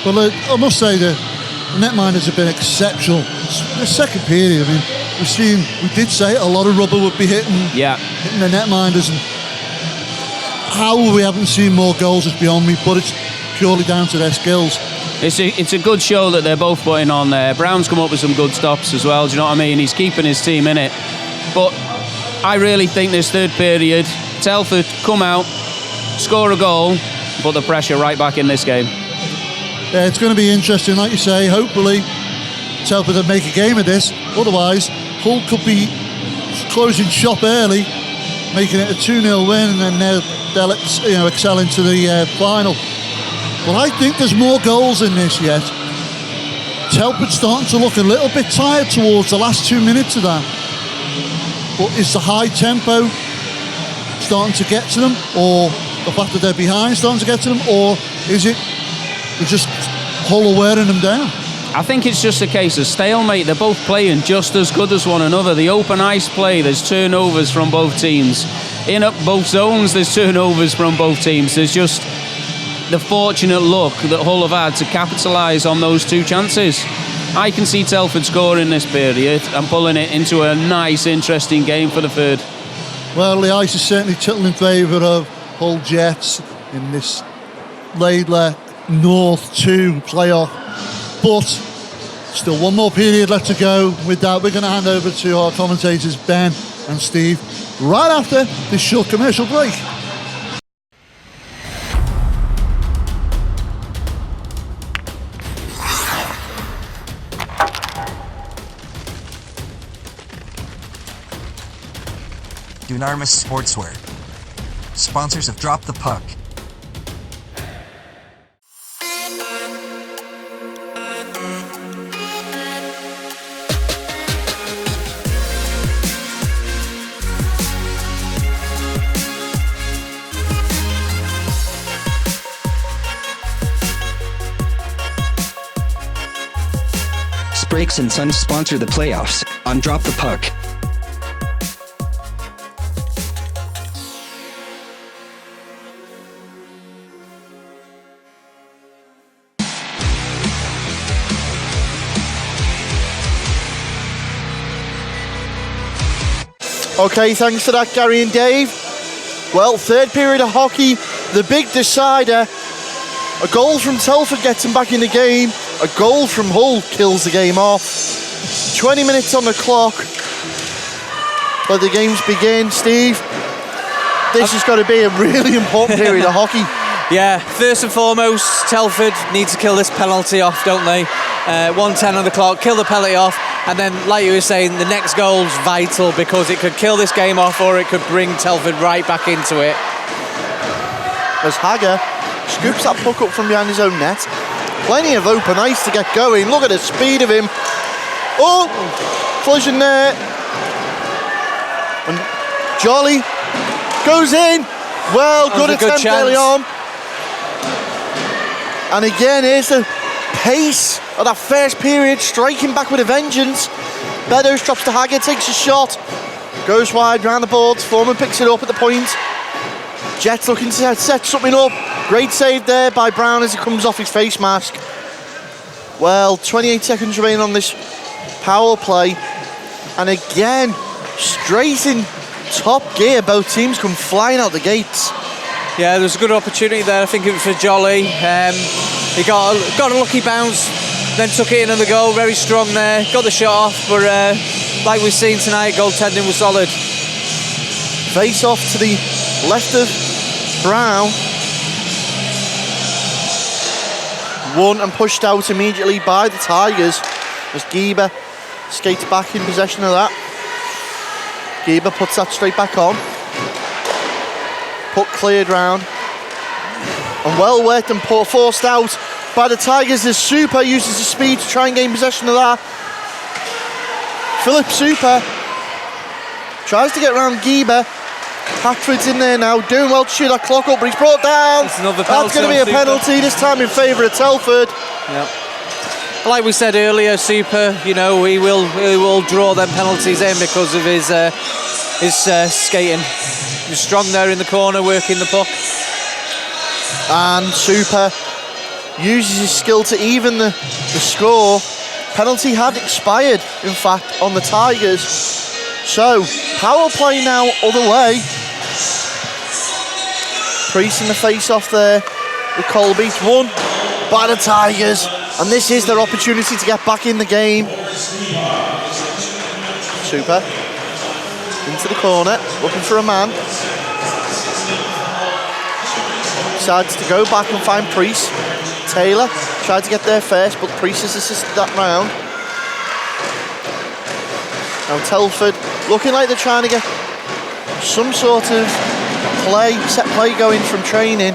Well, I must say the netminders have been exceptional. The second period, I mean, we did say a lot of rubber would be hitting the netminders, and how we haven't seen more goals is beyond me, but it's purely down to their skills. It's a good show that they're both putting on there. Brown's come up with some good stops as well, do you know what I mean? He's keeping his team in it. But I really think this third period, Telford come out, score a goal, put the pressure right back in this game. Yeah, it's going to be interesting, like you say. Hopefully Telford will make a game of this. Otherwise, Hull could be closing shop early, making it a 2-0 win, and then they'll excel into the final. But I think there's more goals in this yet. Telford's starting to look a little bit tired towards the last 2 minutes of that. But is the high tempo starting to get to them, or the fact that they're behind starting to get to them, or is it they're just Hull wearing them down? I think it's just a case of stalemate. They're both playing just as good as one another. The open ice play, there's turnovers from both teams. In up both zones, there's turnovers from both teams. There's just the fortunate luck that Hull have had to capitalise on those 2 chances. I can see Telford scoring this period and pulling it into a nice, interesting game for the third. Well, the ice is certainly tilting in favour of Hull Jets in this Laidler North 2 playoff. But still one more period left to go. With that, we're going to hand over to our commentators, Ben and Steve, right after this short commercial break. Dunarmus Sportswear, sponsors of Drop the Puck. Brakes and Sons sponsor the playoffs on Drop the Puck. Okay, thanks for that, Gary and Dave. Well, third period of hockey, the big decider. A goal from Telford gets him back in the game. A goal from Hull kills the game off. 20 minutes on the clock. Let the games begin. Steve, this has got to be a really important period of hockey. Yeah, first and foremost, Telford need to kill this penalty off, don't they? 1:10 on the clock, kill the penalty off, and then, like you were saying, the next goal's vital because it could kill this game off or it could bring Telford right back into it. As Hagger scoops that puck up from behind his own net. Plenty of open ice to get going. Look at the speed of him. Oh, collision there. And Jolly goes in. Well, good attempt early on. And again, here's the pace of that first period, striking back with a vengeance. Beddoes drops to Hagger, takes a shot, goes wide round the boards. Foreman picks it up at the point. Jets looking to set something up. Great save there by Brown as he comes off his face mask. Well, 28 seconds remaining on this power play. And again, straight in top gear, both teams come flying out the gates. Yeah, there's a good opportunity there. I think it was for Jolly. He got a lucky bounce, then took it in on the goal. Very strong there. Got the shot off, but like we've seen tonight, goaltending was solid. Face off to the left of Brown. Won and pushed out immediately by the Tigers as Gieber skates back in possession of that. Gieber puts that straight back on. Puck cleared round. And well worked and forced out by the Tigers as Super uses his speed to try and gain possession of that. Philip Super tries to get around Gieber. Hackford's in there now, doing well to shoot that clock up, but he's brought down. That's going to be a penalty, this time in favour of Telford. Yep. Like we said earlier, Super, you know, he will draw them penalties in because of his skating. He's strong there in the corner, working the puck. And Super uses his skill to even the score. Penalty had expired, in fact, on the Tigers. So, power play now other way. Priest in the face-off there with Colby. Won by the Tigers. And this is their opportunity to get back in the game. Super. Into the corner, looking for a man. Decides to go back and find Priest. Taylor tried to get there first, but Priest has assisted that round. Now Telford looking like they're trying to get some sort of set play going from training.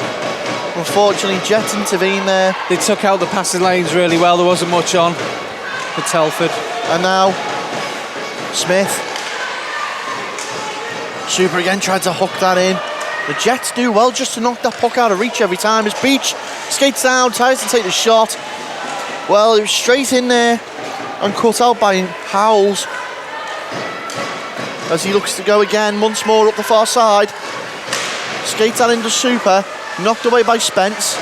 Unfortunately, Jets intervened there. They took out the passing lanes really well. There wasn't much on for Telford. And now Smith. Super again tried to hook that in. The Jets do well just to knock that puck out of reach every time as Beach skates down, tries to take the shot. Well, it was straight in there and cut out by Howells. As he looks to go again, once more up the far side. Skates that into Super, knocked away by Spence.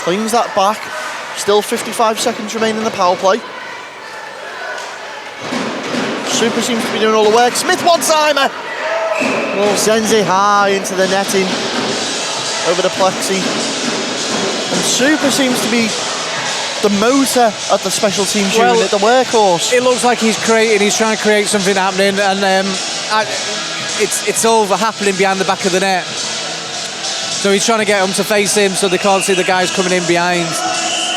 Cleans that back. Still 55 seconds remaining in the power play. Super seems to be doing all the work. Smith one-timer! Sends it high into the netting over the plexi. And Super seems to be the motor at the special teams unit, the workhorse. It looks like he's trying to create something happening, and it's all happening behind the back of the net. So he's trying to get them to face him so they can't see the guys coming in behind.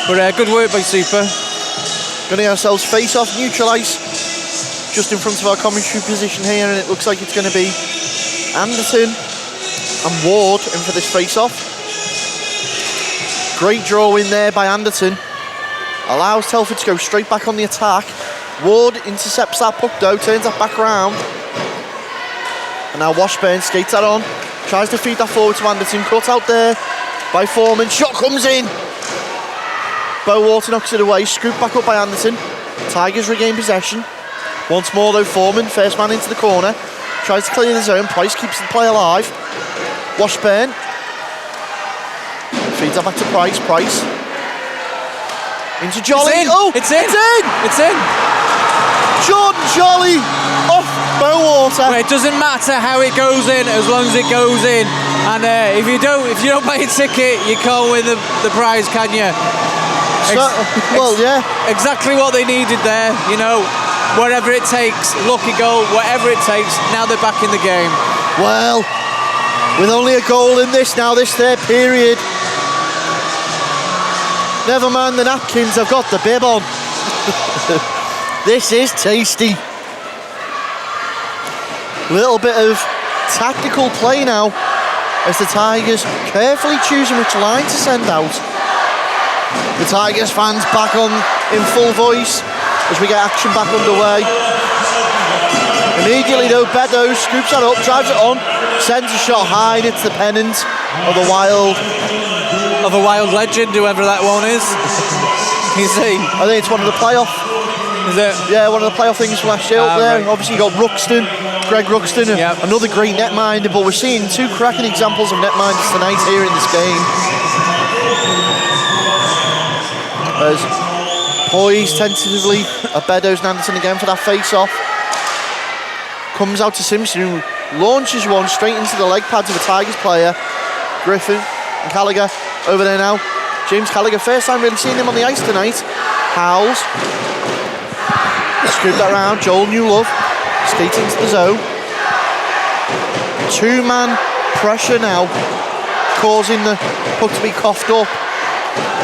But good work by Super. Going to get ourselves face off, neutralise. Just in front of our commentary position here, and it looks like it's going to be Anderson and Ward in for this face-off. Great draw in there by Anderson. Allows Telford to go straight back on the attack. Ward intercepts that puck though, turns that back round. And now Washburn skates that on. Tries to feed that forward to Anderson. Cut out there by Foreman. Shot comes in. Bo Water knocks it away. Scooped back up by Anderson. Tigers regain possession. Once more though, Foreman, first man into the corner. Tries to clear the zone. Price keeps the play alive. Washburn. Feeds that back to Price. Price. Into Jolly. It's in. Oh, It's in. It's in. It's in. Jordan Jolly off Bo quarter. Well, it doesn't matter how it goes in, as long as it goes in. And if you don't buy a ticket, you can't win the prize, can you? Exactly what they needed there. You know, whatever it takes, lucky goal, whatever it takes. Now they're back in the game. Well, with only a goal in this third period. Never mind the napkins, I've got the bib on. This is tasty. Little bit of tactical play now as the Tigers carefully choosing which line to send out. The Tigers fans back on in full voice as we get action back underway. Immediately though, Beto scoops that up, drives it on, sends a shot high, and it's the pennant of the Wild. Of a Wild legend, whoever that one is. You see? I think it's one of the playoff. Is it? Yeah, one of the playoff things from last year up there. Right. Obviously you got Greg Ruxton, another great netminder, but we're seeing two cracking examples of netminders tonight here in this game. As poised tentatively, Bedo's Nanderson again for that face-off. Comes out to Simpson, who launches one straight into the leg pads of a Tigers player. Griffin and Gallagher over there now. James Gallagher, first time really seeing him on the ice tonight. Howells. Scoop that round. Joel Newlove skating to the zone. Two-man pressure now, causing the puck to be coughed up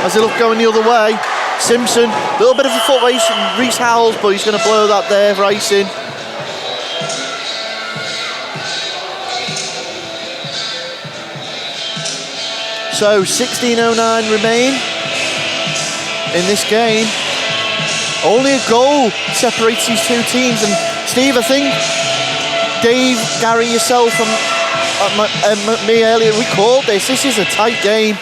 as they look going the other way. Simpson, a little bit of a foot race from Reece Howells, but he's going to blow that there for icing. So 16:09 remain in this game. Only a goal separates these two teams. And Steve, I think Dave, Gary, yourself and me earlier, we called this. This is a tight game.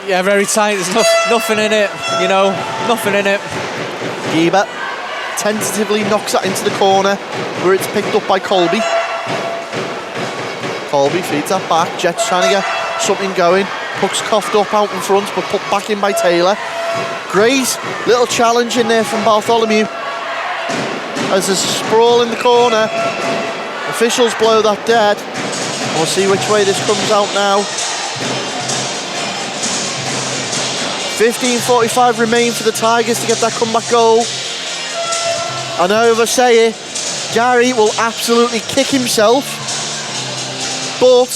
Yeah, very tight. There's nothing in it, you know, nothing in it. Giebert tentatively knocks that into the corner where it's picked up by Colby. Colby feeds that back. Jets trying to get something going. Puck's coughed up out in front, but put back in by Taylor. Gray's little challenge in there from Bartholomew as there's a sprawl in the corner. Officials blow that dead. We'll see which way this comes out now. 15:45 remain for the Tigers to get that comeback goal. I know if I say it, Gary will absolutely kick himself, but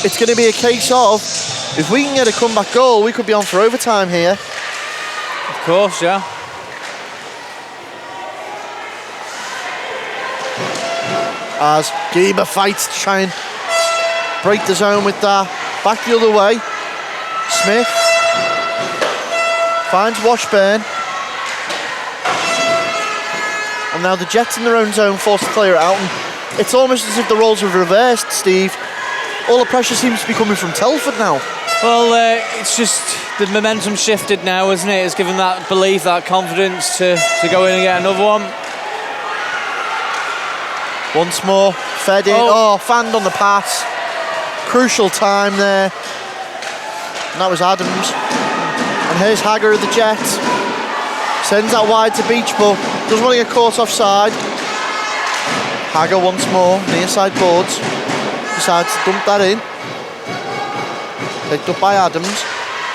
it's going to be a case of, if we can get a comeback goal, we could be on for overtime here. Of course, yeah. As Giebert fights to try and break the zone with that. Back the other way. Smith finds Washburn. And now the Jets in their own zone forced to clear it out. And it's almost as if the roles have reversed, Steve. All the pressure seems to be coming from Telford now. Well, it's just the momentum shifted now, isn't it? It's given that belief, that confidence to go in and get another one. Once more, fed in. Fanned on the pass. Crucial time there. And that was Adams. And here's Hagger of the Jets. Sends that wide to Beach, but doesn't want to get caught offside. Hagger once more, near side boards. Decides to dump that in. Picked up by Adams.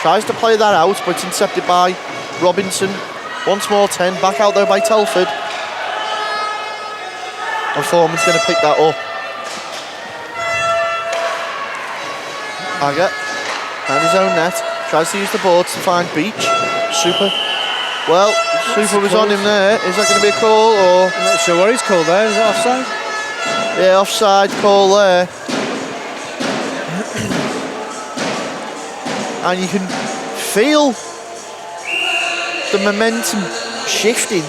Tries to play that out, but it's intercepted by Robinson. Once more 10, back out there by Telford. And Foreman's going to pick that up. Hagger, and his own net. Tries to use the boards to find Beach. Super. Well, Super was on him there. Is that going to be a call, or? I'm not sure what he's called there. Is that offside? Yeah, offside call there. And you can feel the momentum shifting.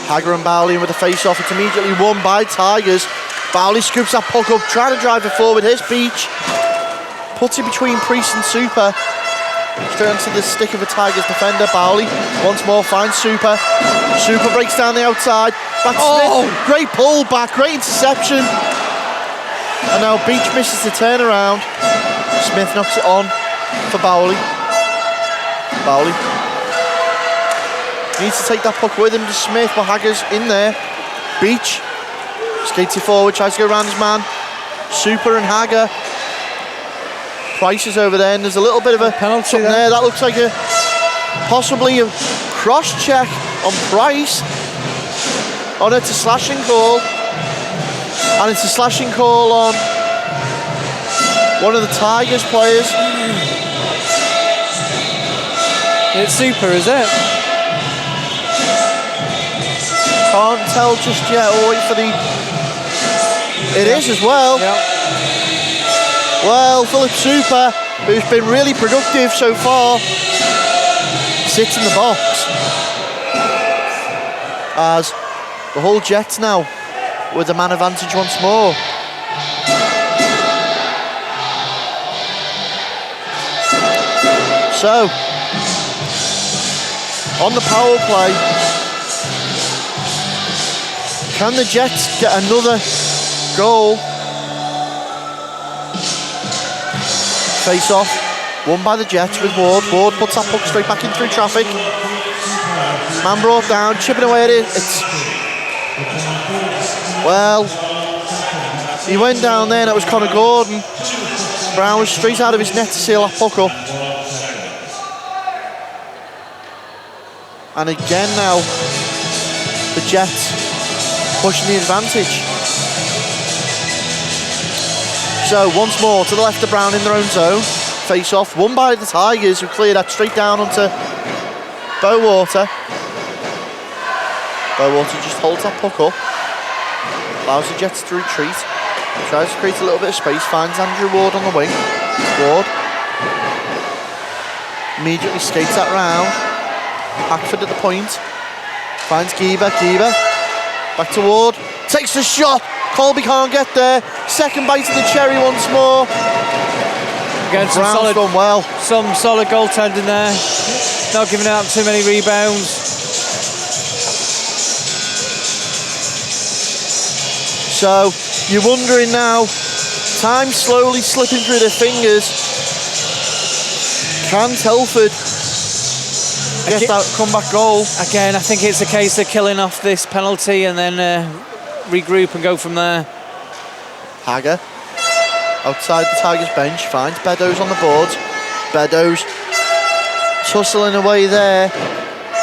Hagger and Bowley with a face-off. It's immediately won by Tigers. Bowley scoops that puck up, trying to drive it forward. Here's Beach. Puts it between Priest and Super. Straight onto the stick of a Tigers defender. Bowley once more finds Super. Super breaks down the outside. Back to Smith. Great pull back, great interception. And now Beach misses the turnaround. Smith knocks it on for Bowley. Bowley Needs to take that puck with him to Smith, but Hagger's in there. Beach skates it forward, tries to go around his man. Super and Hagger. Price is over there, and there's a little bit of a penalty there. That looks like possibly a cross check on Price. Oh no, it's a slashing call. And it's a slashing call on one of the Tigers players. It's Super, is it? Can't tell just yet. I'll wait for the... It is as well. Yeah. Well, Philip Super, who's been really productive so far, sits in the box. As the Hull Jets now with the man advantage once more. So, on the power play, can the Jets get another goal? Face off, won by the Jets with Ward. Ward puts that puck straight back in through traffic. Man brought down, chipping away at it. Well, he went down there and it was Connor Gordon. Brown was straight out of his net to seal that puck up. And again now, the Jets pushing the advantage. So once more to the left of Brown in their own zone. Face off, won by the Tigers, who cleared that straight down onto Bowater. Bowater just holds that puck up, allows the Jets to retreat, tries to create a little bit of space, finds Andrew Ward on the wing. Ward immediately skates that round. Hackford at the point, finds Geber. Back to Ward, takes the shot. Colby can't get there. Second bite of the cherry once more. Again, some solid goaltending there. Not giving out too many rebounds. So you're wondering now, time slowly slipping through their fingers. Can Telford get that comeback goal? Again, I think it's a case of killing off this penalty and then regroup and go from there. Hagger outside the Tigers bench finds Beddoes on the boards. Beddoes tussling away there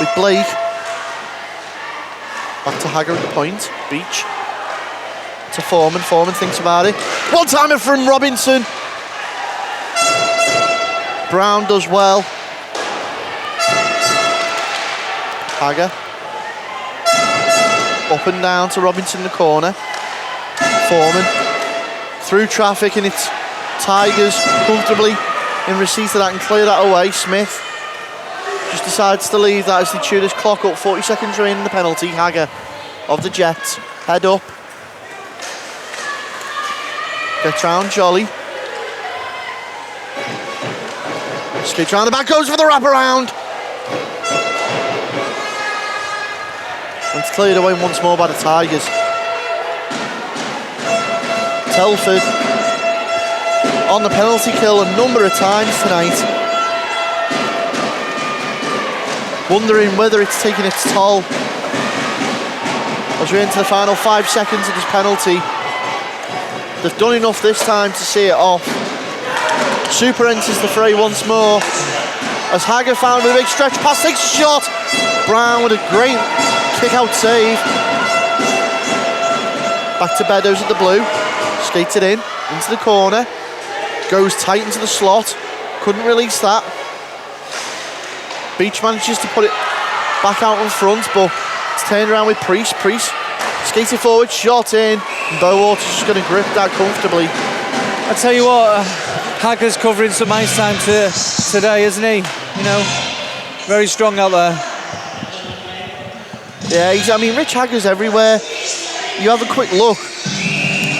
with Blake. Back to Hagger at the point. Beach to Foreman. Foreman thinks about it. One timer from Robinson. Brown does well. Hagger up and down to Robinson in the corner. Foreman through traffic, and it's Tigers comfortably in receipt of that and clear that away. Smith just decides to leave that as they chew this clock up. 40 seconds remaining in the penalty. Hagger of the Jets, head up, gets round Jolly, skates round the back, goes for the wraparound. And it's cleared away once more by the Tigers. Telford on the penalty kill a number of times tonight. Wondering whether it's taking its toll as we're into the final 5 seconds of this penalty. They've done enough this time to see it off. Super enters the fray once more as Hagger found with a big stretch pass, takes a shot. Brown with a great kick-out save. Back to Beddoes at the blue. Skates it into the corner. Goes tight into the slot. Couldn't release that. Beach manages to put it back out in front, but it's turned around with Priest. Priest skating forward, shot in. And Bowater's just going to grip that comfortably. I tell you what, Hagger's covering some ice time today, isn't he? You know, very strong out there. Yeah, I mean, Rich Hagger's everywhere. You have a quick look.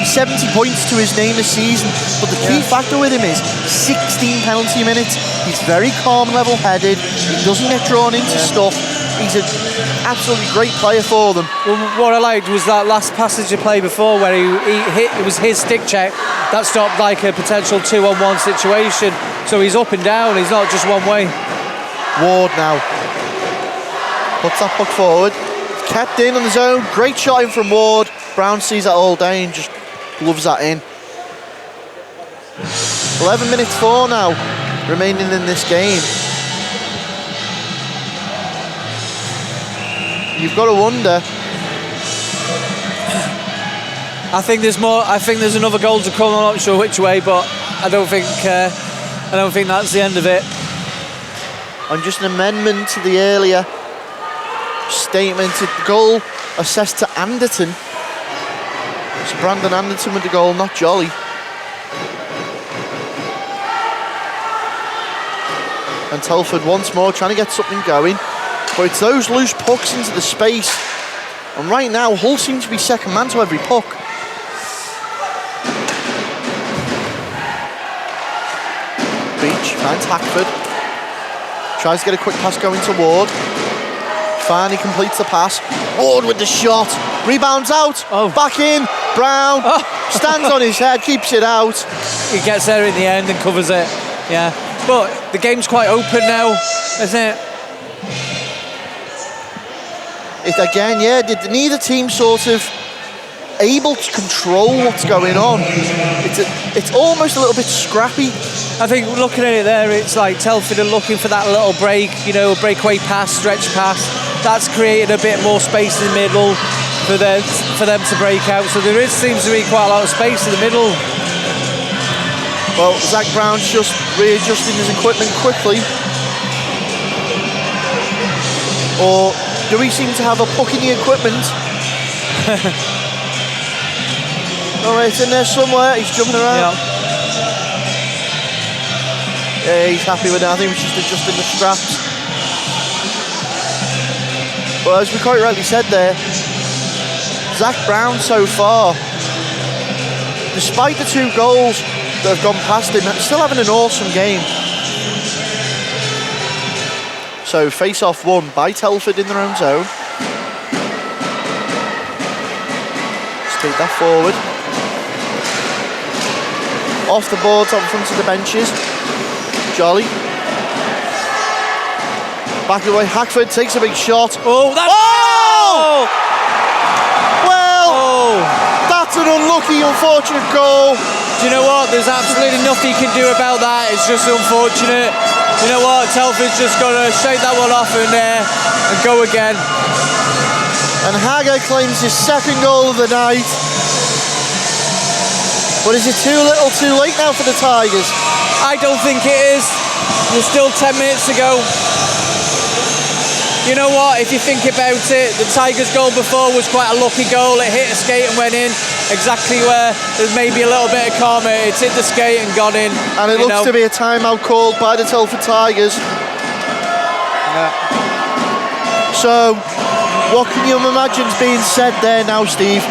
70 points to his name this season, but the key factor with him is 16 penalty minutes. He's very calm, level-headed. He doesn't get drawn into stuff. He's an absolutely great player for them. Well, what I liked was that last passage of play before where he hit, it was his stick check that stopped like a potential 2-on-1 situation. So he's up and down, he's not just one way. Ward now. Puts that puck forward. Kept in on his own. Great shot in from Ward. Brown sees that all day and just gloves that in. 11 minutes 4 now remaining in this game. You've got to wonder. I think there's more. I think there's another goal to come. I'm not sure which way, but I don't think that's the end of it. And just an amendment to the earlier statement. The goal assessed to Anderton. It's Brandon Anderton with the goal, not Jolly. And Telford once more trying to get something going. But it's those loose pucks into the space. And right now, Hull seem to be second man to every puck. Beach finds Hackford. Tries to get a quick pass going to Ward. Finally completes the pass. Ward with the shot. Rebounds out. Back in. Brown stands on his head, keeps it out. He gets there in the end and covers it. Yeah. But the game's quite open now, isn't it? Again, yeah, neither team sort of able to control what's going on. It's almost a little bit scrappy. I think looking at it there, it's like Telford are looking for that little break, breakaway pass, stretch pass. That's created a bit more space in the middle for them to break out. So there seems to be quite a lot of space in the middle. Well, Zach Brown's just readjusting his equipment quickly. Or do we seem to have a puck in the equipment? Oh, it's in there somewhere. He's jumping around. Yeah, he's happy with that. I think he's just adjusting the straps. Well, as we quite rightly said there, Zach Brown so far, despite the 2 goals that have gone past him, still having an awesome game. So face-off won by Telford in their own zone. Let's take that forward. Off the boards on front of the benches. Jolly. Back away. Hackford takes a big shot. Oh, that's... Oh! Well, that's an unlucky, unfortunate goal. Do you know what? There's absolutely nothing you can do about that. It's just unfortunate. You know what? Telford's just got to shake that one off and go again. And Hager claims his 2nd goal of the night. But is it too little, too late now for the Tigers? I don't think it is. There's still 10 minutes to go. You know what? If you think about it, the Tigers' goal before was quite a lucky goal. It hit a skate and went in exactly where there's maybe a little bit of karma. It's hit the skate and gone in. And it looks to be a timeout called by the Telford Tigers. Yeah. So, what can you imagine being said there now, Steve?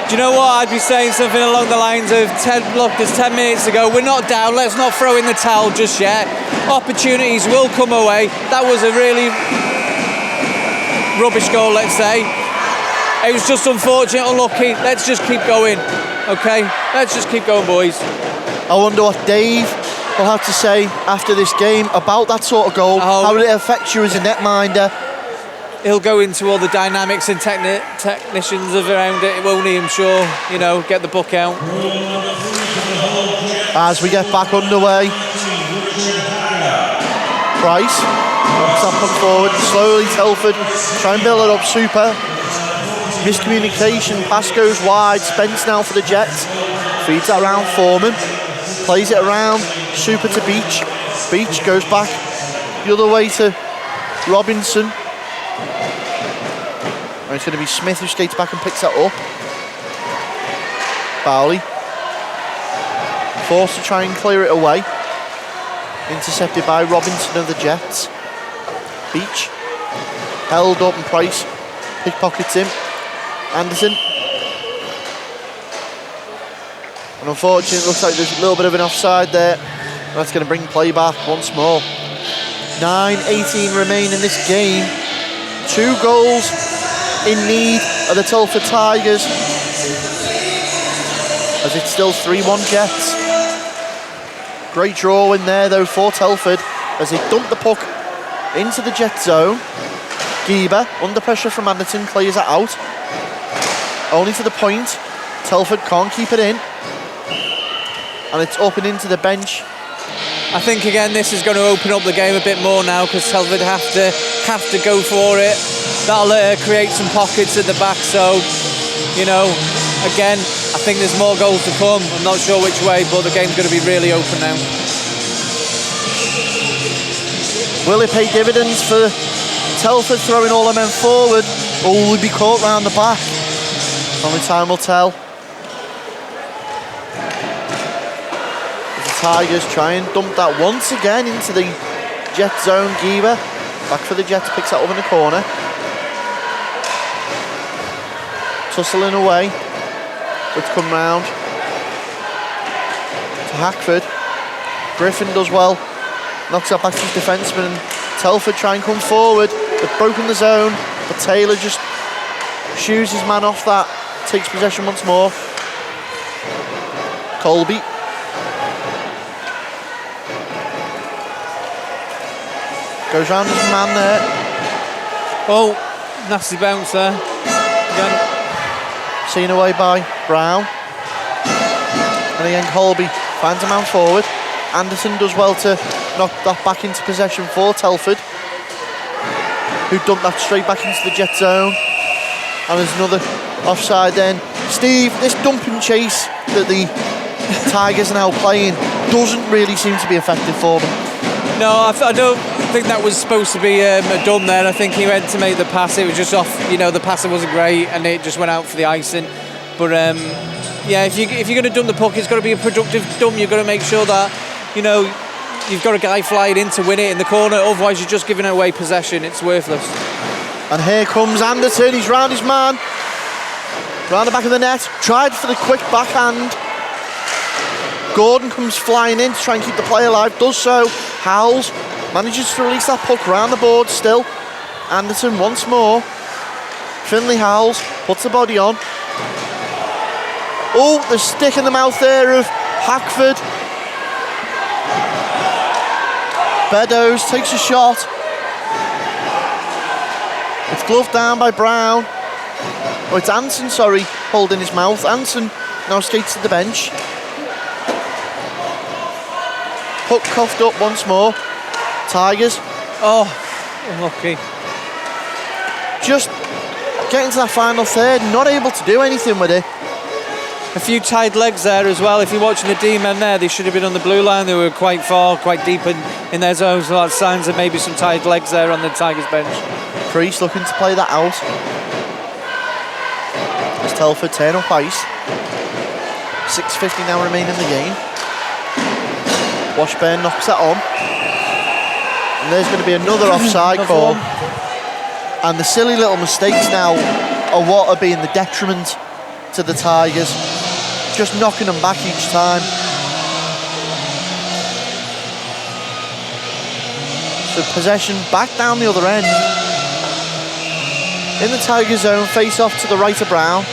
Do you know what? I'd be saying something along the lines of, look, there's 10 minutes to go. We're not down. Let's not throw in the towel just yet. Opportunities will come away. That was a really rubbish goal, let's say. It was just unfortunate, unlucky. Let's just keep going, okay? Let's just keep going, boys. I wonder what Dave will have to say after this game about that sort of goal. How did it affect you as a netminder? He'll go into all the dynamics and technicians around it, won't he? I'm sure, get the book out. As we get back underway, Price wants that puck forward. Slowly, Telford try and build it up. Super. Miscommunication. Pass goes wide. Spence now for the Jets. Feeds it around Foreman. Plays it around. Super to Beach. Beach goes back the other way to Robinson. And it's going to be Smith who skates back and picks that up. Bowley. Forced to try and clear it away. Intercepted by Robinson of the Jets. Beach. Held up and Price pickpockets him. Anderson. And unfortunately it looks like there's a little bit of an offside there. That's going to bring play back once more. 9:18 remain in this game. 2 goals in need of the Telford Tigers, as it's still 3-1 Jets. Great draw in there though for Telford as they dump the puck into the Jet zone. Geber, under pressure from Anderton, clears it out. Only to the point. Telford can't keep it in. And it's up and into the bench. I think again this is going to open up the game a bit more now because Telford have to go for it. That'll create some pockets at the back. So, you know, again, I think there's more goals to come. I'm not sure which way, but the game's going to be really open now. Will it pay dividends for Telford throwing all the men forward, or will we be caught round the back? Only time will tell. Tigers try and dump that once again into the Jet zone. Geber back for the Jets, picks that up in the corner. Tussling away. Let's come round to Hackford. Griffin does well, knocks that back to his defenceman, and Telford try and come forward. They've broken the zone, but Taylor just shoos his man off that, takes possession once more. Colby. Goes round his man there. Oh, nasty bounce there. Again. Seen away by Brown. And again Colby finds a man forward. Anderson does well to knock that back into possession for Telford, who dumped that straight back into the Jet zone. And there's another offside then. Steve, this dump and chase that the Tigers are now playing doesn't really seem to be effective for them. No, I don't think that was supposed to be done there. I think he went to make the pass. It was just off. You know, the passing wasn't great, and it just went out for the icing. But yeah, if you're going to dump the puck, it's got to be a productive dump. You've got to make sure that, you know, you've got a guy flying in to win it in the corner. Otherwise, you're just giving away possession. It's worthless. And here comes Anderson. He's round his man, round the back of the net. Tried for the quick backhand. Gordon comes flying in to try and keep the play alive, does so. Howells manages to release that puck round the board still. Anderson once more. Finley Howells puts the body on. Oh, the stick in the mouth there of Hackford. Beddoes takes a shot. It's gloved down by Brown. Oh, it's Anson, sorry, holding his mouth. Anson now skates to the bench. Puck coughed up once more. Tigers. Oh, unlucky. Just getting to that final third, not able to do anything with it. A few tight legs there as well. If you're watching the D-men there, they should have been on the blue line. They were quite far, quite deep in their zones. A lot of signs of maybe some tight legs there on the Tigers bench. Priest looking to play that out. As Telford turn up ice. 6:50 now remaining in the game. Washburn knocks that on. And there's going to be another offside call. And the silly little mistakes now are what are being the detriment to the Tigers. Just knocking them back each time. So possession back down the other end. In the Tiger zone, face off to the right of Brown.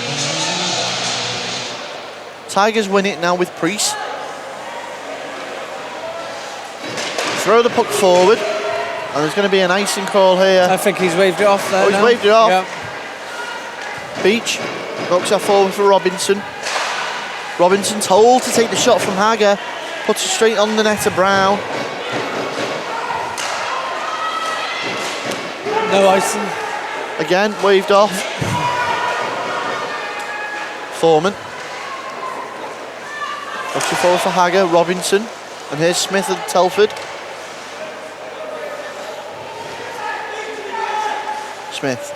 Tigers win it now with Priest. Throw the puck forward, and there's going to be an icing call here. I think he's waved it off there. Oh, he's waved it off. Yeah. Beach knocks that forward for Robinson. Robinson told to take the shot from Hagger, puts it straight on the net to Brown. No icing. Again, waved off. Foreman. Knocks it forward for Hagger, Robinson, and here's Smith at Telford. Smith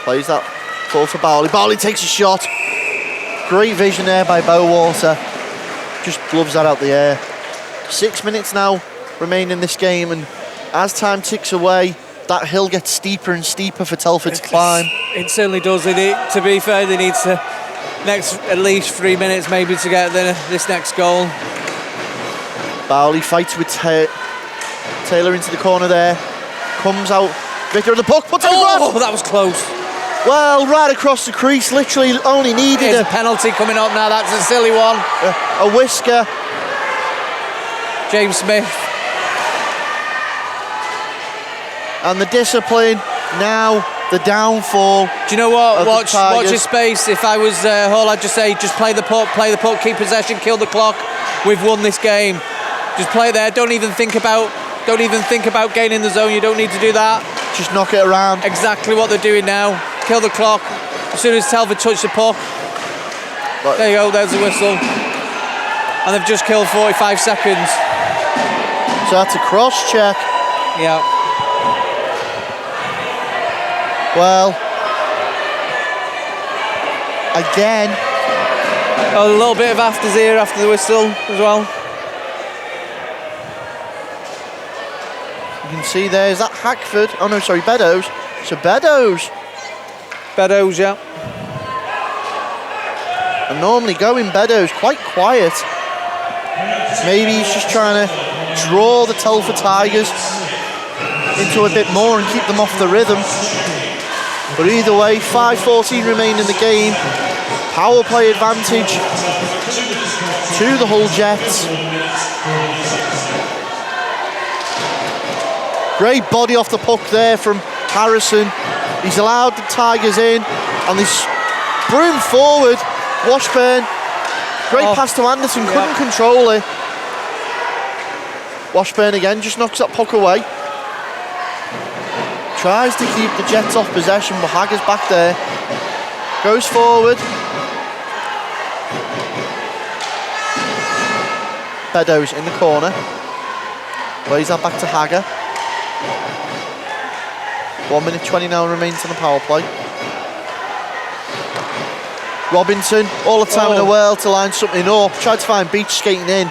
plays that forward for Bowley. Bowley takes a shot. Great vision there by Bowater. Just gloves that out the air. 6 minutes now remain in this game, and as time ticks away, that hill gets steeper and steeper for Telford to climb. It certainly does. To be fair, they need to next at least 3 minutes maybe to get this next goal. Bowley fights with Taylor into the corner there. Comes out. Victor of the puck, puts it across. Oh, that was close. Well, right across the crease, literally only needed There's a penalty coming up now. That's a silly one. A whisker. James Smith. And the discipline now the downfall. Do you know what? of the Watch Tigers. his space. If I was Hull, I'd just say, just play the puck, keep possession, kill the clock. We've won this game. Just play there. Don't even think about gaining the zone. You don't need to do that. Just knock it around. Exactly what they're doing now. Kill the clock. As soon as Telford touch the puck, But there you go. There's the whistle, and they've just killed 45 seconds. so that's a cross check. Yeah. Well, again, A little bit of afters here after the whistle as well. you can see there, is that Hackford? Oh no, sorry, Beddoes. So Beddoes. Beddoes, yeah. And normally going Beddoes quite quiet. Maybe he's just trying to draw the Telford Tigers into a bit more and keep them off the rhythm. But either way, 5:14 remain in the game. Power play advantage to the Hull Jets. Great body off the puck there from Harrison. He's allowed the Tigers in, and they broom forward. Washburn, great pass to Anderson, couldn't control it. Washburn again just knocks that puck away. Tries to keep the Jets off possession, but Hagger's back there. Goes forward. Beddoes in the corner. Plays that back to Hagger. 1 minute 20 now remains on the power play. Robinson, all the time in the world to line something up. Tried to find Beach skating in.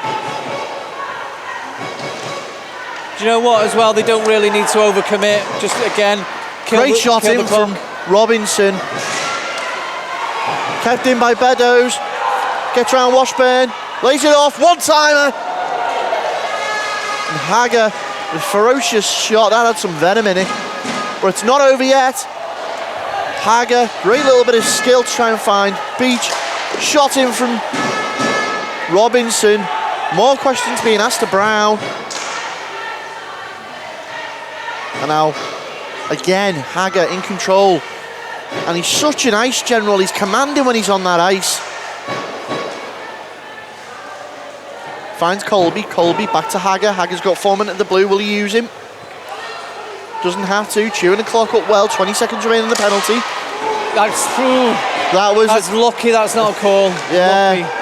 Do you know what, as well, they don't really need to overcommit. Just, again, Great shot in from Robinson. Kept in by Beddoes. Gets round Washburn. Lays it off. One-timer. And Hagger, with ferocious shot. That had some venom in it. But it's not over yet. Hagger, great little bit of skill to try and find Beach. Shot in from Robinson. More questions being asked to Brown. And now, again, Hagger in control. And he's such an ice general. He's commanding when he's on that ice. Finds Colby. Colby back to Hagger. Hagger's got 4 minutes at the blue. Will he use him? Doesn't have to. Chewing the clock up well. 20 seconds remaining in the penalty. That's lucky. That's not a call. Yeah. Lucky.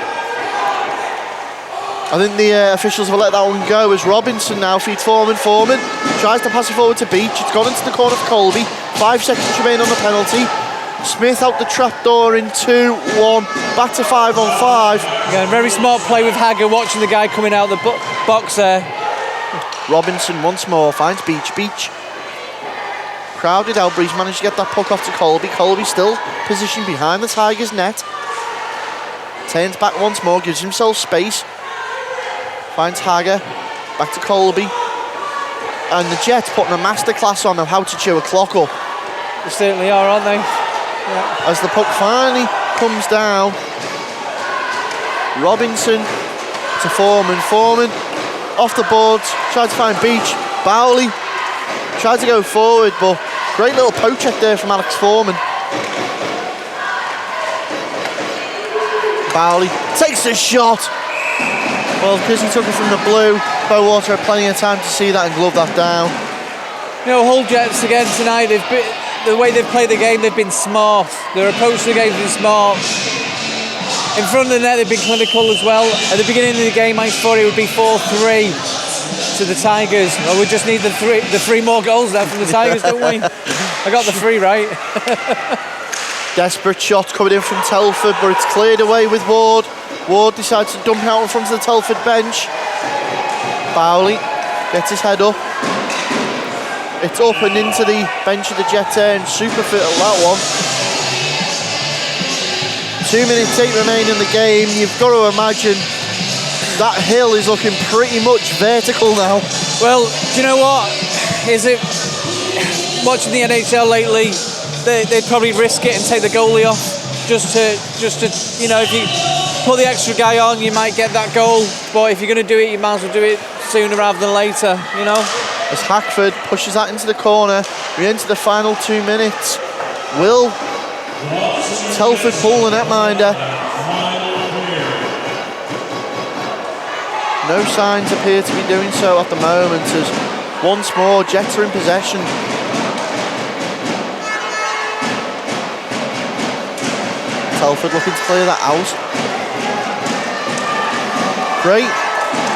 I think the officials have let that one go as Robinson now feeds Foreman. Foreman tries to pass it forward to Beach. It's gone into the corner for Colby. 5 seconds remain on the penalty. Smith out the trapdoor in 2-1. Back to 5-on-5. Again, very smart play with Hagger, watching the guy coming out the box there. Robinson once more finds Beach. Beach. Crowded out, but he's managed to get that puck off to Colby. Colby still positioned behind the Tigers' net. Turns back once more, gives himself space. Finds Hagger, back to Colby. And the Jets putting a masterclass on of how to chew a clock up. They certainly are, aren't they? Yeah. As the puck finally comes down, Robinson to Foreman. Foreman off the boards, tried to find Beach. Bowley tried to go forward, but great little poke check there from Alex Foreman. Bowley takes a shot. Well, because he took it from the blue, Bowater had plenty of time to see that and glove that down. You know, Hull Jets again tonight, the way they've played the game, they've been smart. Their approach to the game has been smart. In front of the net, they've been clinical as well. At the beginning of the game, I thought it would be 4-3 to the Tigers. Well, we just need the three more goals there from the Tigers, don't we? I got the 3 right. Desperate shot coming in from Telford, but it's cleared away with Ward. Ward decides to dump out in front of the Telford bench. Bowley gets his head up. It's up and into the bench of the Jet end. Super fit at that one. 2 minutes 8 remain in the game. You've got to imagine that hill is looking pretty much vertical now. Well, do you know what? Is it watching the NHL lately? They'd probably risk it and take the goalie off just to you know, if you put the extra guy on, you might get that goal. But if you're going to do it, you might as well do it sooner rather than later. You know. as Hackford pushes that into the corner. We enter the final 2 minutes. Will Telford pull the netminder? No signs appear to be doing so at the moment, as once more Jets are in possession. Telford looking to clear that out. Great.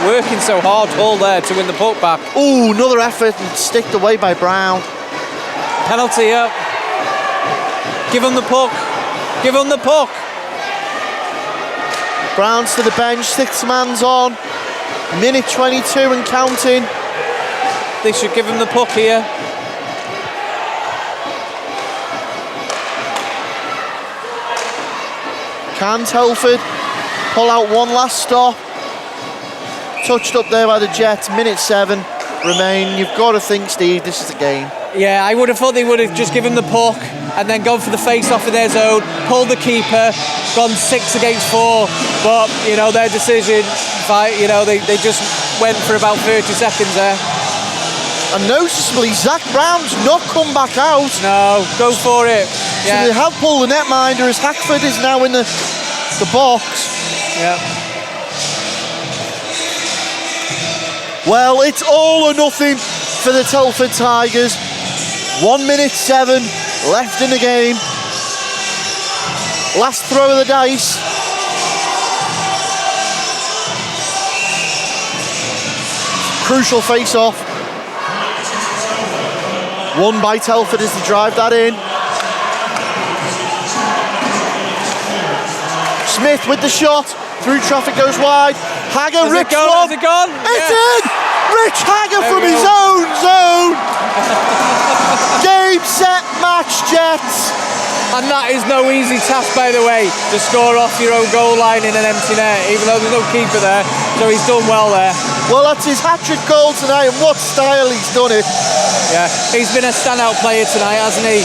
Working so hard, Hull there to win the puck back. Ooh, another effort and sticked away by Brown. Penalty up. Give him the puck. Give him the puck. Brown's to the bench, 6 man's on. Minute 22 and counting. They should give him the puck here. Can Telford pull out one last stop? Touched up there by the Jets. Minute 7 remain. You've got to think, Steve, this is a game. Yeah, I would have thought they would have just given the puck and then gone for the face-off in their zone, pulled the keeper, gone 6 against 4. But, you know, their decision, you know, they just went for about 30 seconds there. And noticeably, Zach Brown's not come back out. No, go for it. Yeah. So they have pulled the netminder as Hackford is now in the box. Yeah. Well, it's all or nothing for the Telford Tigers. 1 minute 7 left in the game. Last throw of the dice. Crucial face-off. Won by Telford as they drive that in. Smith with the shot. Through traffic, goes wide. Hagger rips one. Is it gone? It's in! Rich Hagger from his own zone. Game, set, match, Jets. And that is no easy task, by the way, to score off your own goal line in an empty net, even though there's no keeper there. So he's done well there. Well, that's his hat-trick goal tonight, and what style he's done it. Yeah, he's been a standout player tonight, hasn't he?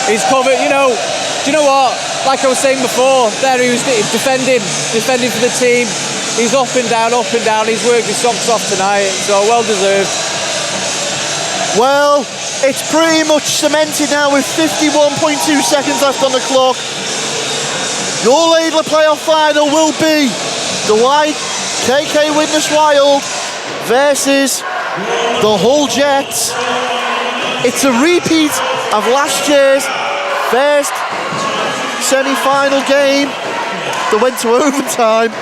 He's covered, you know, do you know what? Like I was saying before, there he was defending for the team. He's up and down. He's worked his socks off tonight, so well deserved. Well, it's pretty much cemented now with 51.2 seconds left on the clock. Your Laidler playoff final will be the White KK Widnes Wild versus the Hull Jets. It's a repeat of last year's first semi-final game that went to overtime.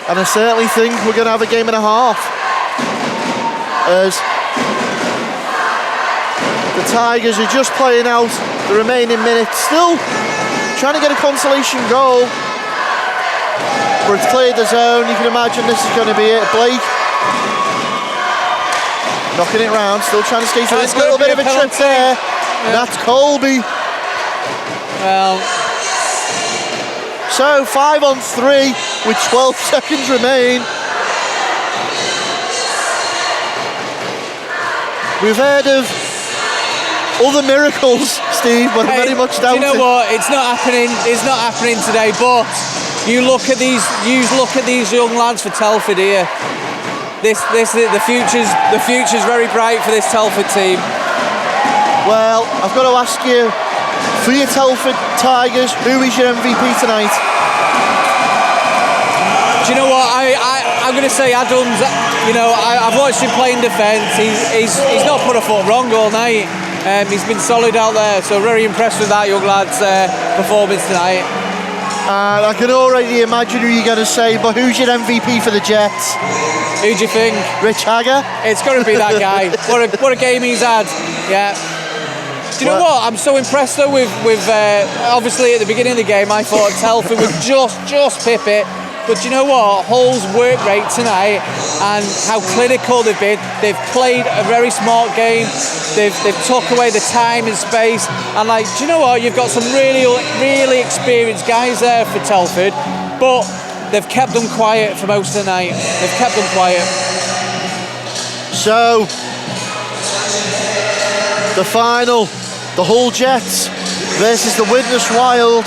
And I certainly think we're going to have a game and a half, as the Tigers are just playing out the remaining minutes, still trying to get a consolation goal, but it's cleared the zone. You can imagine this is going to be it. Blake knocking it round, still trying to skate through. There's a little bit of a trip there. Yeah. That's Colby. Well, so 5-on-3 with 12 seconds remain. We've heard of other miracles, Steve, but I'm very much doubting. Do you know what? It's not happening. It's not happening today. But you look at these young lads for Telford here. The future's very bright for this Telford team. Well, I've got to ask you, for your Telford Tigers, who is your MVP tonight? Do you know what? I'm going to say Adams. You know, I've watched him play in defence. He's not put a foot wrong all night. He's been solid out there. So very impressed with that young lad's performance tonight. I can already imagine who you're going to say, but who's your MVP for the Jets? Who do you think? Rich Hagger? It's got to be that guy. What a game he's had. Yeah. Do you know what? I'm so impressed though with obviously at the beginning of the game I thought Telford would just pip it. But do you know what? Hull's work rate tonight and how clinical they've been. They've played a very smart game. They've took away the time and space. And like, do you know what? You've got some really experienced guys there for Telford, but they've kept them quiet for most of the night. They've kept them quiet. So the final, the Hull Jets versus the Widnes Wild,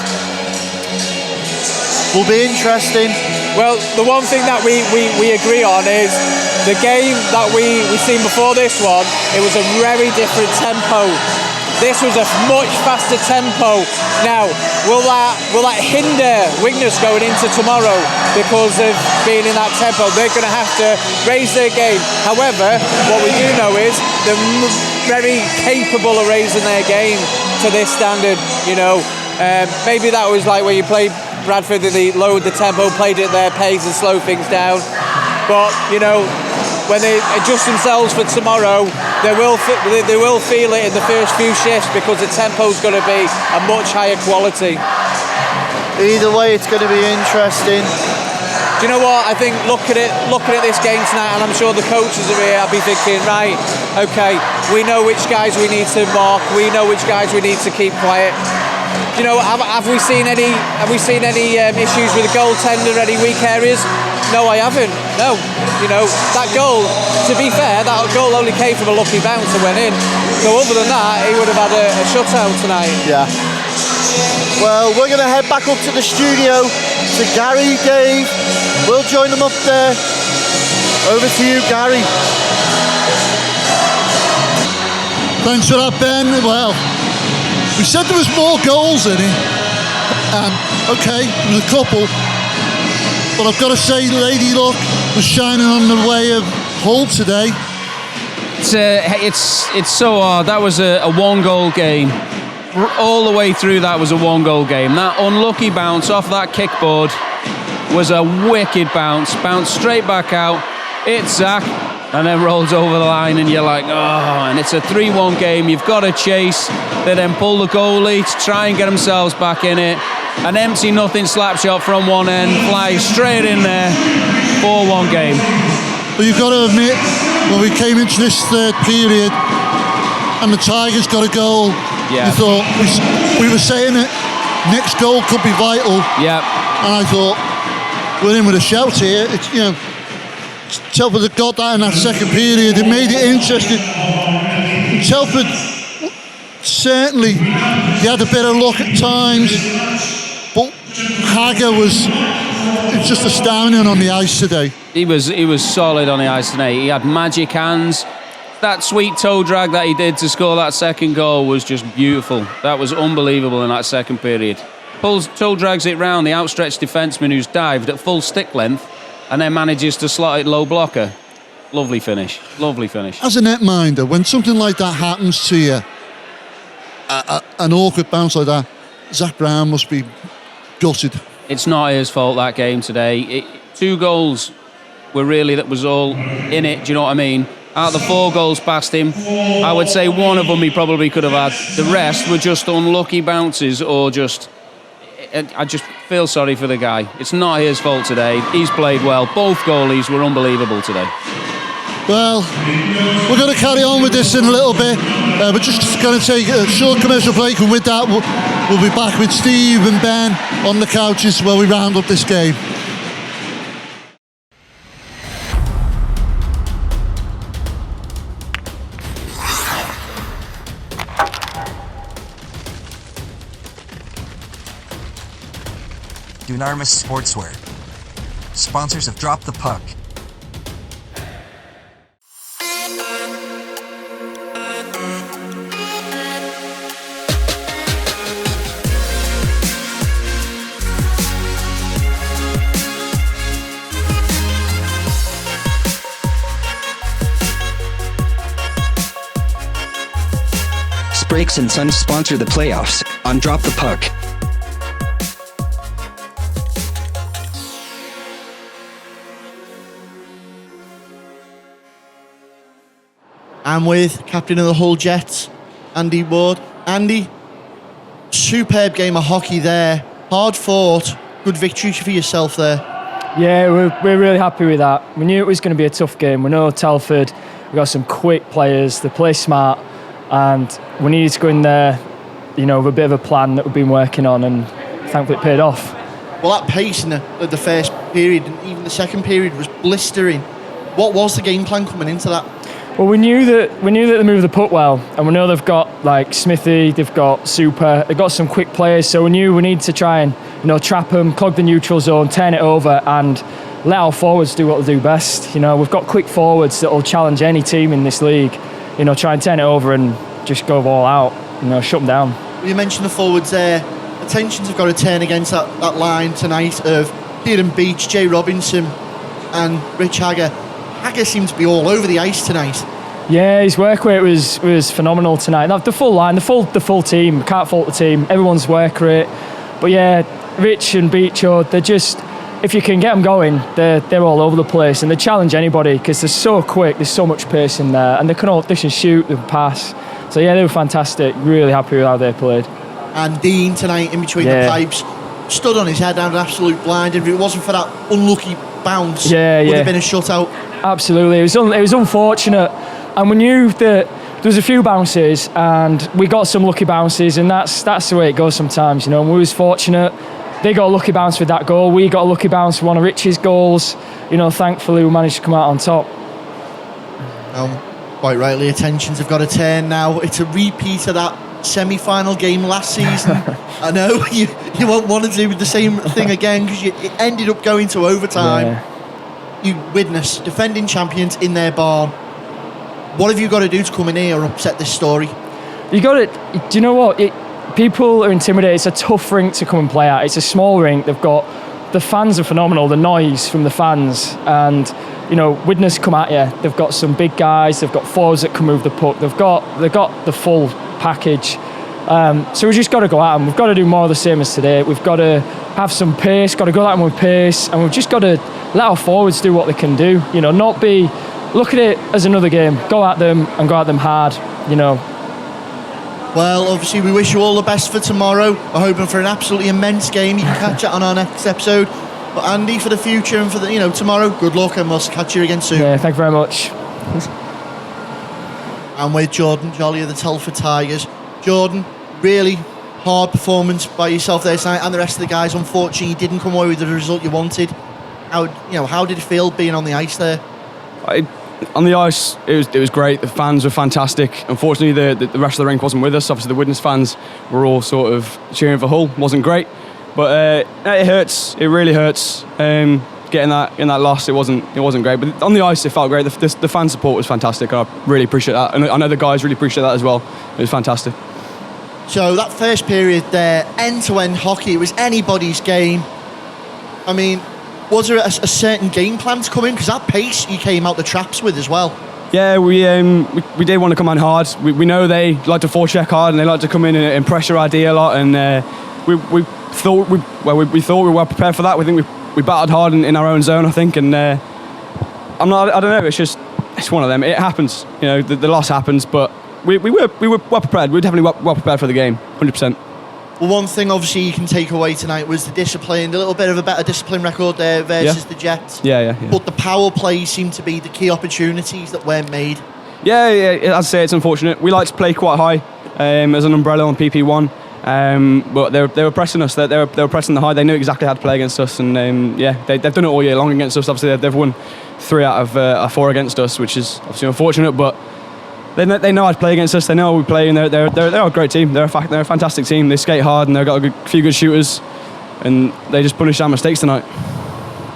will be interesting. Well, the one thing that we agree on is the game that we seen before this one, it was a very different tempo. This was a much faster tempo. Now, will that hinder Wigners going into tomorrow because of being in that tempo? They're going to have to raise their game. However, what we do know is they're very capable of raising their game to this standard. You know, maybe that was like where you played Bradford, they lowered the tempo, played at their pace and slowed things down. But you know, when they adjust themselves for tomorrow, they will feel it in the first few shifts because the tempo's going to be a much higher quality. Either way, it's going to be interesting. Do you know what? I think looking at this game tonight, and I'm sure the coaches are here, I'll be thinking, right, okay, we know which guys we need to mark, we know which guys we need to keep quiet. Do you know, have we seen any issues with the goaltender, any weak areas? No, I haven't. No. You know, that goal, to be fair, that goal only came from a lucky bounce and went in. So other than that, he would have had a shutout tonight. Yeah. Well, we're going to head back up to the studio to Gary, Dave. We'll join them up there. Over to you, Gary. Thanks for that, Ben. Well, we said there was more goals in it. Okay, there was a couple. But I've got to say, Lady Luck was shining on the way of Hull today. It's so hard. That was a one-goal game. All the way through, that was a one-goal game. That unlucky bounce off that kickboard was a wicked bounce. Bounced straight back out. It's Zach, and then rolls over the line, and you're like, oh, and it's a 3-1 game. You've got to chase. They then pull the goalie to try and get themselves back in it. An empty nothing slap shot from one end, flies straight in there. 4-1 game. But you've got to admit, when we came into this third period and the Tigers got a goal, you thought, we were saying that next goal could be vital. Yeah. And I thought, we're in with a shout here. It's, you know, Telford had got that in that second period. It made it interesting. And Telford, certainly, he had a bit of luck at times. But Hager was just astounding on the ice today. He was solid on the ice tonight. He had magic hands. That sweet toe drag that he did to score that second goal was just beautiful. That was unbelievable in that second period. Toe drags it round the outstretched defenseman who's dived at full stick length and then manages to slot it low blocker. Lovely finish. Lovely finish. As a netminder, when something like that happens to you, an awkward bounce like that, Zach Brown must be gutted. It's not his fault, that game today. 2 goals were really, that was all in it, do you know what I mean? Out of the 4 goals past him, I would say one of them he probably could have had. The rest were just unlucky bounces or just... I just feel sorry for the guy. It's not his fault today. He's played well. Both goalies were unbelievable today. Well, we're going to carry on with this in a little bit. We're just going to take a short commercial break, and with that, we'll be back with Steve and Ben on the couches while we round up this game. Dunarmus Sportswear, sponsors of Drop the Puck. Brakes and Sons sponsor the playoffs on Drop the Puck. I'm with captain of the Hull Jets, Andy Ward. Andy, superb game of hockey there. Hard fought, good victory for yourself there. Yeah, we're really happy with that. We knew it was going to be a tough game. We know Telford, we've got some quick players, they play smart, and we needed to go in there, you know, with a bit of a plan that we've been working on, and thankfully it paid off. Well, that pace in the first period and even the second period was blistering. What was the game plan coming into that? Well, we knew that they moved the puck well, and we know they've got like Smithy, they've got Super, they've got some quick players. So we knew we need to try and trap them, clog the neutral zone, turn it over, and let our forwards do what they do best. We've got quick forwards that will challenge any team in this league. Try and turn it over and just go all out. Shut them down. You mentioned the forwards there. Attentions have got to turn against that line tonight of Kieran Beach, Jay Robinson, and Rich Hagger. Hagger seemed to be all over the ice tonight. Yeah, his work rate was phenomenal tonight. The full line, the full team. Can't fault the team. Everyone's work rate. But yeah, Rich and Beach, they're just, if you can get them going, they're all over the place, and they challenge anybody because they're so quick. There's so much pace in there, and they can shoot, they can pass. So yeah, they were fantastic. Really happy with how they played. And Dean tonight in between the pipes stood on his head down an absolute blind. If it wasn't for that unlucky bounce, would have been a shutout. Absolutely, it was unfortunate, and we knew that there was a few bounces, and we got some lucky bounces, and that's the way it goes sometimes, And we was fortunate. They got a lucky bounce with that goal. We got a lucky bounce with one of Rich's goals. Thankfully we managed to come out on top. Quite rightly, attentions have got to turn now. It's a repeat of that semi-final game last season. I know you won't want to do the same thing again because it ended up going to overtime. Yeah. You witness defending champions in their barn. What have you got to do to come in here and upset this story? You got it. Do you know what? People are intimidated. It's a tough rink to come and play at. It's a small rink. The fans are phenomenal. The noise from the fans, and Widnes come at you. They've got some big guys. They've got forwards that can move the puck. They've got the full package. So we've just got to go at them. We've got to do more of the same as today. We've got to have some pace. Got to go at them with pace, and we've just got to let our forwards do what they can do. Not be look at it as another game. Go at them and go at them hard. Well, obviously, we wish you all the best for tomorrow. We're hoping for an absolutely immense game. You can catch it on our next episode. But Andy, for the future and for tomorrow, good luck, and we'll catch you again soon. Yeah, thank you very much. And with Jordan Jolly of the Telford Tigers. Jordan, really hard performance by yourself there tonight, and the rest of the guys. Unfortunately, you didn't come away with the result you wanted. How did it feel being on the ice there? On the ice, it was great. The fans were fantastic. Unfortunately, the rest of the rink wasn't with us. Obviously, the Widnes fans were all sort of cheering for Hull. Wasn't great, but it hurts. It really hurts. Getting that loss, it wasn't great. But on the ice, it felt great. The fan support was fantastic. I really appreciate that, and I know the guys really appreciate that as well. It was fantastic. So that first period there, end-to-end hockey, it was anybody's game. I mean, was there a certain game plan to come in? Because that pace you came out the traps with as well. Yeah, we did want to come on hard. We know they like to forecheck hard, and they like to come in and pressure our D a lot. And we thought we were well prepared for that. We think we battled hard in our own zone, I think. And I don't know. It's one of them. It happens. The loss happens, but we were well prepared. We were definitely well prepared for the game, 100%. Well, one thing obviously you can take away tonight was the discipline, a little bit of a better discipline record there versus the Jets. Yeah. But the power plays seem to be the key opportunities that weren't made. Yeah, I'd say it's unfortunate. We like to play quite high as an umbrella on PP1, but they were pressing us. They were pressing the high. They knew exactly how to play against us, and they've done it all year long against us. Obviously, they've won 3 out of 4 against us, which is obviously unfortunate, but they know how to play against us. They know how we play, and they're a great team. They're a fantastic team. They skate hard, and they've got a few good shooters, and they just punished our mistakes tonight.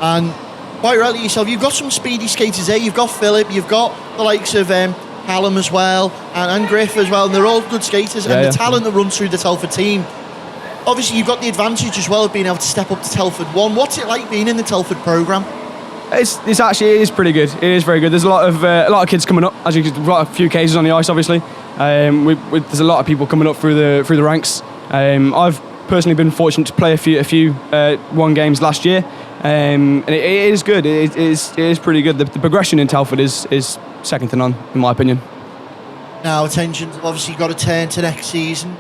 And quite rightly yourself, you've got some speedy skaters there. You've got Philip, you've got the likes of Callum as well, and Griff as well, and they're all good skaters. And the talent that runs through the Telford team. Obviously, you've got the advantage as well of being able to step up to Telford 1. What's it like being in the Telford programme? It is pretty good. It is very good. There's a lot of kids coming up. As you can, a few cases on the ice, obviously. There's a lot of people coming up through the ranks. I've personally been fortunate to play a few one games last year, and it is good. It is pretty good. The progression in Telford is second to none, in my opinion. Now, attention's obviously got to turn to next season.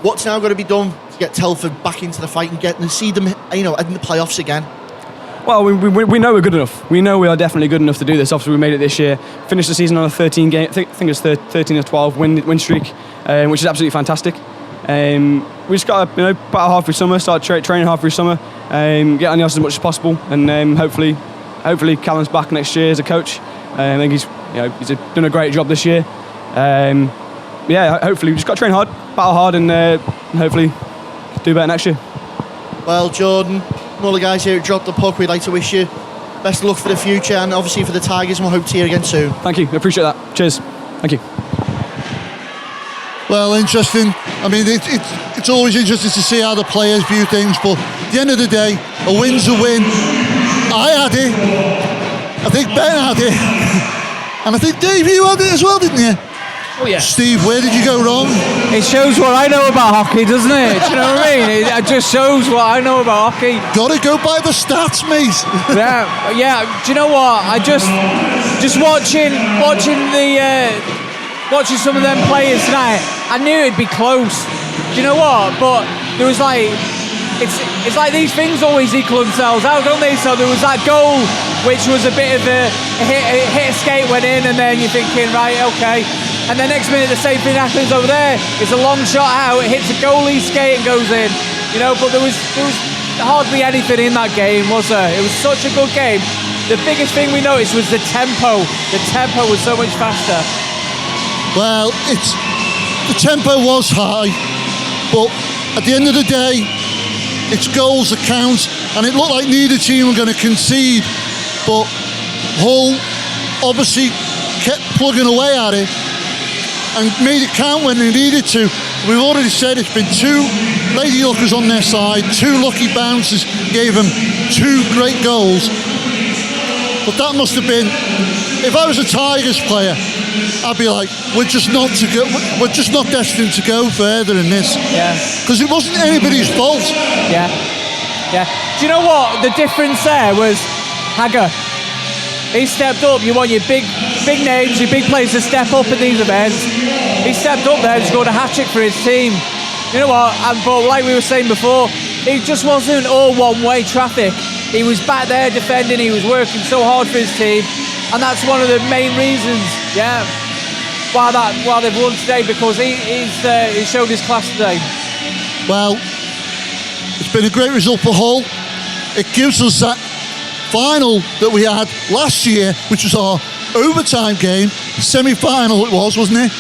What's now got to be done to get Telford back into the fight and see them, in the playoffs again? Well, we know we're good enough. We know we are definitely good enough to do this. Obviously, we made it this year. Finished the season on a 13 game, I think it's 13 or 12 win streak, which is absolutely fantastic. We just got to battle hard through summer, start training hard through summer, get on the ice as much as possible, and hopefully Callum's back next year as a coach. I think he's He's done a great job this year. Hopefully we just got to train hard, battle hard, and hopefully do better next year. Well, Jordan, all the guys here at Drop the Puck, we'd like to wish you best of luck for the future and obviously for the Tigers, and we'll hope to see you again soon. Thank you, I appreciate that. Cheers. Thank you. Well, interesting. I mean, it's always interesting to see how the players view things, but at the end of the day, a win's a win. I had it. I think Ben had it. And I think, Dave, you had it as well, didn't you? Oh, yeah. Steve, where did you go wrong? It shows what I know about hockey, doesn't it? Do you know what I mean? It just shows what I know about hockey. Got to go by the stats, mate. Yeah. Do you know what? I just watching some of them players tonight, I knew it'd be close. Do you know what? But there was like, it's like these things always equal themselves out, don't they? So there was that goal, which was a bit of a hit skate went in, and then you're thinking, right, okay. And the next minute, the same thing happens over there. It's a long shot out, it hits a goalie skate and goes in. But there was hardly anything in that game, was there? It was such a good game. The biggest thing we noticed was the tempo. The tempo was so much faster. Well, the tempo was high, but at the end of the day, it's goals that count, and it looked like neither team were going to concede, but Hull obviously kept plugging away at it and made it count when they needed to. We've already said it's been 2 Lady Luckers on their side, 2 lucky bounces gave them 2 great goals. But that must have been, if I was a Tigers player, I'd be like, we're just not destined to go further in this. Yeah. Because it wasn't anybody's fault. Yeah. Do you know what? The difference there was Hager. He stepped up. You want your big names, your big players to step up in these events. He stepped up there and scored a hat-trick for his team. You know what? But like we were saying before, it just wasn't all one-way traffic. He was back there defending. He was working so hard for his team, and that's one of the main reasons. Why they've won today, because he showed his class today. Well, it's been a great result for Hull. It gives us that final that we had last year, which was our overtime game, semi-final it was, wasn't it?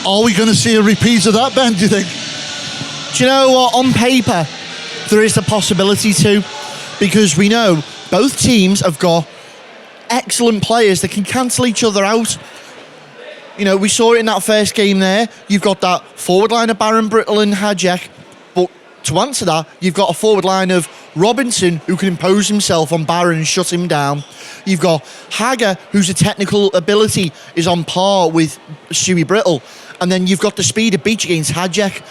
Are we going to see a repeat of that, Ben, do you think? Do you know what? On paper, there is a possibility to, because we know both teams have got excellent players that can cancel each other out. We saw it in that first game there. You've got that forward line of Baron, Brittle and Hajek. But to answer that, you've got a forward line of Robinson, who can impose himself on Baron and shut him down. You've got Hager, whose technical ability is on par with Stewie Brittle. And then you've got the speed of Beach against Hajek.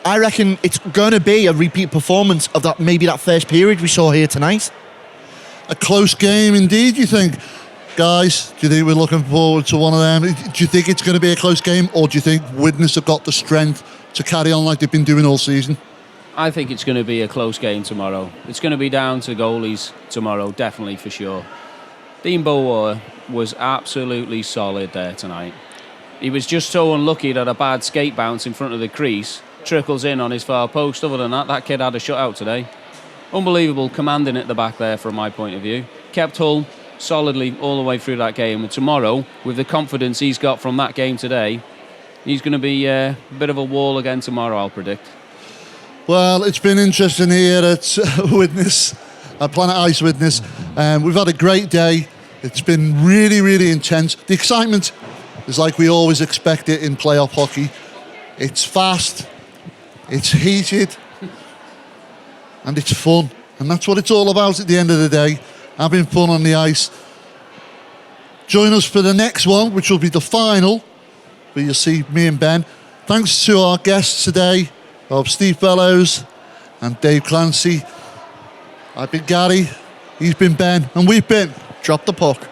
I reckon it's going to be a repeat performance of that first period we saw here tonight. A close game indeed, you think? Guys, do you think we're looking forward to one of them? Do you think it's going to be a close game, or do you think Widnes have got the strength to carry on like they've been doing all season? I think it's going to be a close game tomorrow. It's going to be down to goalies tomorrow, definitely, for sure. Dean Bower was absolutely solid there tonight. He was just so unlucky that a bad skate bounce in front of the crease trickles in on his far post. Other than that kid had a shutout today. Unbelievable commanding at the back there from my point of view. Kept Hull solidly all the way through that game. And tomorrow, with the confidence he's got from that game today, he's going to be a bit of a wall again tomorrow, I'll predict. Well, it's been interesting here at Widnes, at Planet Ice Widnes. We've had a great day. It's been really, really intense. The excitement is like we always expect it in playoff hockey. It's fast, it's heated, and it's fun. And that's what it's all about at the end of the day, having fun on the ice. Join us for the next one, which will be the final, where you'll see me and Ben. Thanks to our guests today, of Steve Bellows and Dave Clancy. I've been Gary, he's been Ben, and we've been Drop the Puck.